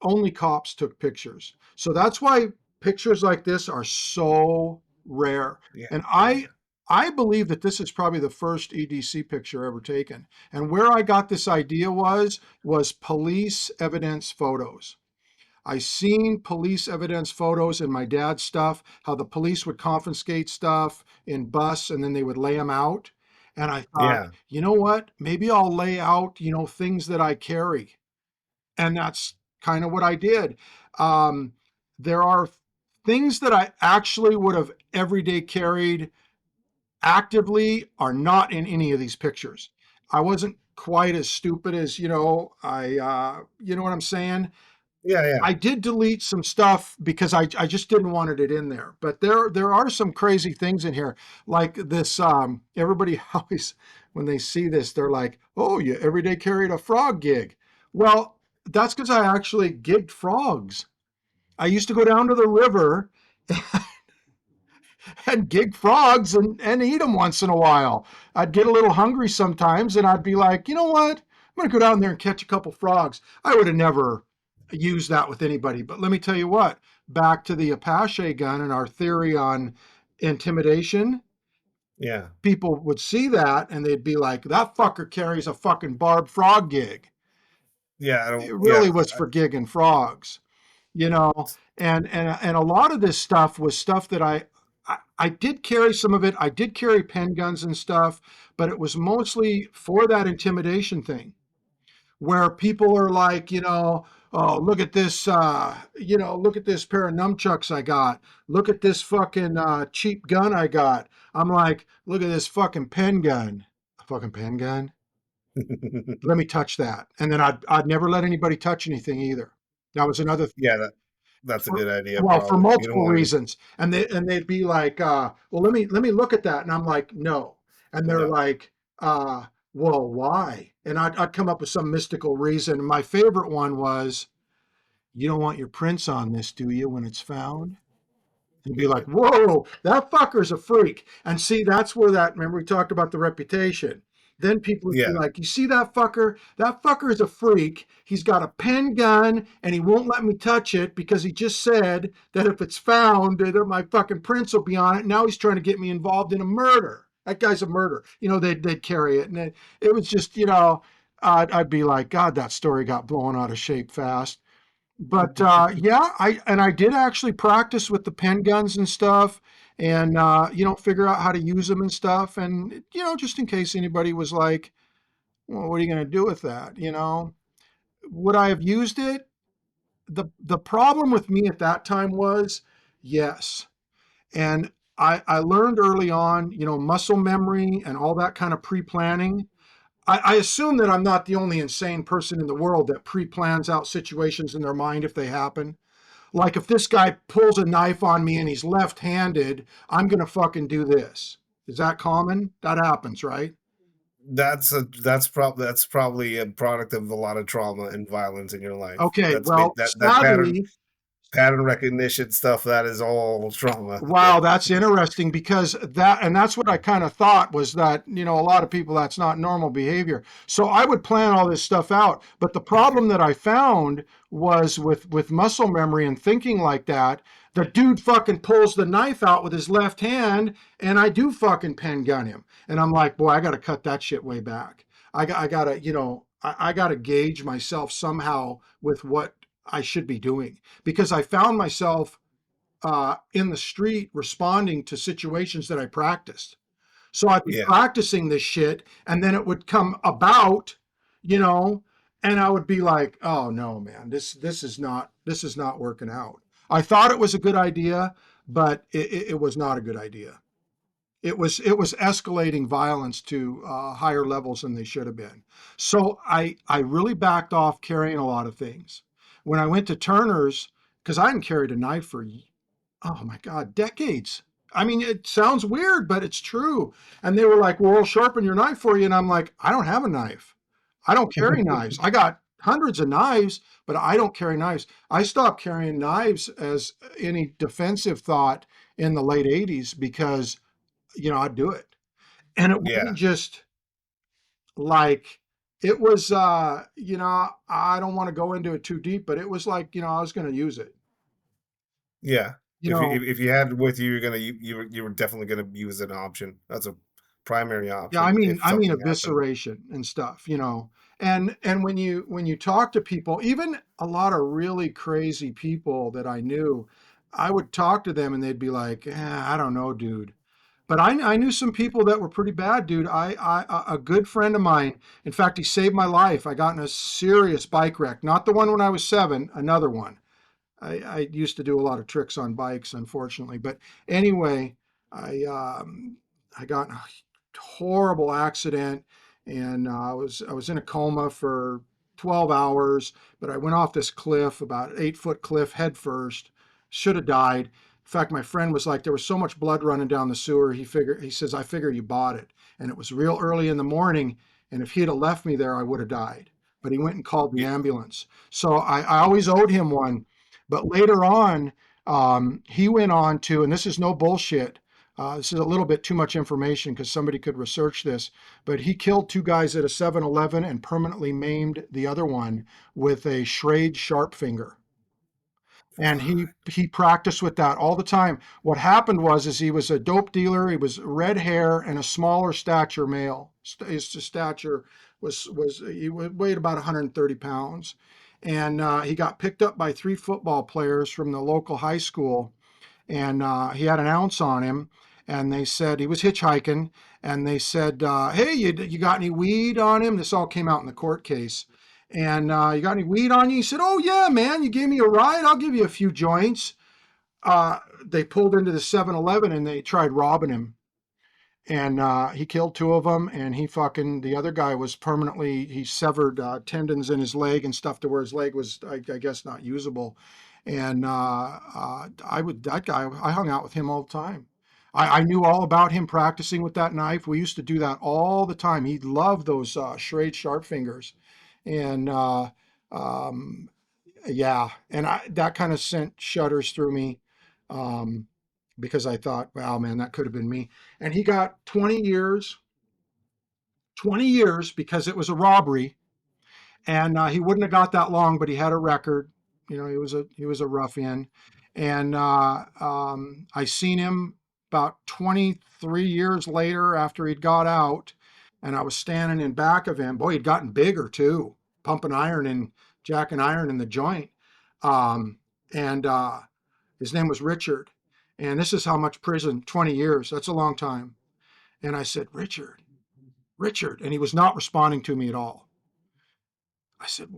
Speaker 2: Only cops took pictures. So that's why pictures like this are so rare.
Speaker 1: Yeah,
Speaker 2: And
Speaker 1: yeah,
Speaker 2: I believe that this is probably the first EDC picture ever taken. And where I got this idea was police evidence photos. I seen police evidence photos in my dad's stuff, how the police would confiscate stuff in bus and then they would lay them out. And I thought,
Speaker 1: yeah,
Speaker 2: you know what? Maybe I'll lay out, things that I carry. And that's kind of what I did. Um, there are things that I actually would have everyday carried actively are not in any of these pictures. I wasn't quite as stupid as, you know what I'm saying?
Speaker 1: yeah, yeah,
Speaker 2: I did delete some stuff because I just didn't want it in there. But there are some crazy things in here, like this. Everybody always, when they see this, they're like, "Oh, you every day carried a frog gig." Well, that's because I actually gigged frogs. I used to go down to the river and gig frogs and eat them once in a while. I'd get a little hungry sometimes and I'd be like, you know what? I'm going to go down there and catch a couple frogs. I would have never used that with anybody. But let me tell you what, back to the Apache gun and our theory on intimidation,
Speaker 1: yeah,
Speaker 2: people would see that and they'd be like, that fucker carries a fucking barbed frog gig.
Speaker 1: yeah. I don't.
Speaker 2: It
Speaker 1: Yeah,
Speaker 2: really was for gigging frogs, you know. And a lot of this stuff was stuff that I did carry some of it. I did carry pen guns and stuff, but it was mostly for that intimidation thing where people are like, oh, look at this, look at this pair of nunchucks I got. Look at this fucking cheap gun I got. I'm like, look at this fucking pen gun. A fucking pen gun? Let me touch that. And then I'd never let anybody touch anything either. That was another
Speaker 1: yeah. That's a
Speaker 2: for,
Speaker 1: good idea.
Speaker 2: well, for
Speaker 1: Probably you don't
Speaker 2: multiple
Speaker 1: want to.
Speaker 2: reasons. And they'd be like, well, let me look at that. And I'm like, no. And they're
Speaker 1: No.
Speaker 2: like, well, why? And I'd come up with some mystical reason. My favorite one was, you don't want your prints on this, do you, when it's found? And be like, whoa, that fucker's a freak. And see, that's where remember we talked about the reputation. Then people would be
Speaker 1: Yeah,
Speaker 2: like, you see that fucker? That fucker is a freak. He's got a pen gun and he won't let me touch it because he just said that if it's found, that my fucking prints will be on it. Now he's trying to get me involved in a murder. That guy's a murderer. They'd carry it. And it was just, I'd be like, God, that story got blown out of shape fast. But yeah, I did actually practice with the pen guns and stuff, and figure out how to use them and stuff, and just in case anybody was like, "Well, what are you going to do with that?" Would I have used it? The problem with me at that time was, yes, and I learned early on, muscle memory and all that kind of pre-planning. I assume that I'm not the only insane person in the world that pre-plans out situations in their mind if they happen. Like if this guy pulls a knife on me and he's left-handed, I'm gonna fucking do this. Is that common? That happens, right?
Speaker 1: that's probably a product of a lot of trauma and violence in your life.
Speaker 2: Okay,
Speaker 1: That's
Speaker 2: well,
Speaker 1: that
Speaker 2: sadly,
Speaker 1: pattern recognition stuff. That is all trauma. Yeah,
Speaker 2: wow, that's interesting because that's what I kind of thought was that, a lot of people that's not normal behavior. So I would plan all this stuff out, but the problem that I found was with muscle memory and thinking like that, the dude fucking pulls the knife out with his left hand and I do fucking pen gun him. And I'm like, boy, I got to cut that shit way back. I got to, I got to gauge myself somehow with what I should be doing because I found myself in the street responding to situations that I practiced. So I'd be
Speaker 1: yeah,
Speaker 2: practicing this shit, and then it would come about, you know, and I would be like, "Oh no, man, this is not working out." I thought it was a good idea, but it was not a good idea. It was escalating violence to higher levels than they should have been. So I really backed off carrying a lot of things. When I went to Turner's, because I hadn't carried a knife for oh my God, decades. I mean, it sounds weird, but it's true. And they were like, well, I'll sharpen your knife for you. And I'm like, I don't have a knife. I don't carry knives. I got hundreds of knives, but I don't carry knives. I stopped carrying knives as any defensive thought in the late 80s because, I'd do it. And it wasn't
Speaker 1: Yeah,
Speaker 2: just like, it was, I don't want to go into it too deep, but it was like, I was going to use it.
Speaker 1: yeah.
Speaker 2: You know,
Speaker 1: If you had it with you, you're gonna you were definitely gonna use an option. That's a primary
Speaker 2: Yeah, I
Speaker 1: option
Speaker 2: mean,
Speaker 1: if
Speaker 2: I mean
Speaker 1: something happened.
Speaker 2: evisceration and stuff. And when you talk to people, even a lot of really crazy people that I knew, I would talk to them and they'd be like, I don't know, dude. But I knew some people that were pretty bad, dude. A good friend of mine, in fact, he saved my life. I got in a serious bike wreck, not the one when I was 7, another one. I used to do a lot of tricks on bikes, unfortunately. But anyway, I um, I got in a horrible accident, and I was in a coma for 12 hours. But I went off this cliff, about 8-foot cliff, head first. Should have died. In fact, my friend was like, there was so much blood running down the sewer. He says, I figure you bought it, and it was real early in the morning. And if he'd have left me there, I would have died. But he went and called the
Speaker 1: Yeah,
Speaker 2: ambulance. So I always owed him one. But later on, he went on to, and this is no bullshit. This is a little bit too much information because somebody could research this, but he killed 2 guys at a 7-Eleven and permanently maimed the other one with a Schrade sharp finger. And he
Speaker 1: fuck.
Speaker 2: he practiced with that all the time. What happened was is he was a dope dealer. He was red hair and a smaller stature male. His stature was he weighed about 130 pounds, and he got picked up by 3 football players from the local high school, and he had an ounce on him, and they said he was hitchhiking, and they said, "Hey, you got any weed on him?" This all came out in the court case, and you got any weed on you? He said, "Oh yeah, man, you gave me a ride. I'll give you a few joints." They pulled into the 7-Eleven and they tried robbing him, and he killed 2 of them, and the other guy was permanently, he severed tendons in his leg and stuff to where his leg was, I guess, not usable. And that guy, I hung out with him all the time. I knew all about him practicing with that knife. We used to do that all the time. He loved those Schrade sharp fingers. And um, yeah, and that kind of sent shudders through me, um, because I thought, wow, man, that could have been me. And he got 20 years, 20 years because it was a robbery, and he wouldn't have got that long, but he had a record. He was a ruffian, and I seen him about 23 years later after he'd got out, and I was standing in back of him. Boy, he'd gotten bigger too, pumping iron and jacking iron in the joint. Um, and His name was Richard, and this is how much prison, 20 years. That's a long time. And I said, Richard, Richard, and he was not responding to me at all. I said,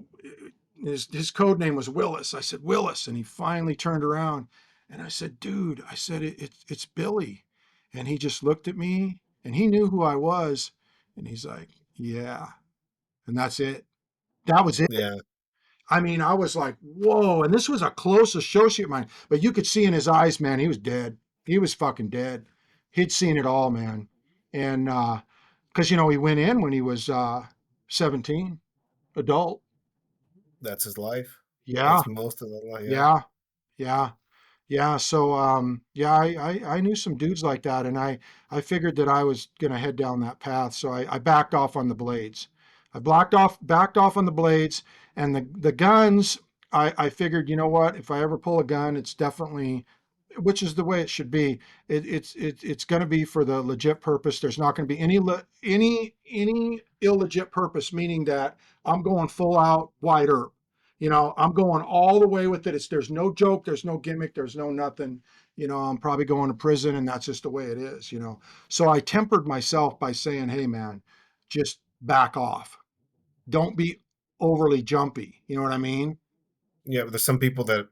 Speaker 2: his code name was Willis. I said, Willis. And he finally turned around and I said, dude, I said, it's Billy. And he just looked at me and he knew who I was. And he's like, yeah. And that's it. That was it.
Speaker 1: Yeah,
Speaker 2: I mean, I was like, whoa. And this was a close associate of mine, but you could see in his eyes, man, he was dead. He was fucking dead. He'd seen it all, man. And because, he went in when he was 17, adult.
Speaker 1: that's his life.
Speaker 2: Yeah,
Speaker 1: That's most of the life. Yeah,
Speaker 2: yeah, yeah. Yeah, so yeah, I knew some dudes like that, and I figured that I was gonna head down that path, so I backed off on the blades. I backed off on the blades, and the guns. I figured, you know what? If I ever pull a gun, it's definitely, which is the way it should be. It's going to be for the legit purpose. There's not going to be any illegit purpose, meaning that I'm going full out wide earp. I'm going all the way with it. There's no joke, there's no gimmick, there's no nothing. I'm probably going to prison, and that's just the way it is. So I tempered myself by saying, hey man, just back off. Don't be overly jumpy. You know what I mean?
Speaker 1: yeah. But there's some people that,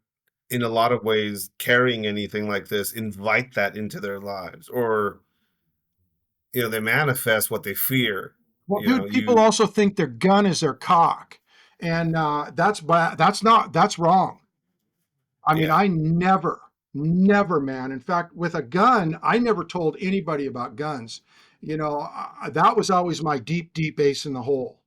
Speaker 1: in a lot of ways, carrying anything like this invite that into their lives, or they manifest what they fear.
Speaker 2: Well,
Speaker 1: You know,
Speaker 2: dude, people
Speaker 1: you
Speaker 2: also think their gun is their cock, and that's bad. That's not. That's wrong. I mean,
Speaker 1: yeah,
Speaker 2: I Never, man. In fact, with a gun, I never told anybody about guns. That was always my deep, deep ace in the hole.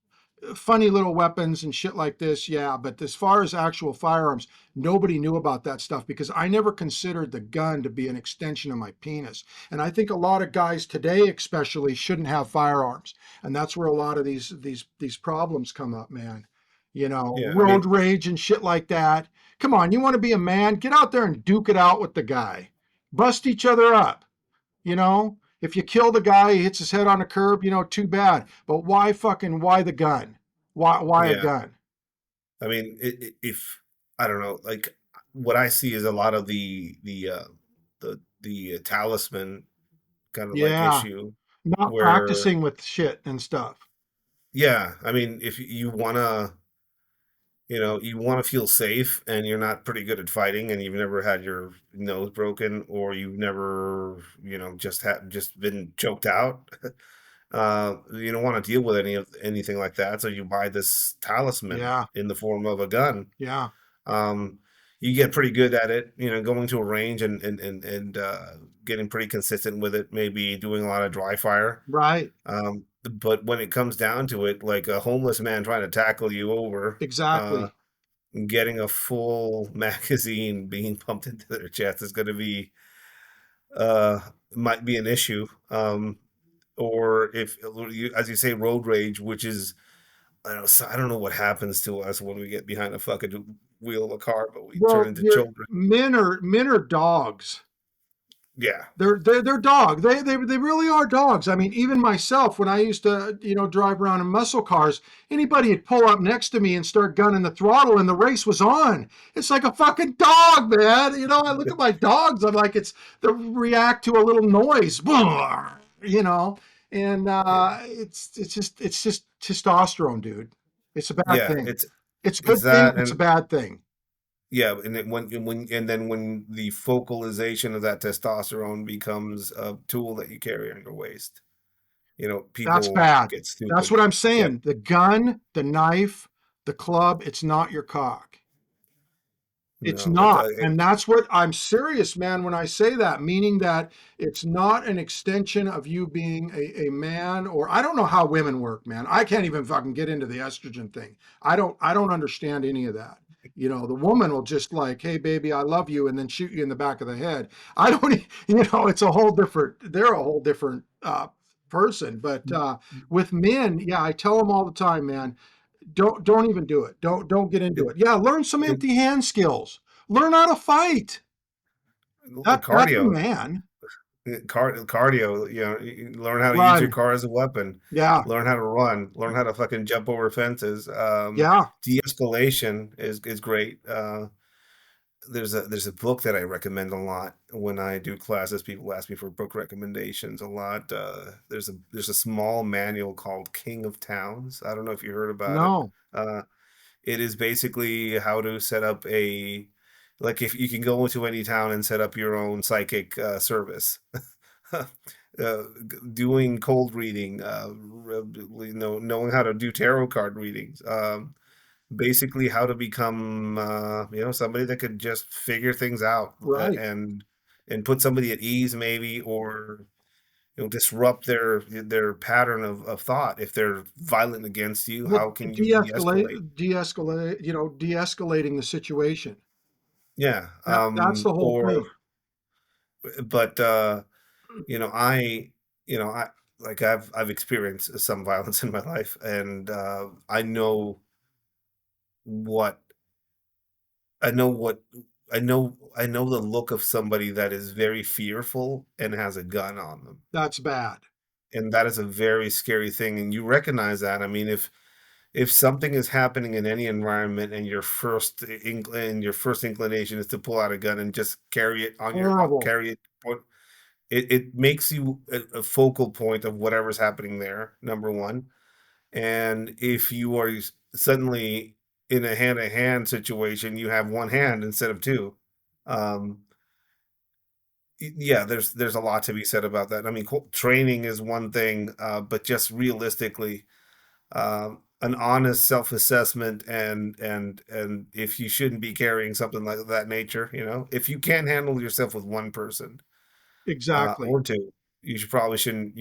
Speaker 2: Funny little weapons and shit like this, yeah. But as far as actual firearms, nobody knew about that stuff because I never considered the gun to be an extension of my penis. And I think a lot of guys today, especially, shouldn't have firearms, and that's where a lot of these problems come up, man.
Speaker 1: Yeah, I
Speaker 2: Road
Speaker 1: mean,
Speaker 2: rage and shit like that. Come on, you want to be a man? Get out there and duke it out with the guy. Bust each other up. If you kill the guy, he hits his head on a curb, too bad. But why the gun? Why a
Speaker 1: yeah,
Speaker 2: gun?
Speaker 1: I mean, if I don't know, like what I see is a lot of the talisman kind of like
Speaker 2: Yeah,
Speaker 1: issue
Speaker 2: not
Speaker 1: where,
Speaker 2: practicing with shit and stuff.
Speaker 1: yeah, I mean, if you wanna, you want to feel safe and you're not pretty good at fighting and you've never had your nose broken or you've never, just been choked out. You don't want to deal with anything like that. So you buy this talisman
Speaker 2: Yeah,
Speaker 1: in the form of a gun.
Speaker 2: yeah,
Speaker 1: Um, you get pretty good at it, going to a range and getting pretty consistent with it, maybe doing a lot of dry fire.
Speaker 2: right.
Speaker 1: But when it comes down to it, like a homeless man trying to tackle you over,
Speaker 2: Exactly.
Speaker 1: getting a full magazine being pumped into their chest is going to be uh might be an issue. Or if as you say, road rage, which is, I don't know what happens to us when we get behind a fucking wheel of a car, but we turn
Speaker 2: Well,
Speaker 1: into children.
Speaker 2: men are dogs.
Speaker 1: Yeah.
Speaker 2: They're dog. They really are dogs. I mean, even myself, when I used to, drive around in muscle cars, anybody would pull up next to me and start gunning the throttle, and the race was on. It's like a fucking dog, man. I look at my dogs. I'm like, they react to a little noise, you know, and
Speaker 1: Yeah.
Speaker 2: it's just testosterone, dude. It's a bad
Speaker 1: Yeah,
Speaker 2: thing. It's a
Speaker 1: it's
Speaker 2: good thing.
Speaker 1: that.
Speaker 2: It's a
Speaker 1: And
Speaker 2: bad thing.
Speaker 1: yeah, and then when the focalization of that testosterone becomes a tool that you carry on your waist,
Speaker 2: That's
Speaker 1: people
Speaker 2: bad.
Speaker 1: get
Speaker 2: That's
Speaker 1: stupid.
Speaker 2: what I'm
Speaker 1: Yep.
Speaker 2: saying. The gun, the knife, the club, it's not your cock. It's
Speaker 1: No,
Speaker 2: not. And that's what I'm serious, man, when I say that, meaning that it's not an extension of you being a man, or I don't know how women work, man. I can't even fucking get into the estrogen thing. I don't understand any of that. The woman will just like, hey baby, I love you, and then shoot you in the back of the head. I don't, it's a whole different, they're a whole different person. But with men, yeah, I tell them all the time, man, don't even do it. Don't get into
Speaker 1: it,
Speaker 2: it. Yeah, learn some
Speaker 1: it,
Speaker 2: empty hand skills. Learn how to fight. That's a
Speaker 1: cardio,
Speaker 2: man.
Speaker 1: cardio. Learn how to use your
Speaker 2: Run.
Speaker 1: car as a weapon.
Speaker 2: Yeah.
Speaker 1: Learn how to run. Learn how to fucking jump over fences.
Speaker 2: Yeah.
Speaker 1: De-escalation is great. There's a book that I recommend a lot when I do classes. People ask me for book recommendations a lot. There's a small manual called King of Towns. I don't know if you heard about it.
Speaker 2: No.
Speaker 1: Uh, it is basically how to set up like if you can go into any town and set up your own psychic service. Doing cold reading, knowing how to do tarot card readings. Basically how to become somebody that could just figure things out,
Speaker 2: Right.
Speaker 1: and put somebody at ease maybe, or disrupt their pattern of thought. If they're violent against you,
Speaker 2: Well,
Speaker 1: how can you de-escalate?
Speaker 2: de-escalating the situation.
Speaker 1: Yeah.
Speaker 2: That's the whole
Speaker 1: Or
Speaker 2: thing.
Speaker 1: but I I like I've experienced some violence in my life, and what I know what I know the look of somebody that is very fearful and has a gun on them.
Speaker 2: That's bad.
Speaker 1: And that is a very scary thing, and you recognize that. I mean, if something is happening in any environment and your first inclination is to pull out a gun and just carry it on your
Speaker 2: Horrible.
Speaker 1: carry it, it makes you a focal point of whatever's happening there, number one. And if you are suddenly in a hand-to-hand situation, you have one hand instead of two. Um, yeah, there's a lot to be said about that. I mean, training is one thing, but just realistically, an honest self-assessment, and if you shouldn't be carrying something like that nature, if you can't handle yourself with one person,
Speaker 2: Exactly.
Speaker 1: or two, you shouldn't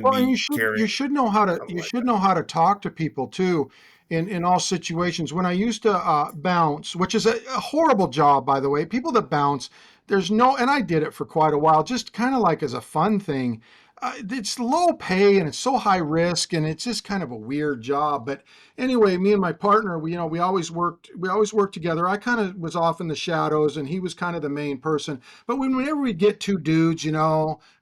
Speaker 2: Well, and
Speaker 1: be
Speaker 2: you
Speaker 1: carrying
Speaker 2: should know how to
Speaker 1: something like
Speaker 2: talk to people too in all situations. When I used to bounce, which is a horrible job, by the way, people that bounce, there's no, and I did it for quite a while, just kind of like as a fun thing. It's low pay and it's so high risk and it's just kind of a weird job. But anyway, me and my partner, we always worked together. I kind of was off in the shadows and he was kind of the main person. But whenever we get two dudes,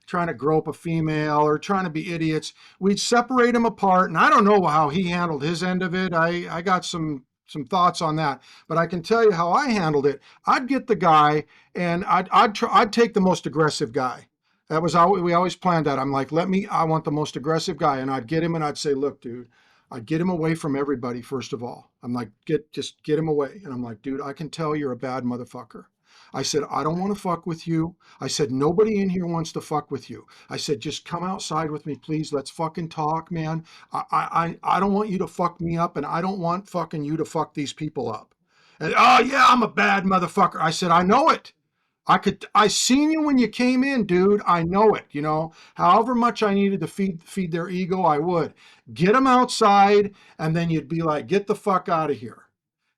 Speaker 2: trying to grope a female or trying to be idiots, we'd separate them apart. And I don't know how he handled his end of it. I got some thoughts on that, but I can tell you how I handled it. I'd get the guy, and I'd take the most aggressive guy. That was how we always planned that. I'm like, I want the most aggressive guy, and I'd get him, and I'd say, look, dude, I'd get him away from everybody first of all. I'm like, just get him away, and I'm like, dude, I can tell you're a bad motherfucker. I said, I don't want to fuck with you. I said, nobody in here wants to fuck with you. I said, just come outside with me, please. Let's fucking talk, man. I don't want you to fuck me up, and I don't want fucking you to fuck these people up. And, oh, yeah, I'm a bad motherfucker. I said, I know it. I seen you when you came in, dude. I know it. However much I needed to feed their ego, I would get them outside, and then you'd be like, get the fuck out of here.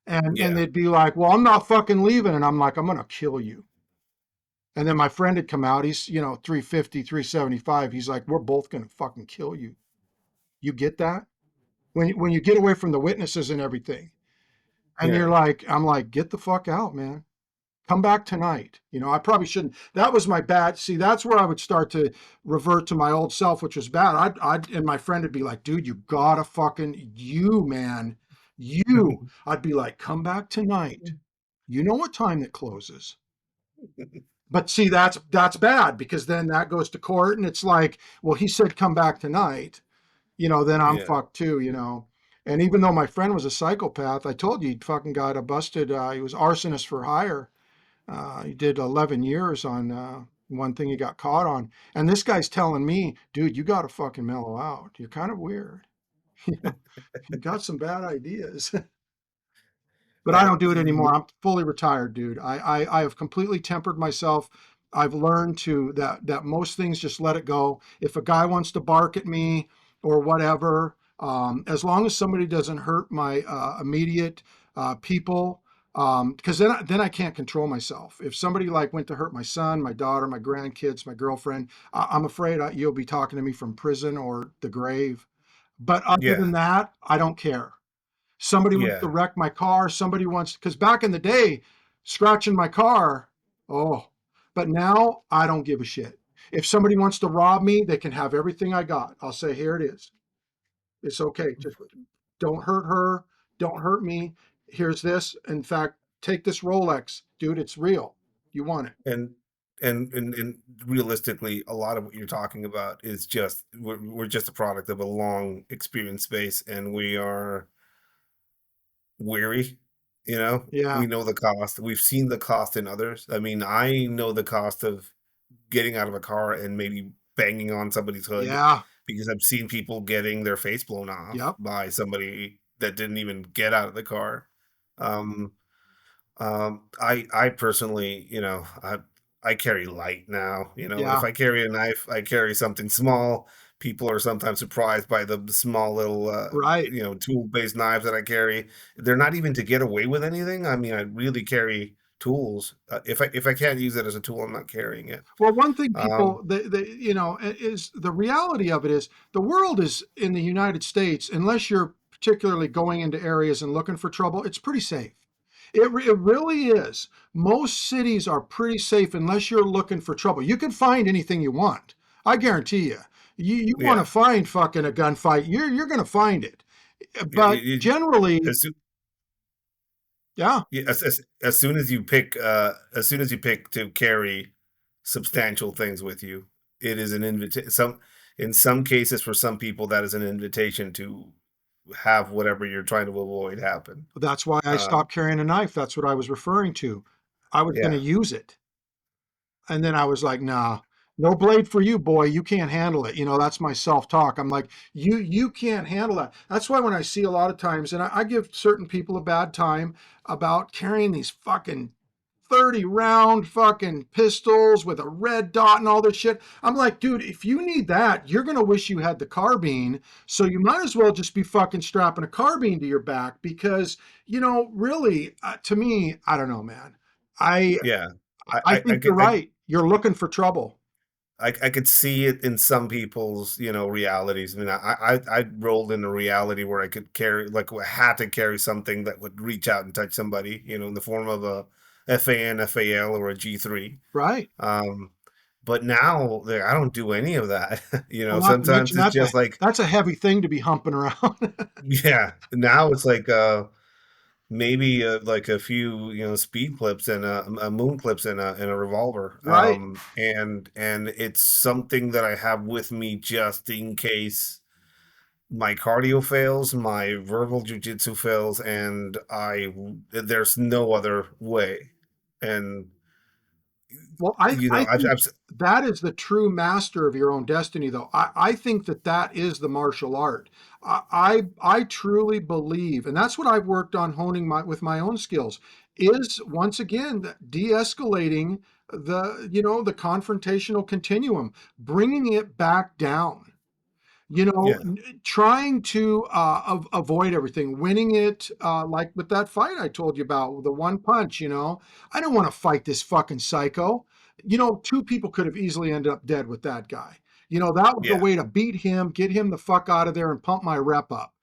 Speaker 2: And
Speaker 1: that.
Speaker 2: they'd be like, well, I'm not fucking leaving. And I'm like, I'm gonna kill you. And then my friend had come out. He's 350, 375. He's like, we're both gonna fucking kill you. You get that? When you get away from the witnesses and everything, and
Speaker 1: Yeah.
Speaker 2: you're like, I'm like, get the fuck out, man. Come back tonight. I probably shouldn't. That was my bad. See, that's where I would start to revert to my old self, which was bad. And my friend would be like, dude, you gotta fucking, you, man, you. I'd be like, come back tonight. You know what time it closes. But see, that's bad because then that goes to court and it's like, well, he said come back tonight. Then I'm
Speaker 1: Yeah.
Speaker 2: fucked too. And even though my friend was a psychopath, I told you he fucking got busted. He was arsonist for hire. He did 11 years on one thing he got caught on. And this guy's telling me, dude, you got to fucking mellow out. You're kind of weird. You know, you got some bad ideas. But I
Speaker 1: Uh,
Speaker 2: don't do it anymore. I'm fully retired, dude. I have completely tempered myself. I've learned that most things just let it go. If a guy wants to bark at me or whatever, as long as somebody doesn't hurt my immediate people, because then I can't control myself. If somebody like went to hurt my son, my daughter, my grandkids, my girlfriend, I'm afraid you'll be talking to me from prison or the grave. But other
Speaker 1: yeah.
Speaker 2: than that, I don't care. Somebody wants to
Speaker 1: Yeah.
Speaker 2: wreck my car. Somebody wants, because back in the day, scratching my car, oh, but now I don't give a shit. If somebody wants to rob me, they can have everything I got. I'll say, here it is. It's okay. Just don't hurt her. Don't hurt me. Here's this. In fact, take this Rolex, dude. It's real. You want it.
Speaker 1: And and realistically, a lot of what you're talking about is just we're just a product of a long experience space, and we are weary.
Speaker 2: Yeah.
Speaker 1: We know the cost. We've seen the cost in others. I mean, I know the cost of getting out of a car and maybe banging on somebody's hood
Speaker 2: Yeah.
Speaker 1: because I've seen people getting their face blown off
Speaker 2: Yep.
Speaker 1: by somebody that didn't even get out of the car. Um, I personally, I carry light now. If
Speaker 2: Yeah.
Speaker 1: I carry a knife, I carry something small. People are sometimes surprised by the small little,
Speaker 2: Right.
Speaker 1: tool-based knives that I carry. They're not even to get away with anything. I mean, I really carry tools. If I can't use it as a tool, I'm not carrying it.
Speaker 2: Well, one thing
Speaker 1: Um,
Speaker 2: people, is the reality of it is the world is in the United States, unless you're particularly going into areas and looking for trouble, it's pretty safe. It really is. Most cities are pretty safe unless you're looking for trouble. You can find anything you want. I guarantee you. You want to
Speaker 1: yeah,
Speaker 2: find fucking a gunfight, you're going to find it. But
Speaker 1: it,
Speaker 2: generally,
Speaker 1: as
Speaker 2: yeah,
Speaker 1: Yeah, as soon as you pick, as soon as you pick to carry substantial things with you, it is an invitation. In some cases, for some people, that is an invitation to have whatever you're trying to avoid happen.
Speaker 2: that's why I
Speaker 1: Um,
Speaker 2: stopped carrying a knife. That's what I was referring to. I was going to
Speaker 1: yeah,
Speaker 2: use it. And then I was like, nah. No blade for you, boy. You can't handle it. That's my self-talk. I'm like, you can't handle that. That's why when I see a lot of times, and I give certain people a bad time about carrying these fucking 30 round fucking pistols with a red dot and all this shit. I'm like, dude, if you need that, you're gonna wish you had the carbine. So you might as well just be fucking strapping a carbine to your back because, really, to me, I don't know, man. I
Speaker 1: Yeah,
Speaker 2: I
Speaker 1: I
Speaker 2: think you're
Speaker 1: could
Speaker 2: right. You're looking for trouble.
Speaker 1: I could see it in some people's, realities. I mean, I rolled in a reality where I could carry, like, I had to carry something that would reach out and touch somebody, in the form of a FAN, FAL, or a G3.
Speaker 2: Right.
Speaker 1: Um, but now, like, I don't do any of that.
Speaker 2: Well, not to
Speaker 1: Sometimes
Speaker 2: mention
Speaker 1: it's just like,
Speaker 2: that's a heavy thing to be humping around.
Speaker 1: yeah. Now it's like, maybe like a few, speed clips and a moon clips and a revolver,
Speaker 2: Right.
Speaker 1: and it's something that I have with me just in case my cardio fails, my verbal jujitsu fails, and there's no other way. And
Speaker 2: Well, I think
Speaker 1: I've
Speaker 2: that is the true master of your own destiny, though. I think that is the martial art. I truly believe, and that's what I've worked on honing with my own skills, is once again de-escalating the confrontational continuum, bringing it back down.
Speaker 1: yeah,
Speaker 2: Trying to avoid everything, winning it, like with that fight I told you about, the one punch. I don't want to fight this fucking psycho. Two people could have easily ended up dead with that guy. That was a
Speaker 1: yeah.
Speaker 2: way to beat him, get him the fuck out of there, and pump my rep up.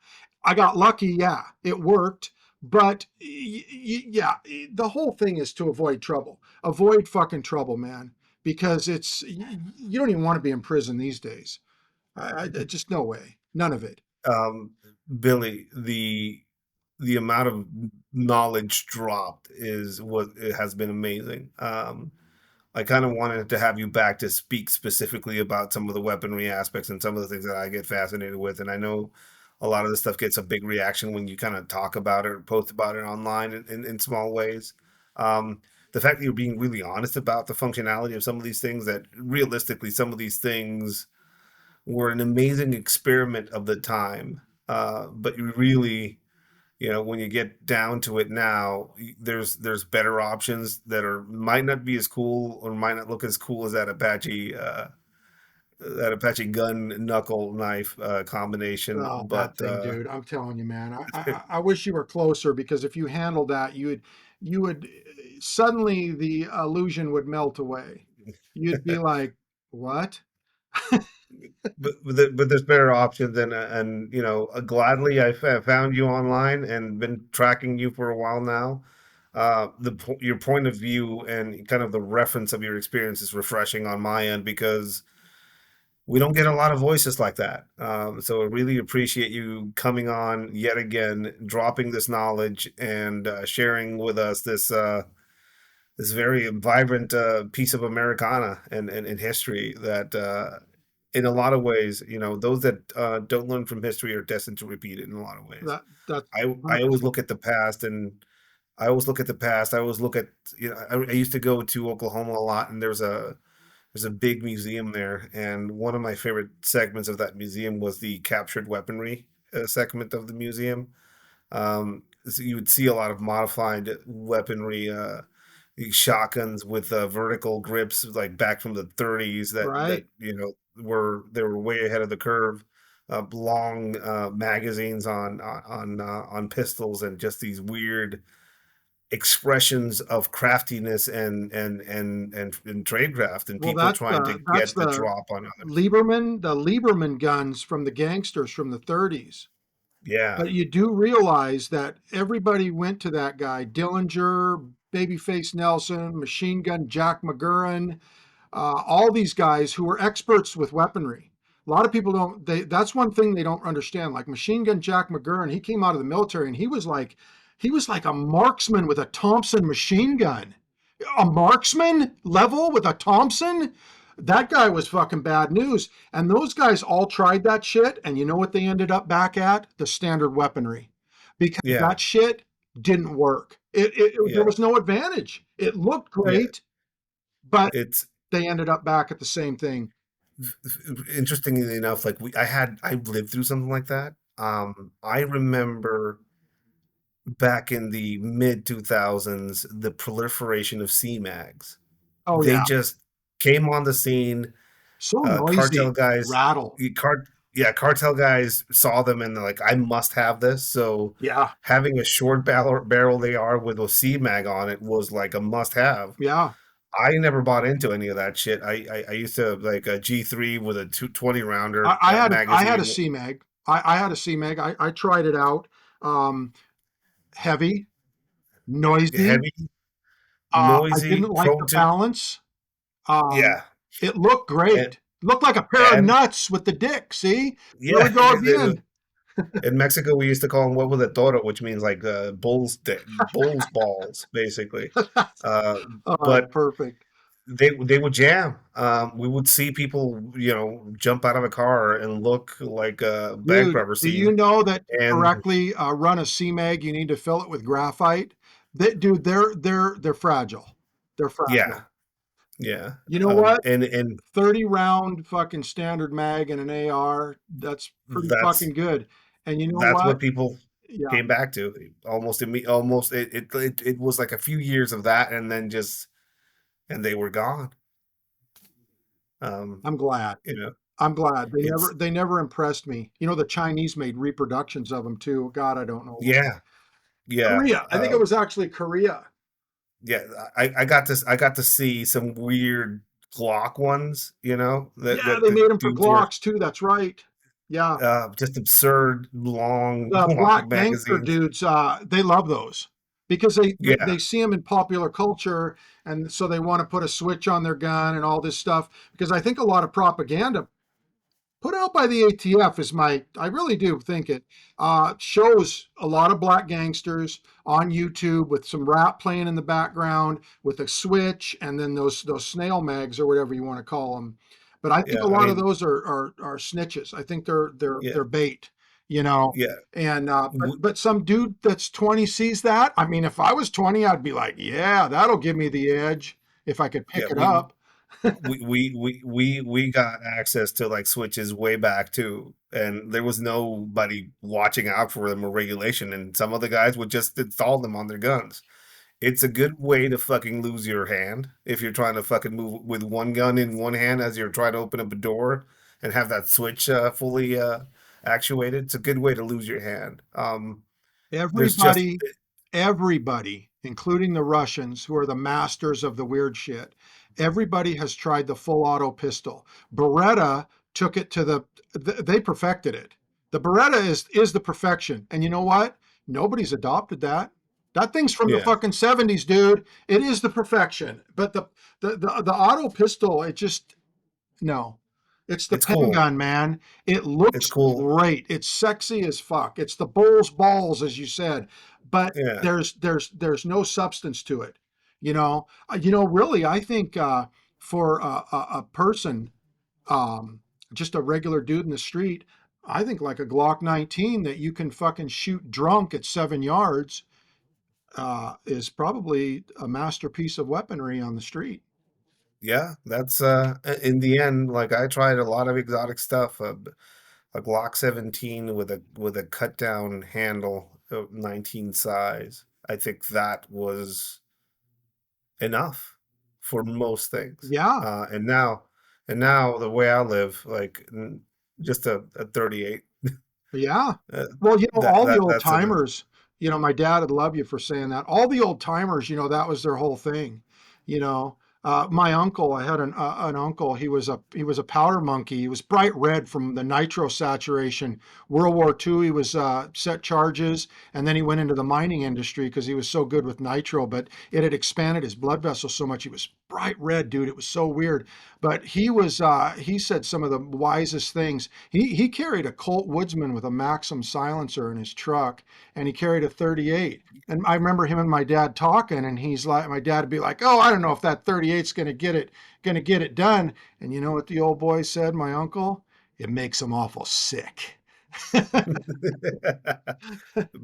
Speaker 2: I got lucky, yeah, it worked. But yeah, the whole thing is to avoid trouble. Avoid fucking trouble, man, because you don't even want to be in prison these days. Just no way. None of it.
Speaker 1: um Billy, the amount of knowledge dropped is what it has been amazing. I kind of wanted to have you back to speak specifically about some of the weaponry aspects and some of the things that I get fascinated with. And I know a lot of this stuff gets a big reaction when you kind of talk about it or post about it online in small ways. Um, the fact that you're being really honest about the functionality of some of these things, that realistically, some of these things were an amazing experiment of the time. But you really, when you get down to it now, there's better options that are might not be as cool or might not look as cool as that Apache gun knuckle knife combination.
Speaker 2: Oh, that
Speaker 1: But
Speaker 2: thing, dude. I'm telling you, man. I wish you were closer because if you handled that, you would suddenly the illusion would melt away. You'd be like, what?
Speaker 1: but there's better options, and gladly found you online and been tracking you for a while now. Your point of view and kind of the reference of your experience is refreshing on my end because we don't get a lot of voices like that. So I really appreciate you coming on yet again, dropping this knowledge and sharing with us this very vibrant piece of Americana and history that, in a lot of ways, those that don't learn from history are destined to repeat it in a lot of ways.
Speaker 2: That's
Speaker 1: I always
Speaker 2: 100%.
Speaker 1: look at the past and I always look at the past. I always look at, I used to go to Oklahoma a lot, and there's a big museum there, and one of my favorite segments of that museum was the captured weaponry segment of the museum. So you would see a lot of modified weaponry, these shotguns with vertical grips, like back from the 30s, that
Speaker 2: Right.
Speaker 1: they were way ahead of the curve. Long magazines on pistols, and just these weird expressions of craftiness and tradecraft, and
Speaker 2: Well,
Speaker 1: people trying to
Speaker 2: that's
Speaker 1: get the drop on others.
Speaker 2: the Lieberman guns from the gangsters from the 30s.
Speaker 1: Yeah,
Speaker 2: But you do realize that everybody went to that guy, Dillinger, Babyface Nelson, Machine Gun Jack McGurran, all these guys who were experts with weaponry. A lot of people don't. That's one thing they don't understand. Like Machine Gun Jack McGurran, he came out of the military and he was like a marksman with a Thompson machine gun. A marksman level with a Thompson. That guy was fucking bad news. And those guys all tried that shit, and you know what they ended up back at? The standard weaponry, because
Speaker 1: yeah,
Speaker 2: that shit didn't work. There
Speaker 1: yeah,
Speaker 2: was no advantage. It looked
Speaker 1: yeah.
Speaker 2: great, but
Speaker 1: It's
Speaker 2: they ended up back at the same thing.
Speaker 1: Interestingly enough, like I've lived through something like that. I remember back in the mid 2000s, the proliferation of C-mags.
Speaker 2: Oh
Speaker 1: They
Speaker 2: yeah,
Speaker 1: just came on the scene.
Speaker 2: so
Speaker 1: Cartel
Speaker 2: noisy,
Speaker 1: guys,
Speaker 2: rattle.
Speaker 1: yeah, cartel guys saw them and they're like, I must have this. So
Speaker 2: Yeah,
Speaker 1: having a short barrel they are with a C-mag on it was like a must have.
Speaker 2: yeah.
Speaker 1: I never bought into any of that shit. I used to have like a G3 with a 220 rounder
Speaker 2: I had a
Speaker 1: magazine,
Speaker 2: CMAG. I had a CMAG. I tried it out. Um, Heavy, noisy.
Speaker 1: heavy,
Speaker 2: I
Speaker 1: noisy,
Speaker 2: didn't like the
Speaker 1: potent.
Speaker 2: balance. Um,
Speaker 1: Yeah,
Speaker 2: it looked
Speaker 1: and
Speaker 2: great. Looked like a pair of
Speaker 1: and
Speaker 2: nuts with the dick. See, there we
Speaker 1: yeah,
Speaker 2: go again.
Speaker 1: in Mexico we used to call them what was it, toro, which means like bull's balls, basically. Uh,
Speaker 2: Oh, that's
Speaker 1: but
Speaker 2: perfect.
Speaker 1: they would jam. We would see people, jump out of a car and look like a bank
Speaker 2: Dude,
Speaker 1: robber
Speaker 2: do you
Speaker 1: scene.
Speaker 2: know that to
Speaker 1: And
Speaker 2: correctly run a CMAG, you need to fill it with graphite? Dude, they're fragile. They're
Speaker 1: yeah,
Speaker 2: fragile.
Speaker 1: yeah,
Speaker 2: You know what?
Speaker 1: and
Speaker 2: 30 round fucking standard mag and an AR, that's pretty
Speaker 1: that's
Speaker 2: fucking good. And you know
Speaker 1: that's
Speaker 2: what?
Speaker 1: what people
Speaker 2: Yeah,
Speaker 1: came back to almost it was like a few years of that and then just and they were gone. Um,
Speaker 2: I'm glad.
Speaker 1: you know,
Speaker 2: I'm glad.
Speaker 1: it's
Speaker 2: They never impressed me. You know, the Chinese made reproductions of them too. God, I don't know why.
Speaker 1: yeah, yeah.
Speaker 2: Korea. I think it was actually Korea.
Speaker 1: Yeah, I got to see some weird Glock ones,
Speaker 2: Yeah,
Speaker 1: that
Speaker 2: they
Speaker 1: the
Speaker 2: made them for
Speaker 1: dudes were
Speaker 2: Glocks too. That's right. Yeah.
Speaker 1: just absurd long
Speaker 2: The
Speaker 1: Glock
Speaker 2: black gangster
Speaker 1: magazines.
Speaker 2: dudes, they love those because
Speaker 1: Yeah,
Speaker 2: they see them in popular culture. And so they want to put a switch on their gun and all this stuff. Because I think a lot of propaganda put out by the ATF is I really do think it shows a lot of black gangsters on YouTube with some rap playing in the background with a switch and then those snail mags or whatever you want to call them. But I think
Speaker 1: yeah.
Speaker 2: a
Speaker 1: I
Speaker 2: lot of
Speaker 1: mean,
Speaker 2: those are snitches. I think
Speaker 1: yeah,
Speaker 2: they're bait, you know.
Speaker 1: yeah.
Speaker 2: And
Speaker 1: W-
Speaker 2: but some dude that's 20 sees that. I mean, if I was 20, I'd be like, yeah, that'll give me the edge if I could
Speaker 1: Yeah,
Speaker 2: pick it up.
Speaker 1: we got access to like switches way back too, and there was nobody watching out for them or regulation, and some of the guys would just install them on their guns. It's a good way to fucking lose your hand if you're trying to fucking move with one gun in one hand as you're trying to open up a door and have that switch fully actuated. It's a good way to lose your hand. There's just
Speaker 2: Everybody, everybody, including the Russians, who are the masters of the weird shit, everybody has tried the full auto pistol. Beretta took it to they perfected it. The Beretta is the perfection. And you know what? Nobody's adopted that. That thing's from the
Speaker 1: yeah,
Speaker 2: fucking 70s, dude. It is the perfection. But the auto pistol, it just no. It's the
Speaker 1: it's
Speaker 2: pen
Speaker 1: cool.
Speaker 2: gun, man. It
Speaker 1: It's
Speaker 2: looks
Speaker 1: cool.
Speaker 2: great. It's sexy as fuck. It's the bull's balls, as you said, but
Speaker 1: Yeah,
Speaker 2: there's no substance to it. Really, I think for a person, um, just a regular dude in the street, I think like a Glock 19 that you can fucking shoot drunk at 7 yards is probably a masterpiece of weaponry on the street.
Speaker 1: yeah. That's in the end. Like I tried a lot of exotic stuff. A Glock 17 with a cut down handle, 19 size. I think that was enough for most things.
Speaker 2: Yeah,
Speaker 1: And now the way I live, like just a 38.
Speaker 2: yeah.
Speaker 1: Uh,
Speaker 2: Well, all the old
Speaker 1: that's enough.
Speaker 2: timers, my dad would love you for saying that. All the old timers, that was their whole thing. You know, my uncle, I had an uncle. He was a powder monkey. He was bright red from the nitro saturation. World War II, he was set charges, and then he went into the mining industry because he was so good with nitro. But it had expanded his blood vessels so much. He was bright red, dude. It was so weird. But he said some of the wisest things. He carried a Colt Woodsman with a Maxim silencer in his truck, and he carried a 38. And I remember him and my dad talking, and he's like, my dad would be like, "Oh, I don't know if that 38's going to get it done." And you know what the old boy said, my uncle? It makes him awful sick.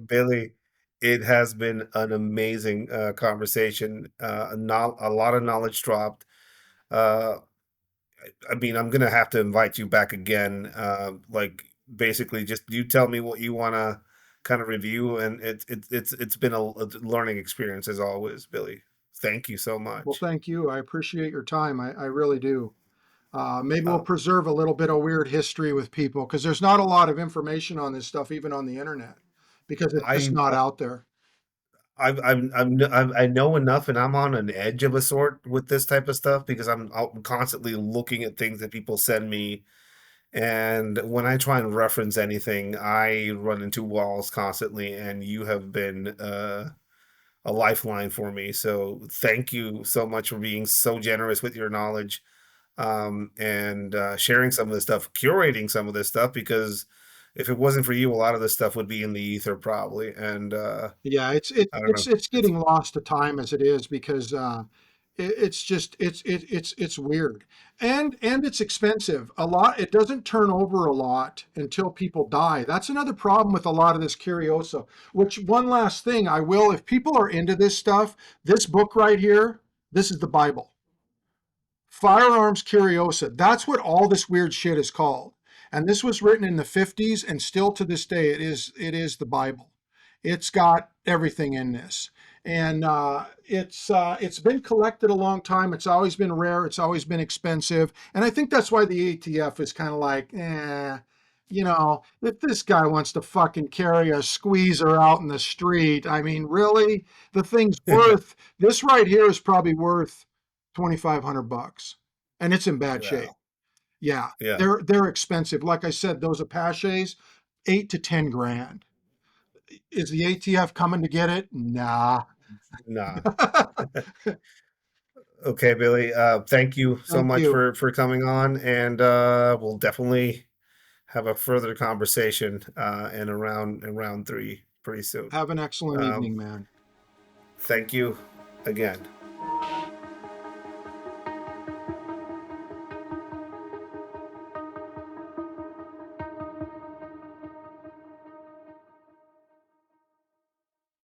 Speaker 1: Billy, it has been an amazing conversation. A lot of knowledge dropped. Uh, I mean, I'm gonna have to invite you back again. Like basically, just you tell me what you want to kind of review, and it's been a learning experience as always, Billy. Thank you so
Speaker 2: Well,
Speaker 1: much.
Speaker 2: thank you. I appreciate your time. I really do. Maybe we'll
Speaker 1: Uh,
Speaker 2: preserve a little bit of weird history with people because there's not a lot of information on this stuff, even on the internet, because it's just
Speaker 1: I
Speaker 2: not out there.
Speaker 1: I know enough, and I'm on an edge of a sort with this type of stuff because I'm constantly looking at things that people send me, and when I try and reference anything, I run into walls constantly. And you have been a lifeline for me. So thank you so much for being so generous with your knowledge, and sharing some of this stuff, curating some of this stuff, because if it wasn't for you, a lot of this stuff would be in the ether probably. And
Speaker 2: Yeah, it's it's
Speaker 1: I don't
Speaker 2: it's
Speaker 1: know.
Speaker 2: it's
Speaker 1: It's
Speaker 2: getting lost to time as it is because it's just it's weird and it's expensive. A lot it doesn't turn over a lot until people die. That's another problem with a lot of this curioso. Which one last thing I will, if people are into this stuff, this book right here, this is the Bible. Firearms Curiosa. That's what all this weird shit is called. And this was written in the 50s and still to this day it is the Bible. It's got everything in this. And it's been collected a long time. It's always been rare. It's always been expensive. And I think that's why the ATF is kind of like, if this guy wants to fucking carry a squeezer out in the street, I mean, really? The thing's worth, this right here is probably worth 2,500 bucks, and it's in bad
Speaker 1: yeah,
Speaker 2: shape. Yeah,
Speaker 1: yeah,
Speaker 2: they're expensive. Like I said, those Apaches, 8 to 10 grand. Is the ATF coming to get it? Nah.
Speaker 1: nah. Okay, Billy. Thank you so
Speaker 2: Thank
Speaker 1: much
Speaker 2: you.
Speaker 1: for coming on, and we'll definitely have a further conversation in round three pretty soon.
Speaker 2: Have an excellent
Speaker 1: Um,
Speaker 2: evening, man.
Speaker 1: thank you again.